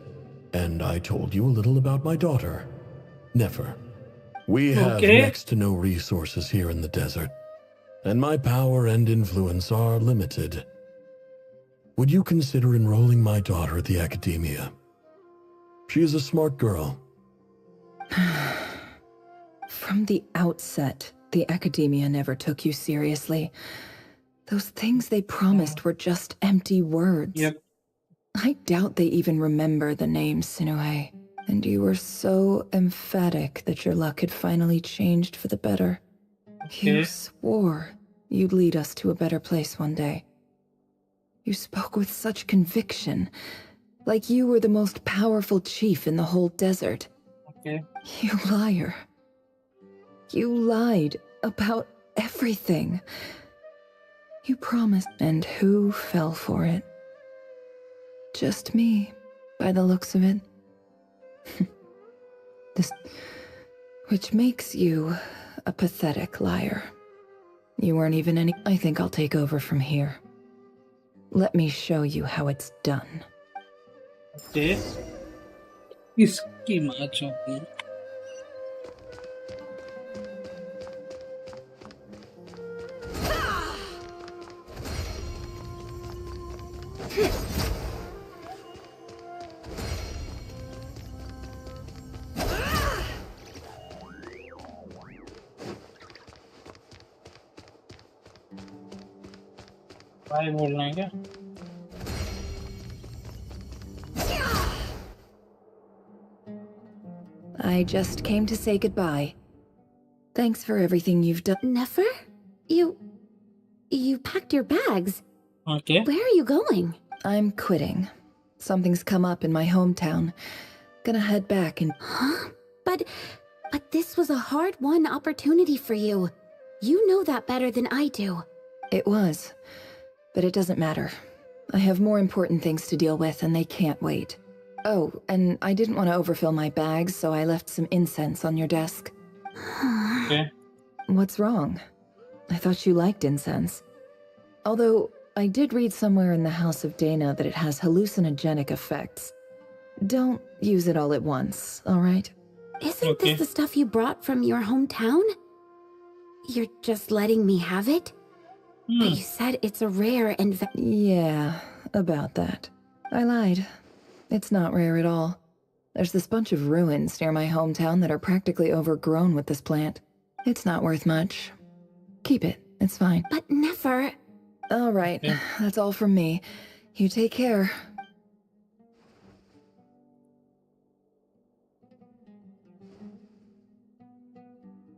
and I told you a little about my daughter, Nefer. We have next to no resources here in the desert, and my power and influence are limited. Would you consider enrolling my daughter at the academia? She is a smart girl. From the outset, the academia never took you seriously. Those things they promised were just empty words. I doubt they even remember the name Sinue. And you were so emphatic that your luck had finally changed for the better. You swore you'd lead us to a better place one day. You spoke with such conviction, like you were the most powerful chief in the whole desert. You liar. You lied about everything. You promised, and who fell for it? Just me, by the looks of it. Which makes you a pathetic liar. You weren't even any... I think I'll take over from here. Let me show you how it's done. इसकी माँ चौकी भाई बोलना है क्या I just came to say goodbye. Thanks for everything you've done. Nefer? You packed your bags. Okay. Where are you going? I'm quitting. Something's come up in my hometown. Gonna head back and... Huh? But this was a hard-won opportunity for you. You know that better than I do. It was. But it doesn't matter. I have more important things to deal with, and they can't wait. Oh, and I didn't want to overfill my bags, so I left some incense on your desk. Okay. What's wrong? I thought you liked incense. Although, I did read somewhere in the House of Dana that it has hallucinogenic effects. Don't use it all at once, alright? Isn't this the stuff you brought from your hometown? You're just letting me have it? But you said it's a rare and... Yeah, about that. I lied. It's not rare at all. There's this bunch of ruins near my hometown that are practically overgrown with this plant. It's not worth much. Keep it, it's fine. But never... Alright, that's all from me. You take care.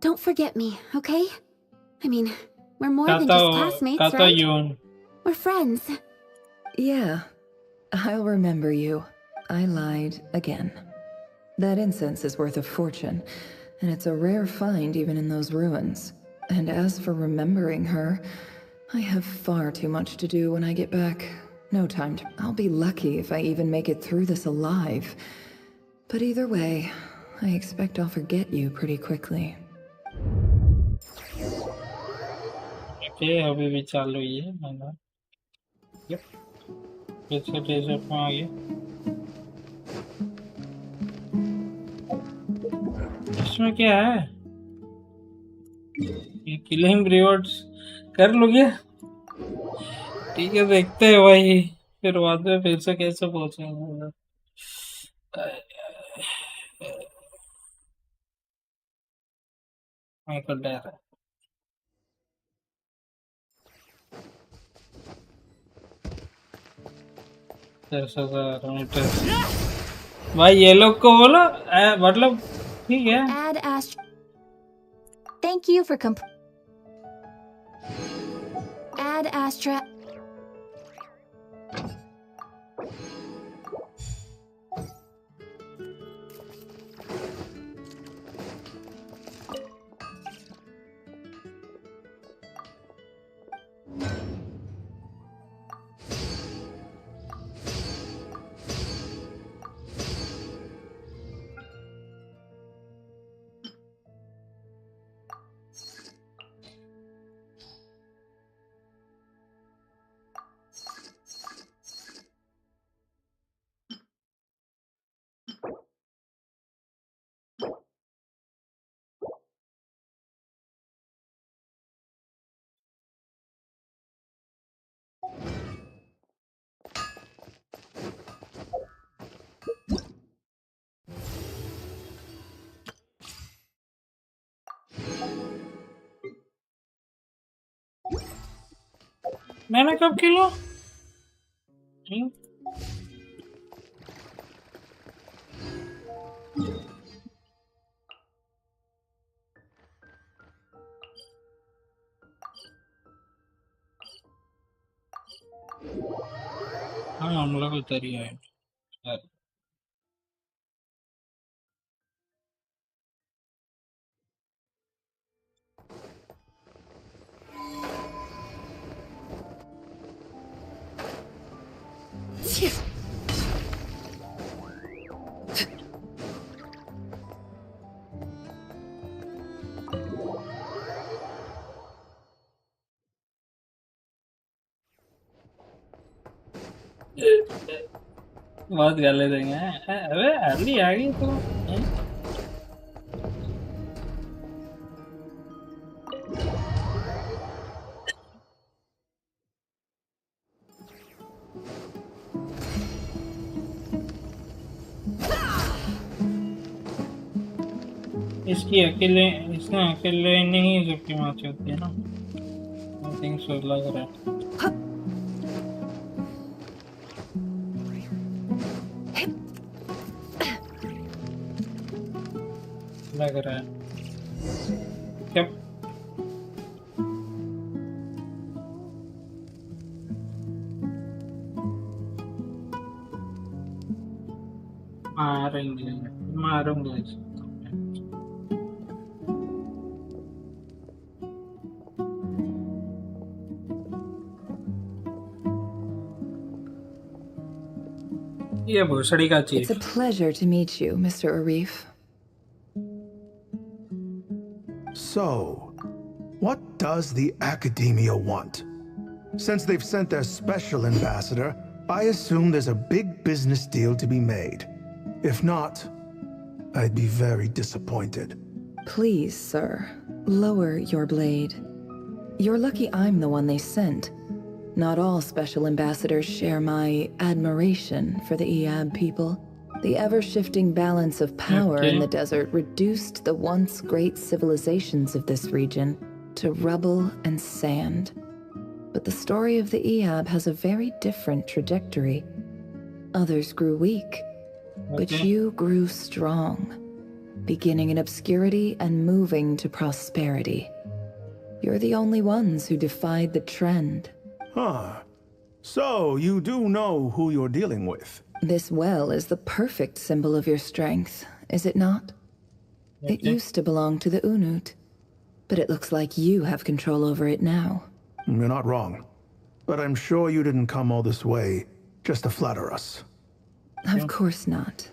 Don't forget me, okay? I mean, we're more than just classmates, right? We're friends. Yeah, I'll remember you. I lied again. That incense is worth a fortune, and it's a rare find even in those ruins. And as for remembering her, I have far too much to do when I get back. No time to... I'll be lucky if I even make it through this alive. But either way, I expect I'll forget you pretty quickly. Okay, अभी भी चालू ही है मैंने. Yep. कैसे desert में आ गया? इसमें क्या है? ये किलिंग रिवॉर्ड्स कर लोगे? ठीक है, देखते हैं भाई. फिर बाद में फिर से कैसे पहुंचेंगे? मैं कर डर है. भाई ये लोग को बोलो मतलब ठीक है. Ad Astra. Thank you for Ad Astra. मैंने कब किलो? हाँ हम लोग उतर ही आए. बहुत गाले देंगे. अबे अर्ली आ गई तो. इसकी अकेले इसने अकेले नहीं सबकी मैच होती है ना. आई थिंक सो लग रहा है. लग रहा है. मारूंगा इसे। ये भोसड़ी का It's a chief. pleasure to meet you, Mr. Arif. So, what does the Academia want? Since they've sent their special ambassador, I assume there's a big business deal to be made. If not, I'd be very disappointed. Please, sir, lower your blade. You're lucky I'm the one they sent. Not all special ambassadors share my admiration for the Iab people. The ever-shifting balance of power in the desert reduced the once great civilizations of this region to rubble and sand. But the story of the Iab has a very different trajectory. Others grew weak, but you grew strong, beginning in obscurity and moving to prosperity. You're the only ones who defied the trend. Huh. So, you do know who you're dealing with? This well is the perfect symbol of your strength, is it not? It used to belong to the Unut, but it looks like you have control over it now. You're not wrong. But I'm sure you didn't come all this way just to flatter us. Of course not.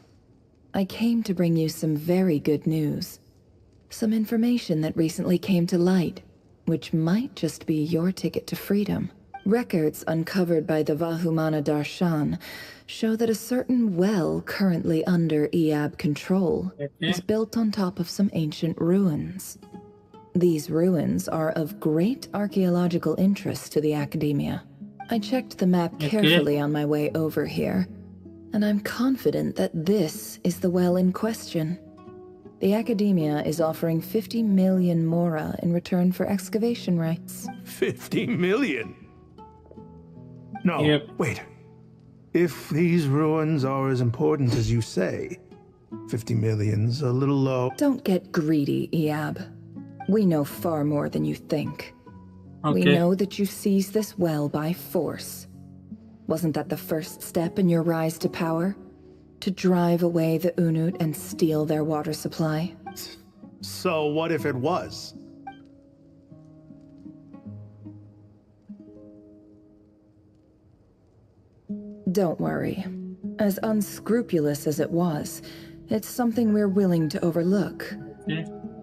I came to bring you some very good news. Some information that recently came to light, which might just be your ticket to freedom. Records uncovered by the Vahumana Darshan show that a certain well currently under Iab control is built on top of some ancient ruins. These ruins are of great archaeological interest to the Academia. I checked the map carefully on my way over here, and I'm confident that this is the well in question. The Academia is offering 50 million mora in return for excavation rights. 50 million? No, wait. If these ruins are as important as you say, 50 million's a little low. Don't get greedy, Iab. We know far more than you think. We know that you seized this well by force. Wasn't that the first step in your rise to power? To drive away the Unut and steal their water supply? So what if it was? Don't worry. As unscrupulous as it was, it's something we're willing to overlook.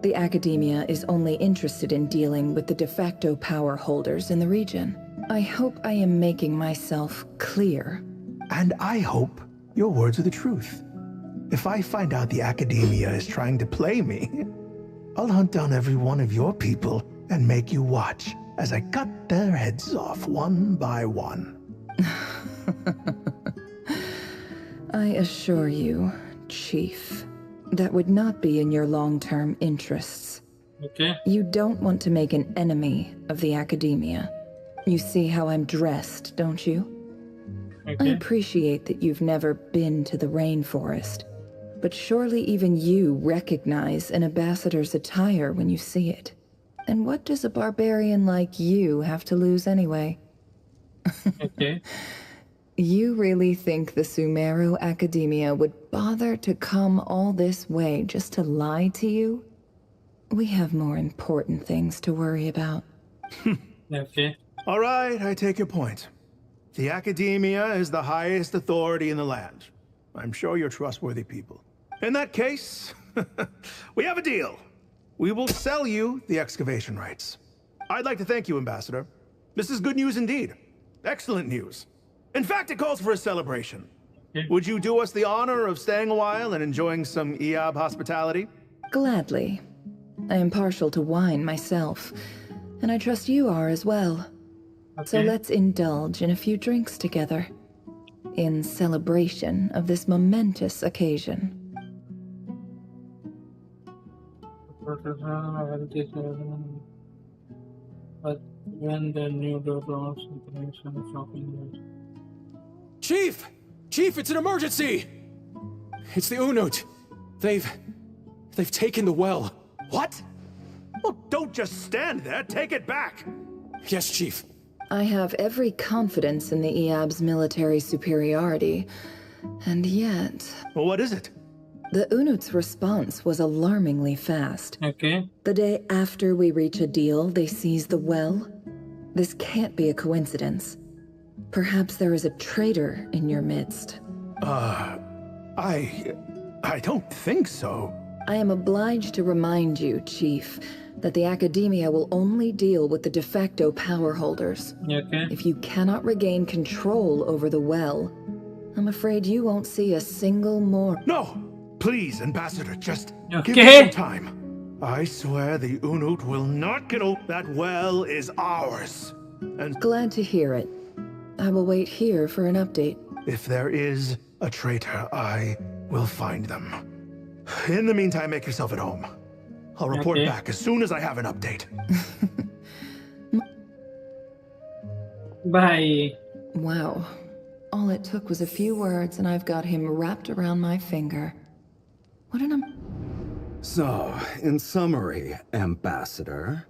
The Academia is only interested in dealing with the de facto power holders in the region. I hope I am making myself clear. And I hope your words are the truth. If I find out the Academia is trying to play me, I'll hunt down every one of your people and make you watch as I cut their heads off one by one. I assure you, Chief, that would not be in your long-term interests. You don't want to make an enemy of the Academia. You see how I'm dressed, don't you? I appreciate that you've never been to the rainforest, but surely even you recognize an ambassador's attire when you see it. And what does a barbarian like you have to lose anyway? You really think the Sumeru Academia would bother to come all this way just to lie to you? We have more important things to worry about. All right, I take your point. The Academia is the highest authority in the land. I'm sure you're trustworthy people. In that case, we have a deal. We will sell you the excavation rights. I'd like to thank you, Ambassador. This is good news indeed. Excellent news. In fact, it calls for a celebration. Would you do us the honor of staying a while and enjoying some Iab hospitality? Gladly. I am partial to wine myself, and I trust you are as well. So let's indulge in a few drinks together, in celebration of this momentous occasion. But when the new door launches, information shopping. Chief! Chief, it's an emergency! It's the Unut. They've taken the well. What? Well, don't just stand there. Take it back. Yes, Chief. I have every confidence in the Iab's military superiority, And yet... Well, what is it? The Unut's response was alarmingly fast. Okay. The day after we reach a deal, they seize the well. This can't be a coincidence. Perhaps there is a traitor in your midst. I don't think so. I am obliged to remind you, Chief, that the Academia will only deal with the de facto power holders. Okay. If you cannot regain control over the well, I'm afraid you won't see a single more... No! Please, Ambassador, just Okay. give me some time. I swear the Unut will not get over. That well is ours. And glad to hear it. I will wait here for an update. if there is a traitor, I will find them. In the meantime, make yourself at home. I'll report back as soon as I have an update. Bye. Wow. All it took was a few words and I've got him wrapped around my finger. What an So, in summary, Ambassador,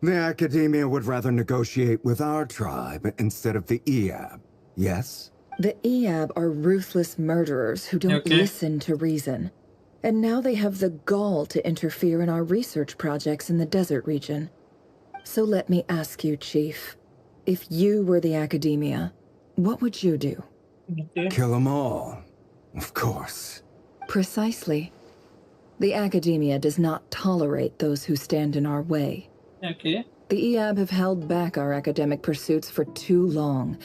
the Academia would rather negotiate with our tribe instead of the Eab, yes? The Eab are ruthless murderers who don't listen to reason. And now they have the gall to interfere in our research projects in the desert region. So let me ask you, Chief. If you were the Academia, what would you do? Kill them all, of course. Precisely. The Academia does not tolerate those who stand in our way. Okay. The Eab have held back our academic pursuits for too long,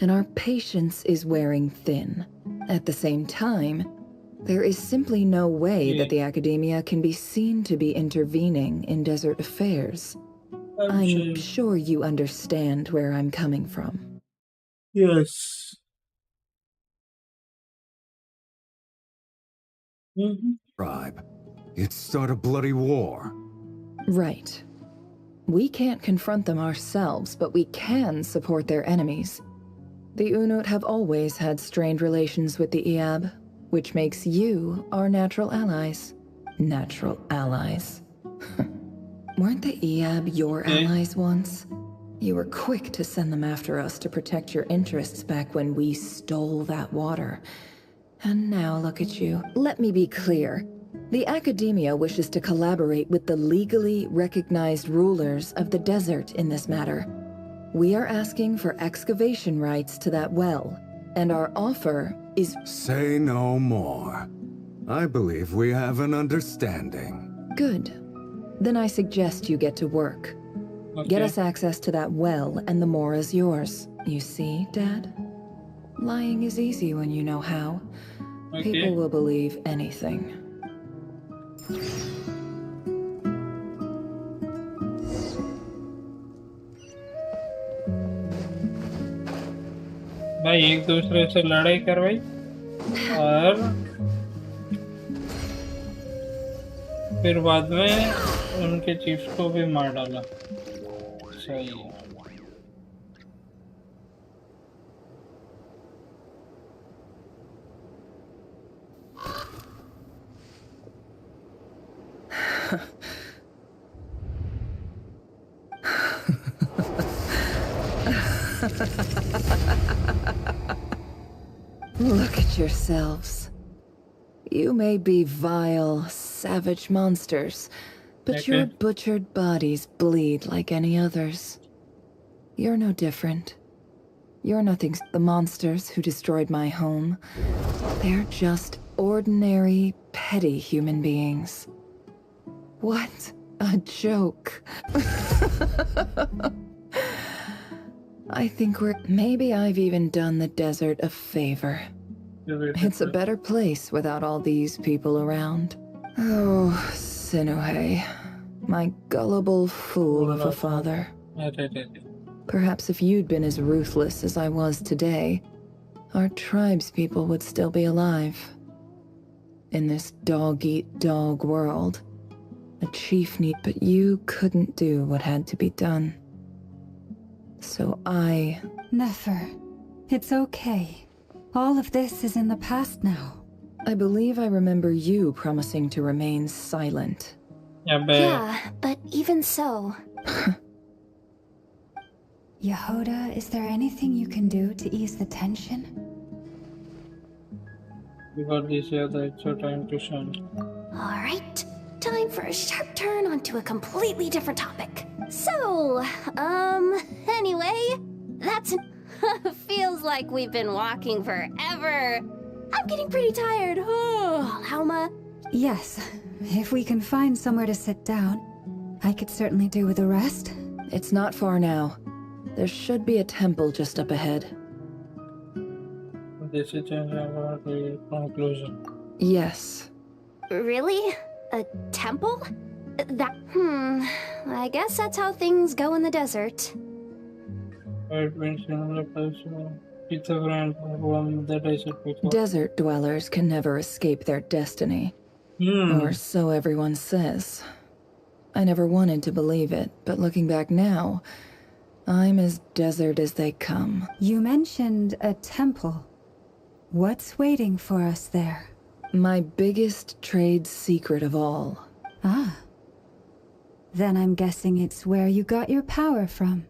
and our patience is wearing thin. At the same time, there is simply no way that the Academia can be seen to be intervening in desert affairs. I'm sure you understand where I'm coming from. Yes. Tribe. It'd start a bloody war. Right. We can't confront them ourselves, but we can support their enemies. The Unut have always had strained relations with the Eab, which makes you our natural allies. Natural allies. Weren't the Eab your allies once? You were quick to send them after us to protect your interests back when we stole that water. And now look at you. Let me be clear. The Academia wishes to collaborate with the legally recognized rulers of the desert in this matter. We are asking for excavation rights to that well, and our offer is... Say no more. I believe we have an understanding. Good. Then I suggest you get to work. Get us access to that well, and the more is yours. You see, Dad? Lying is easy when you know how. People will believe anything. भाई एक दूसरे से लड़ाई करवाई और फिर बाद में उनके चीफ्स को भी मार डाला। सही है। Look at yourselves. You may be vile, savage monsters, but your butchered bodies bleed like any others. You're no different. You're nothing. The monsters who destroyed my home, they're just ordinary, petty human beings. What a joke. I think maybe I've even done the desert a favor. It's a better place without all these people around. Oh, Sinuhe, my gullible fool of a father. Perhaps if you'd been as ruthless as I was today, our tribespeople would still be alive. In this dog-eat-dog world, a chief but you couldn't do what had to be done. So Nefer, it's okay. All of this is in the past now. I believe I remember you promising to remain silent. Yeah, but even so... Yehoda, is there anything you can do to ease the tension? Because this is the extra time to shine. Alright, time for a sharp turn onto a completely different topic. So, anyway, that's... feels like we've been walking forever. I'm getting pretty tired. Oh, Lauma. Yes, if we can find somewhere to sit down, I could certainly do with a rest. It's not far now. There should be a temple just up ahead. This is the conclusion. Yes. Really? A temple? That... I guess that's how things go in the desert. Desert dwellers can never escape their destiny. Or so everyone says. I never wanted to believe it, but looking back now, I'm as desert as they come. You mentioned a temple. What's waiting for us there? My biggest trade secret of all. Ah. Then I'm guessing it's where you got your power from.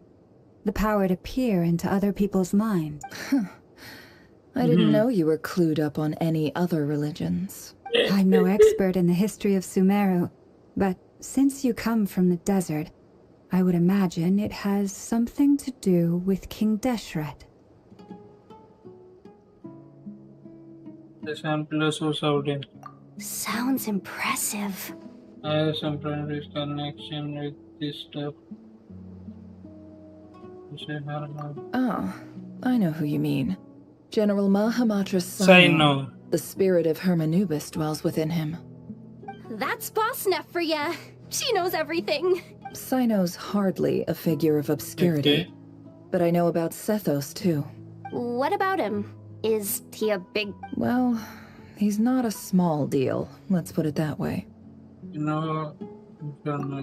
The power to peer into other people's minds. I didn't know you were clued up on any other religions. I'm no expert in the history of Sumeru, but since you come from the desert, I would imagine it has something to do with King Deshret. The sampler source outing. Sounds impressive. I have some primary connection with this stuff. Oh, I know who you mean. General Mahamatra's son. The spirit of Hermanubis dwells within him. That's Boss Neff for ya. She knows everything. Sino's hardly a figure of obscurity. But I know about Sethos, too. What about him? Is he a big... Well, he's not a small deal. Let's put it that way.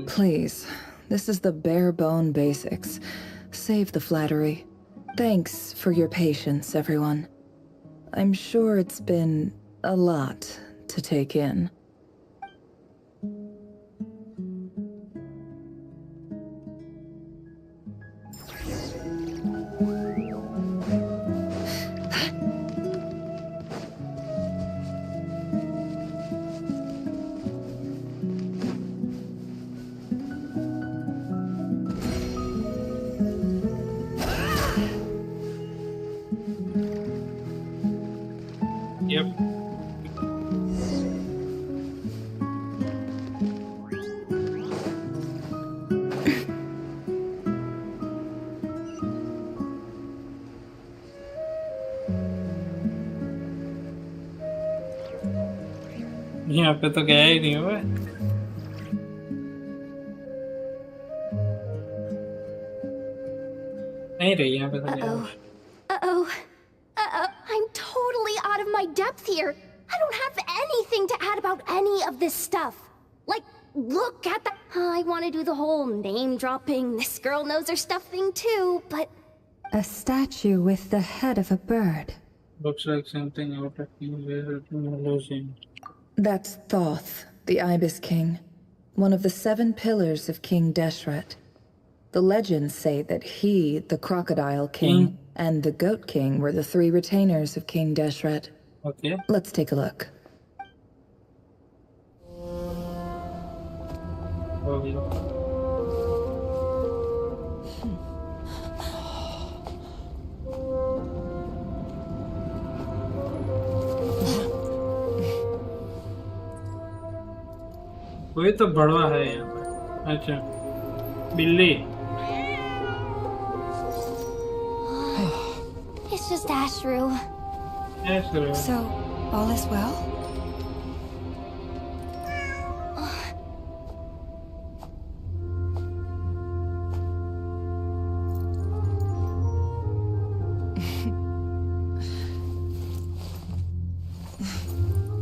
Please, this is the bare-bone basics. Save the flattery. Thanks for your patience, everyone. I'm sure it's been a lot to take in. यहाँ पे तो गया ही नहीं हुआ नहीं रही यहाँ पे तो गया I'm totally out of my depth here. I don't have anything to add about any of this stuff. Like, look at that. I want to do the whole name dropping, this girl knows her stuff thing too, but... A statue with the head of a bird. Looks like something out of the That's Thoth, the Ibis King, one of the 7 pillars of King Deshret. The legends say that he, the Crocodile King, and the Goat King were the 3 retainers of King Deshret. Okay. Let's take a look. कोई तो बड़वा है यहाँ पर अच्छा बिल्ली It's just Ashru. So, all is well?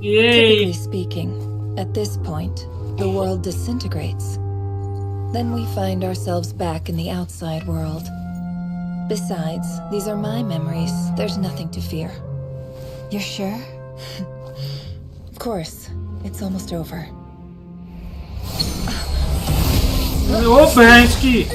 Typically speaking, at this point, the world disintegrates. Then we find ourselves back in the outside world. Besides, these are my memories. There's nothing to fear. You're sure? Of course. It's almost over. Oh, Bansky!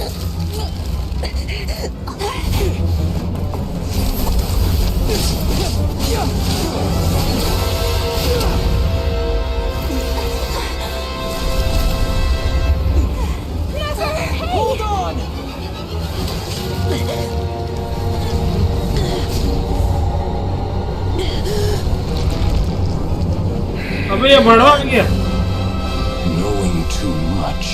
गया बड़ा हो गया Knowing too much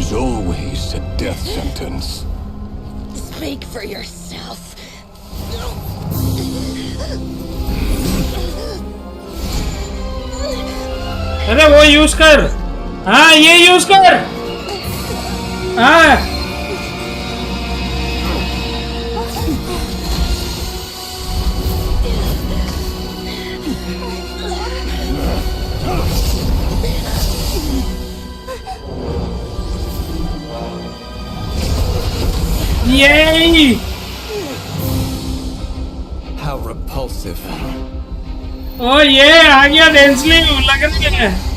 is always a death sentence. Speak for yourself. अरे वो use कर हाँ ये use कर हाँ Yay! How repulsive. Oh yeah, आ गया डेंसली लग रही है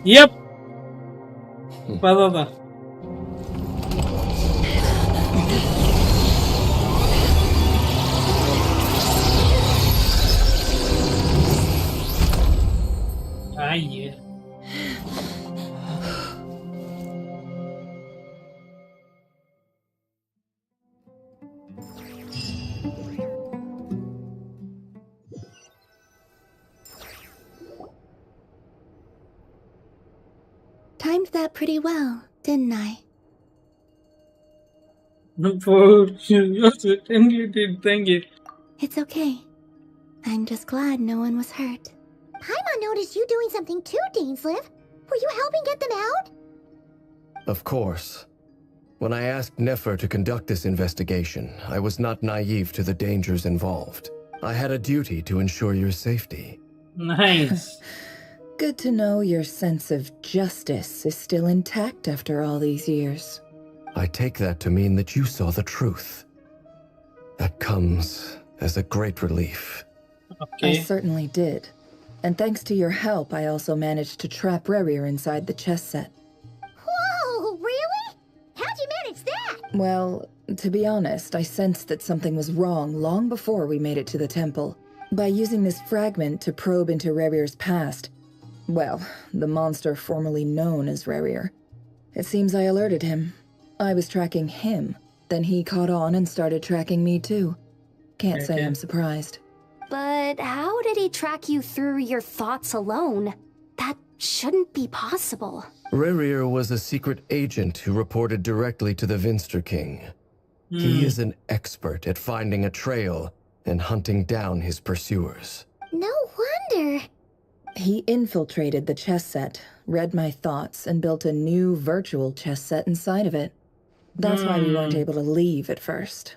Yep. पता था ये Timed that pretty well, didn't I? Thank you. It's okay. I'm just glad no one was hurt. Paimon noticed you doing something too, Dainsleif. Were you helping get them out? Of course. When I asked Nefer to conduct this investigation, I was not naive to the dangers involved. I had a duty to ensure your safety. Nice. Good to know your sense of justice is still intact after all these years. I take that to mean that you saw the truth. That comes as a great relief. I certainly did. And thanks to your help, I also managed to trap Rerir inside the chess set. Whoa, really? How'd you manage that? Well, to be honest, I sensed that something was wrong long before we made it to the temple. By using this fragment to probe into Rerir's past, well, the monster formerly known as Rerir, it seems I alerted him. I was tracking him, then he caught on and started tracking me too. Can't say I'm surprised. But how did he track you through your thoughts alone? That shouldn't be possible. Rerir was a secret agent who reported directly to the Vinster King. He is an expert at finding a trail and hunting down his pursuers. No wonder. He infiltrated the chess set, read my thoughts, and built a new virtual chess set inside of it. That's why we weren't able to leave at first.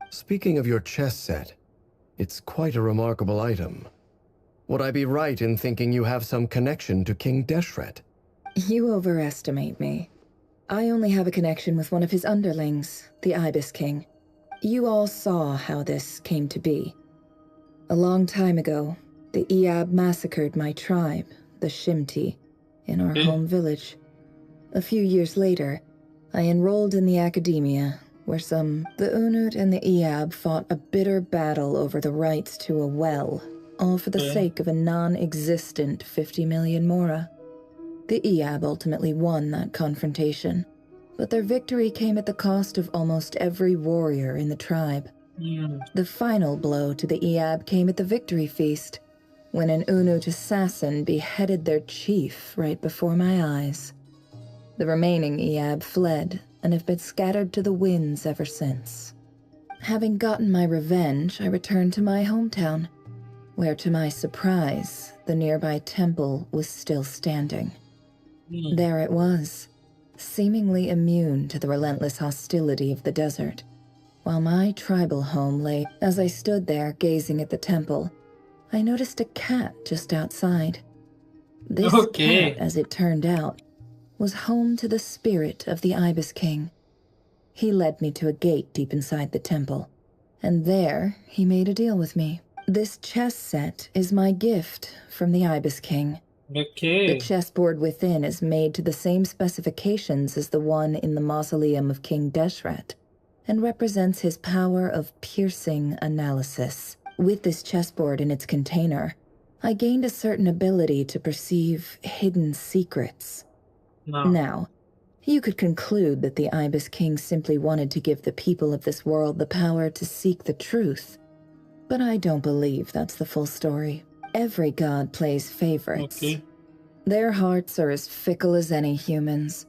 Speaking of your chess set, it's quite a remarkable item. Would I be right in thinking you have some connection to King Deshret? You overestimate me. I only have a connection with one of his underlings, the Ibis King. You all saw how this came to be. A long time ago, the Iab massacred my tribe, the Shimti, in our home village. A few years later, I enrolled in the academia, where the Unut and the Iab fought a bitter battle over the rights to a well, all for the sake of a non-existent 50 million mora. The Iab ultimately won that confrontation, but their victory came at the cost of almost every warrior in the tribe. The final blow to the Iab came at the victory feast, when an Unut assassin beheaded their chief right before my eyes. The remaining Iab fled and have been scattered to the winds ever since. Having gotten my revenge, I returned to my hometown, where to my surprise, the nearby temple was still standing. There it was, seemingly immune to the relentless hostility of the desert, while my tribal home lay. As I stood there gazing at the temple, I noticed a cat just outside. This cat, as it turned out, was home to the spirit of the Ibis King. He led me to a gate deep inside the temple, and there he made a deal with me. This chess set is my gift from the Ibis King. The chessboard within is made to the same specifications as the one in the mausoleum of King Deshret, and represents his power of piercing analysis. With this chessboard in its container, I gained a certain ability to perceive hidden secrets. No. Now, you could conclude that the Ibis King simply wanted to give the people of this world the power to seek the truth. But I don't believe that's the full story. Every god plays favorites. Okay. Their hearts are as fickle as any human's,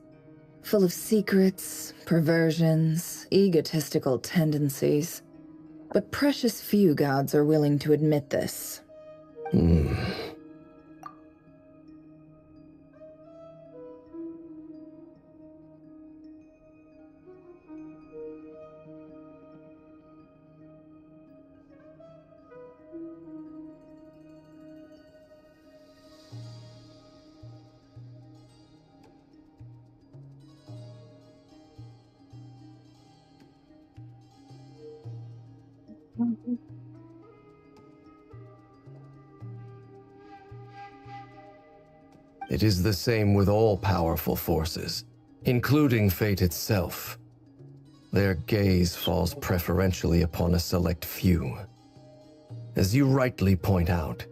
full of secrets, perversions, egotistical tendencies. But precious few gods are willing to admit this. It is the same with all powerful forces, including fate itself. Their gaze falls preferentially upon a select few. As you rightly point out,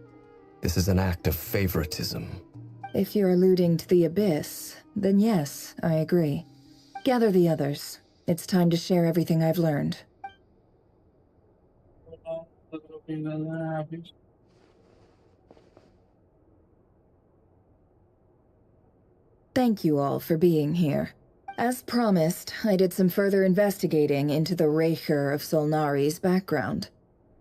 this is an act of favoritism. If you're alluding to the Abyss, then yes, I agree. Gather the others. It's time to share everything I've learned. Thank you all for being here. As promised, I did some further investigating into the Raker of Solnari's background.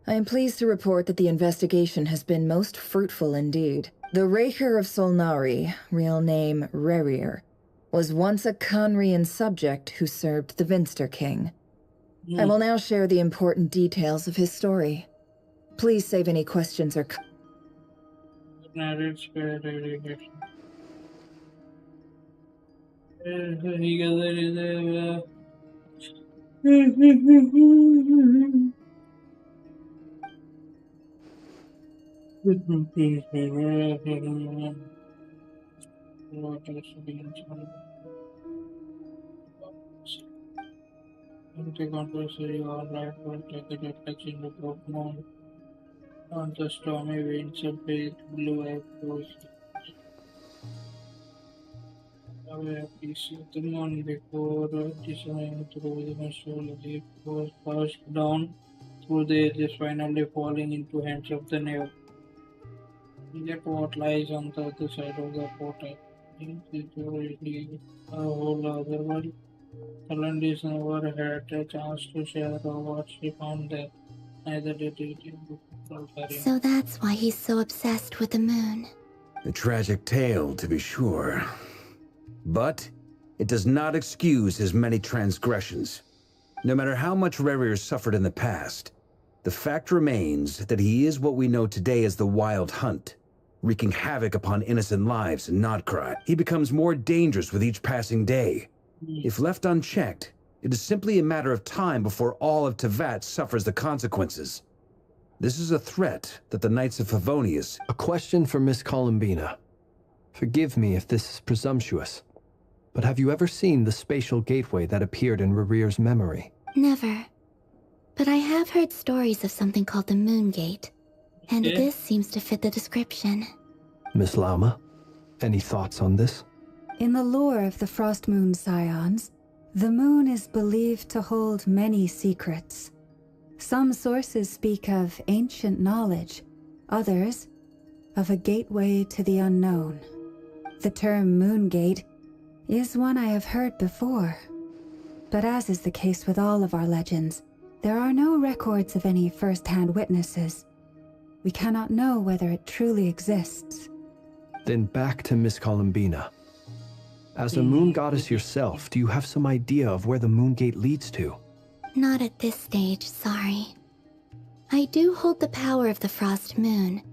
I am pleased to report that the investigation has been most fruitful indeed. The Raker of Solnari, real name Rerir, was once a Conrian subject who served the Vinster King. I will now share the important details of his story. Please save any questions or Controversy or life will take a reflection of the moon on the stormy winds of pale blue echoes. Away a piece of the moon before disappearing through the soul, it was passed down through the ages, finally falling into hands of the neo. Yet what lies on the other side of the portal is really a whole other world. Colin never had a chance to share what she found there. Neither did he. So that's why he's so obsessed with the moon. A tragic tale, to be sure. But it does not excuse his many transgressions. No matter how much Rerir suffered in the past, the fact remains that he is what we know today as the Wild Hunt, wreaking havoc upon innocent lives in Nodcry. He becomes more dangerous with each passing day. If left unchecked, it is simply a matter of time before all of Teyvat suffers the consequences. This is a threat that the Knights of Favonius... A question for Miss Columbina. Forgive me if this is presumptuous, but have you ever seen the spatial gateway that appeared in Rerir's memory? Never. But I have heard stories of something called the Moon Gate, and this seems to fit the description. Miss Lauma, any thoughts on this? In the lore of the Frost Moon Scions, the moon is believed to hold many secrets. Some sources speak of ancient knowledge, others of a gateway to the unknown. The term Moon Gate is one I have heard before, but as is the case with all of our legends, there are no records of any first-hand witnesses. We cannot know whether it truly exists. Then back to Miss Columbina. As a moon goddess yourself, do you have some idea of where the Moon Gate leads to? Not at this stage, sorry. I do hold the power of the Frost Moon,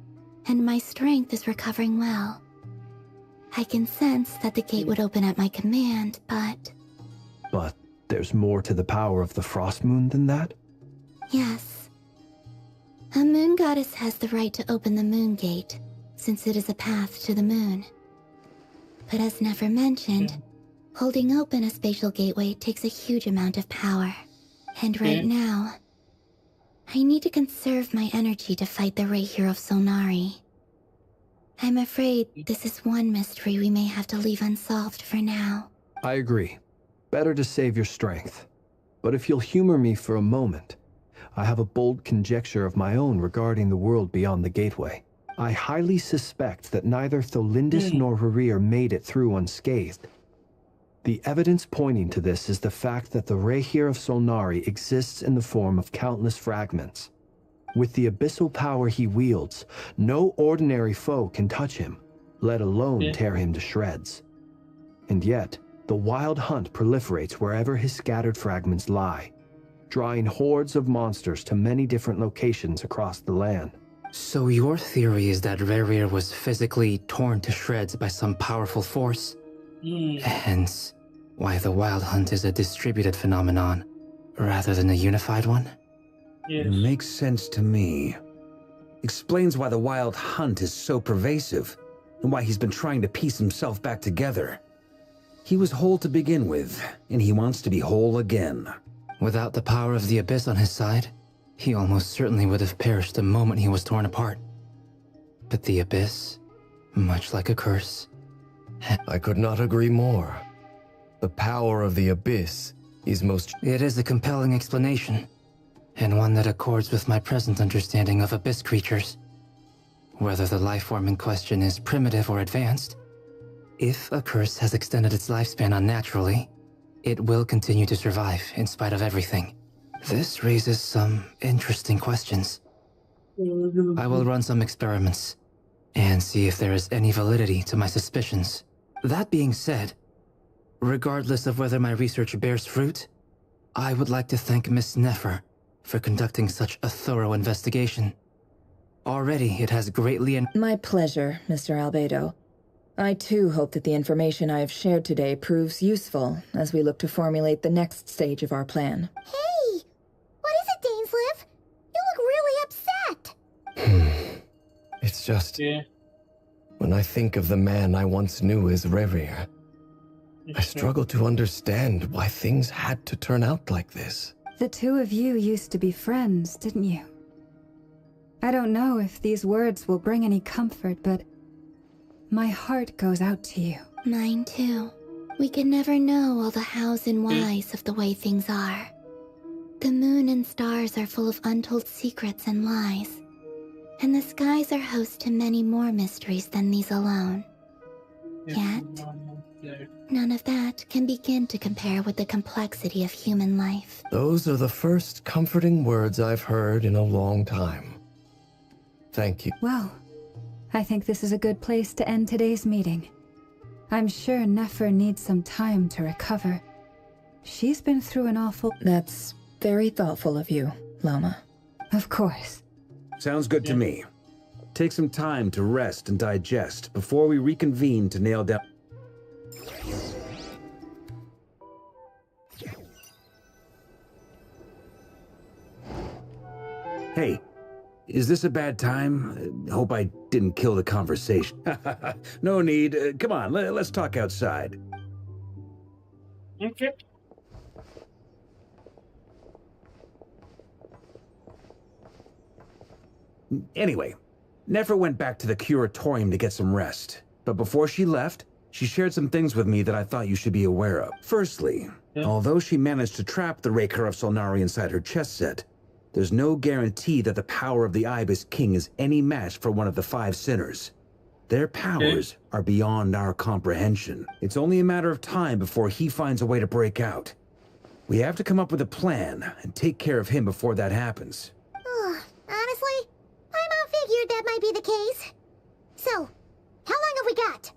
and my strength is recovering well. I can sense that the gate would open at my command, but... But there's more to the power of the Frost Moon than that? Yes. A moon goddess has the right to open the Moon Gate, since it is a path to the moon. But as never mentioned, holding open a spatial gateway takes a huge amount of power. And right now, I need to conserve my energy to fight the Rahier of Solnari. I'm afraid this is one mystery we may have to leave unsolved for now. I agree. Better to save your strength. But if you'll humor me for a moment, I have a bold conjecture of my own regarding the world beyond the gateway. I highly suspect that neither Tholindis nor Rarir made it through unscathed. The evidence pointing to this is the fact that the Rahier of Solnari exists in the form of countless fragments. With the abyssal power he wields, no ordinary foe can touch him, let alone tear him to shreds. And yet, the wild hunt proliferates wherever his scattered fragments lie, drawing hordes of monsters to many different locations across the land. So your theory is that Rarir was physically torn to shreds by some powerful force? Hence, why the wild hunt is a distributed phenomenon, rather than a unified one? It makes sense to me. Explains why the wild hunt is so pervasive, and why he's been trying to piece himself back together. He was whole to begin with, and he wants to be whole again. Without the power of the Abyss on his side, he almost certainly would have perished the moment he was torn apart. But the Abyss, much like a curse... I could not agree more. The power of the Abyss is most... It is a compelling explanation, and one that accords with my present understanding of Abyss creatures. Whether the life form in question is primitive or advanced, if a curse has extended its lifespan unnaturally, it will continue to survive in spite of everything. This raises some interesting questions. I will run some experiments and see if there is any validity to my suspicions. That being said, regardless of whether my research bears fruit, I would like to thank Miss Nefer for conducting such a thorough investigation. Already, it has greatly... My pleasure, Mr. Albedo. I too hope that the information I have shared today proves useful as we look to formulate the next stage of our plan. Hey! What is it, Dainsleif? You look really upset! It's just... When I think of the man I once knew as Rarir, I struggle to understand why things had to turn out like this. The two of you used to be friends, didn't you? I don't know if these words will bring any comfort, but my heart goes out to you. Mine too. We can never know all the hows and whys of the way things are. The moon and stars are full of untold secrets and lies. And the skies are host to many more mysteries than these alone. Yet, none of that can begin to compare with the complexity of human life. Those are the first comforting words I've heard in a long time. Thank you. Well, I think this is a good place to end today's meeting. I'm sure Nefer needs some time to recover. She's been through an awful... That's very thoughtful of you, Lauma. Of course. Sounds good to me. Take some time to rest and digest before we reconvene to nail down... Hey, is this a bad time? Hope I didn't kill the conversation. No need. Come on, let's talk outside. Okay. Anyway, Nefer went back to the curatorium to get some rest. But before she left, she shared some things with me that I thought you should be aware of. Firstly, although she managed to trap the Raker of Solnari inside her chess set, there's no guarantee that the power of the Ibis King is any match for one of the 5 sinners. Their powers are beyond our comprehension. It's only a matter of time before he finds a way to break out. We have to come up with a plan and take care of him before that happens. Honestly, my mom figured that might be the case. So, how long have we got?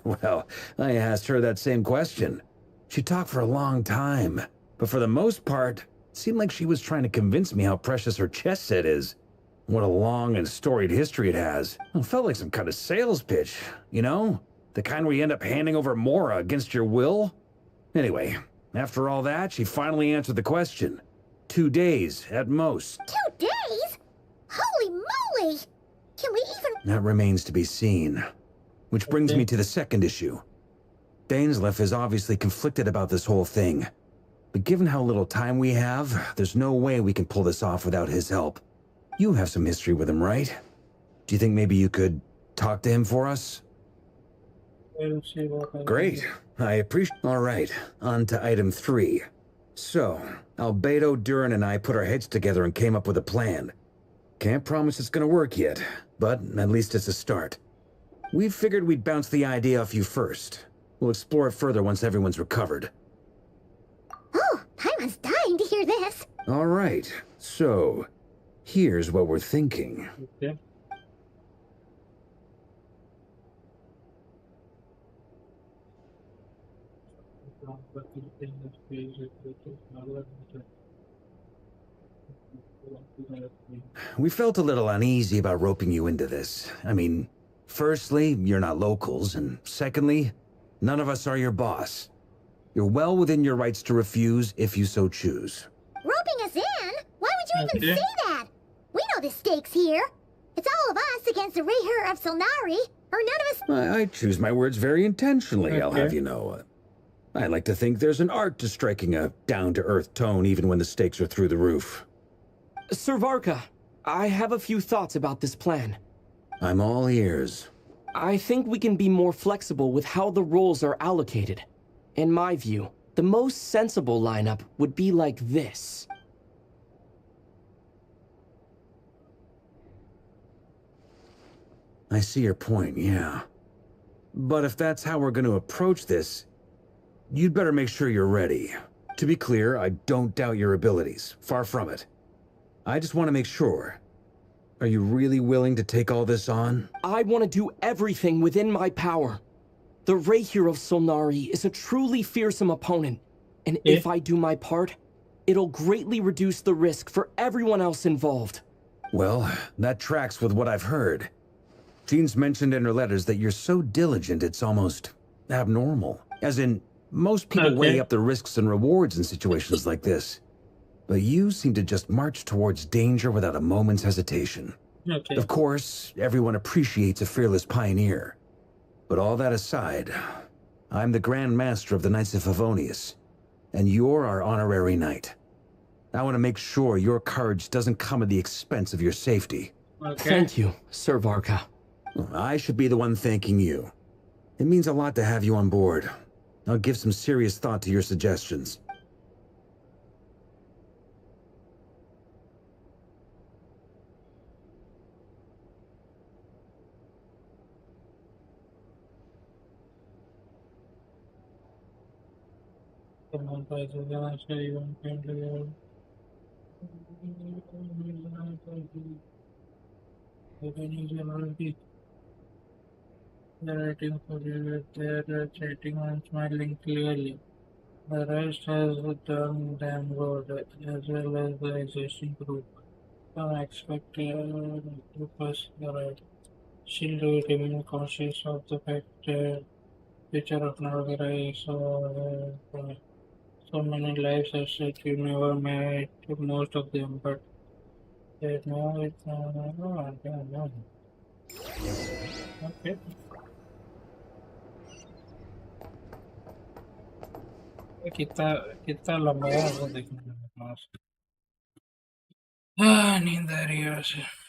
Well, I asked her that same question. She talked for a long time, but for the most part, it seemed like she was trying to convince me how precious her chess set is. What a long and storied history it has. It felt like some kind of sales pitch, you know? The kind where you end up handing over Mora against your will? Anyway, after all that, she finally answered the question. 2 days, at most. 2 days? Holy moly! Can we even... That remains to be seen. Which brings me to the second issue. Dainsleif is obviously conflicted about this whole thing. But given how little time we have, there's no way we can pull this off without his help. You have some history with him, right? Do you think maybe you could talk to him for us? We'll see what I Great. I appreciate. All right, on to item 3. So, Albedo, Duran, and I put our heads together and came up with a plan. Can't promise it's gonna work yet, but at least it's a start. We figured we'd bounce the idea off you first. We'll explore it further once everyone's recovered. Oh, Paimon's dying to hear this. All right, so here's what we're thinking. Okay. We felt a little uneasy about roping you into this. I mean, firstly, you're not locals, and secondly, none of us are your boss. You're well within your rights to refuse if you so choose. Roping us in? Why would you even say that? We know the stakes here. It's all of us against the Rayher of Solnari, or none of us. I choose my words very intentionally, I'll have you know. I like to think there's an art to striking a down-to-earth tone even when the stakes are through the roof. Sir Varka, I have a few thoughts about this plan. I'm all ears. I think we can be more flexible with how the roles are allocated. In my view, the most sensible lineup would be like this. I see your point, yeah. But if that's how we're going to approach this, you'd better make sure you're ready. To be clear, I don't doubt your abilities. Far from it. I just want to make sure. Are you really willing to take all this on? I want to do everything within my power. The Rayher of Solnari is a truly fearsome opponent, and if I do my part, it'll greatly reduce the risk for everyone else involved. Well, that tracks with what I've heard. Jean's mentioned in her letters that you're so diligent it's almost abnormal. As in, most people weigh up the risks and rewards in situations like this. But you seem to just march towards danger without a moment's hesitation. Of course, everyone appreciates a fearless pioneer. But all that aside, I'm the Grand Master of the Knights of Favonius, and you're our honorary knight. I want to make sure your courage doesn't come at the expense of your safety. Thank you, Sir Varka. I should be the one thanking you. It means a lot to have you on board. I'll give some serious thought to your suggestions. Narrating for you, they're chatting and smiling clearly. The rest has done them good, as well as the existing group. Some expect to pass the right. Still do remain conscious of the fact that future of Nagarai so many lives are set you never met most of them, but they know it's no. Okay. कितना लंबा है वो देखने में नींद आ रही है वैसे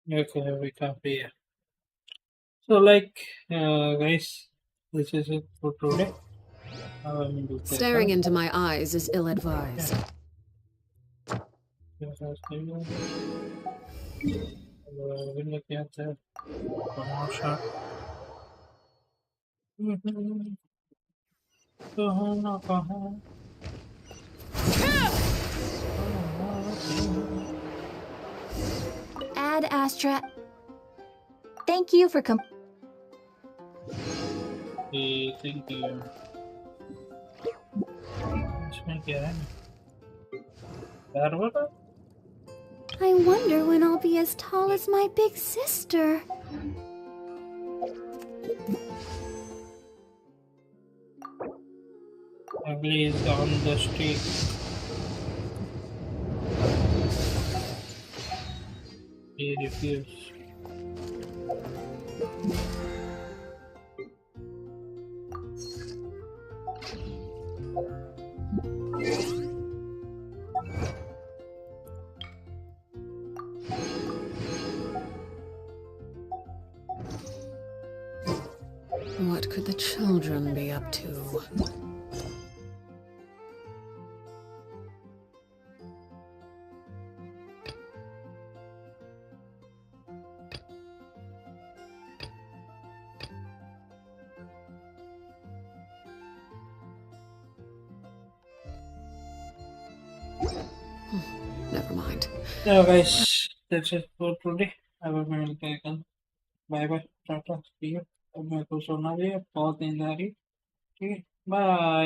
Okay, we can be. So, like, guys, this is it for today. Staring into my eyes is ill-advised. Ad Astra. Thank you for Thank you. इसमें क्या है? I wonder when I'll be as tall as my big sister. Ugly is down the street. He refused. What could the children be up to? Never mind. Yeah, guys, that's it for today. I will make it again. Bye bye. Tata. See you. अब मेरे को सोना भी है, बहुत नींद आ रही। ठीक है, बाय।